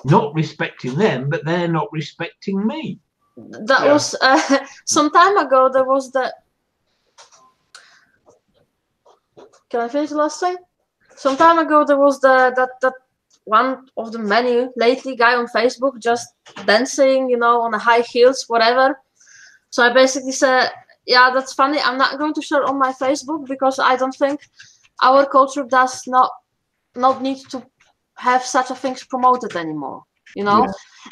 not respecting them, but they're not respecting me. That was some time ago. There was the. Can I finish the last thing? Some time ago there was that one of the many lately guy on Facebook just dancing, on the high heels, whatever. So I basically said, yeah, that's funny. I'm not going to share on my Facebook because I don't think our culture does not need to have such a things promoted anymore,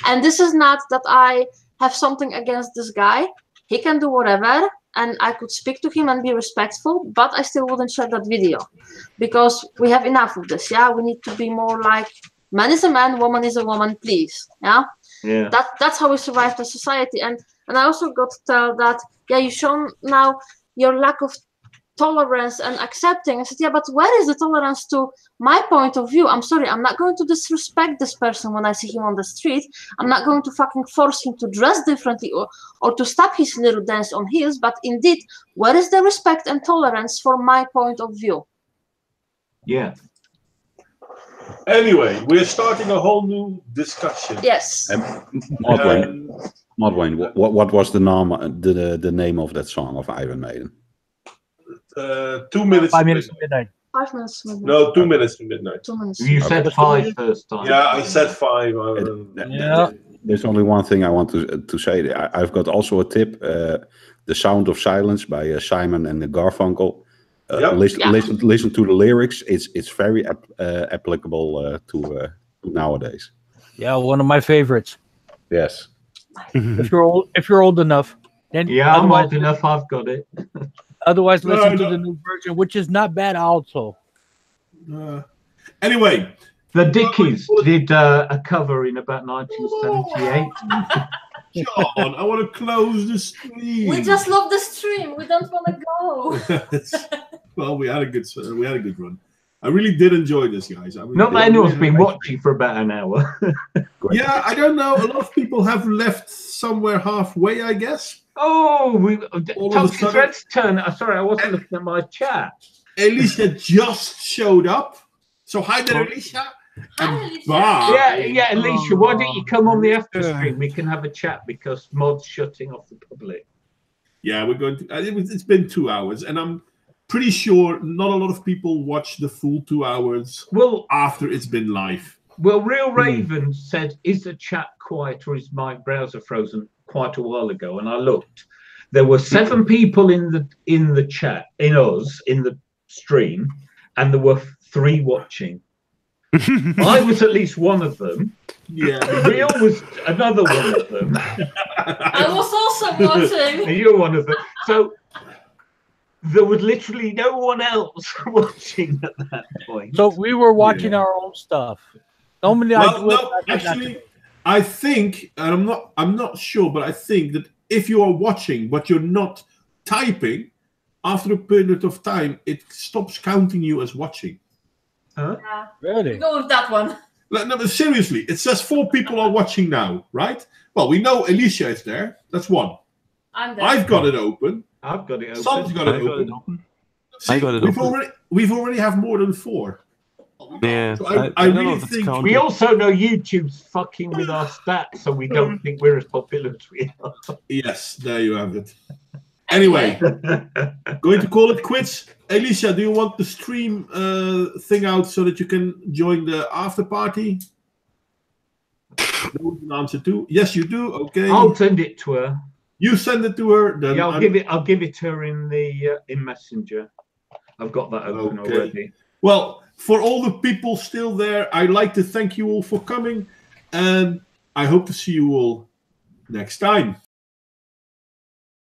And this is not that I have something against this guy. He can do whatever, and I could speak to him and be respectful, but I still wouldn't share that video because we have enough of this. Yeah, we need to be more like man is a man, woman is a woman, please. Yeah. That's how we survive the society. And I also got to tell that, you shown now your lack of tolerance and accepting. I said, yeah, but where is the tolerance to my point of view? I'm sorry, I'm not going to disrespect this person when I see him on the street. I'm not going to fucking force him to dress differently or to stop his little dance on heels. But indeed, where is the respect and tolerance for my point of view? Yeah. Anyway, we're starting a whole new discussion. Yes. Modwain, what was the name of that song of Iron Maiden? 2 minutes. 5 minutes to midnight. 5 minutes to midnight. No, 2 minutes to midnight. 2 minutes. You said 5 first time. Yeah, I said 5. Yeah. There's only one thing I want to say. I've got also a tip. The Sound of Silence by Simon and Garfunkel. Listen to the lyrics. It's very applicable to nowadays. Yeah, one of my favorites. Yes. If you're old enough, then yeah, I'm old enough. I've got it. Otherwise, listen to the new version, which is not bad also. Anyway, the Dickies did a cover in about 1978. John, I want to close the stream. We just love the stream. We don't want to go. Well, we had a good run. I really did enjoy this, guys. Not that anyone's been watching for about an hour. Yeah, I don't know. A lot of people have left somewhere halfway, I guess. Oh, Tom's Red's turn. Sorry, I wasn't looking at my chat. Alicia just showed up. So hi there, Alicia. Yeah, Alicia, why don't you come on the after stream? We can have a chat because Mod's shutting off the public. Yeah, we're going to. It's been 2 hours, and I'm pretty sure not a lot of people watch the full 2 hours after it's been live. Well, Real Raven said, "Is the chat quiet or is my browser frozen?" Quite a while ago, and I looked. There were 7 people in the chat, in the stream, and there were 3 watching. I was at least one of them. Yeah, Real was another one of them. I was also watching. And you're one of them. So there was literally no one else watching at that point. So we were watching our own stuff. Actually, I think, and I'm not sure, but I think that if you are watching but you're not typing, after a period of time, it stops counting you as watching. Huh? Yeah. Really? We go with that one. No, but seriously, it says 4 people are watching now, right? Well, we know Alicia is there. That's 1. I'm there. I've got it open. I've got it open. Sam's got it open. See, I got it open. We've already have more than 4. Yeah, So I don't really know if it's think counting. We also know YouTube's fucking with our stats, so we don't think we're as popular as we are. Yes, there you have it. Anyway, going to call it quits. Alicia, do you want the stream thing out so that you can join the after party? No answer to. Yes, you do. Okay. I'll send it to her. You send it to her. Then Yeah, I'll give it to her in the in Messenger. I've got that open already. Well, for all the people still there, I'd like to thank you all for coming, and I hope to see you all next time.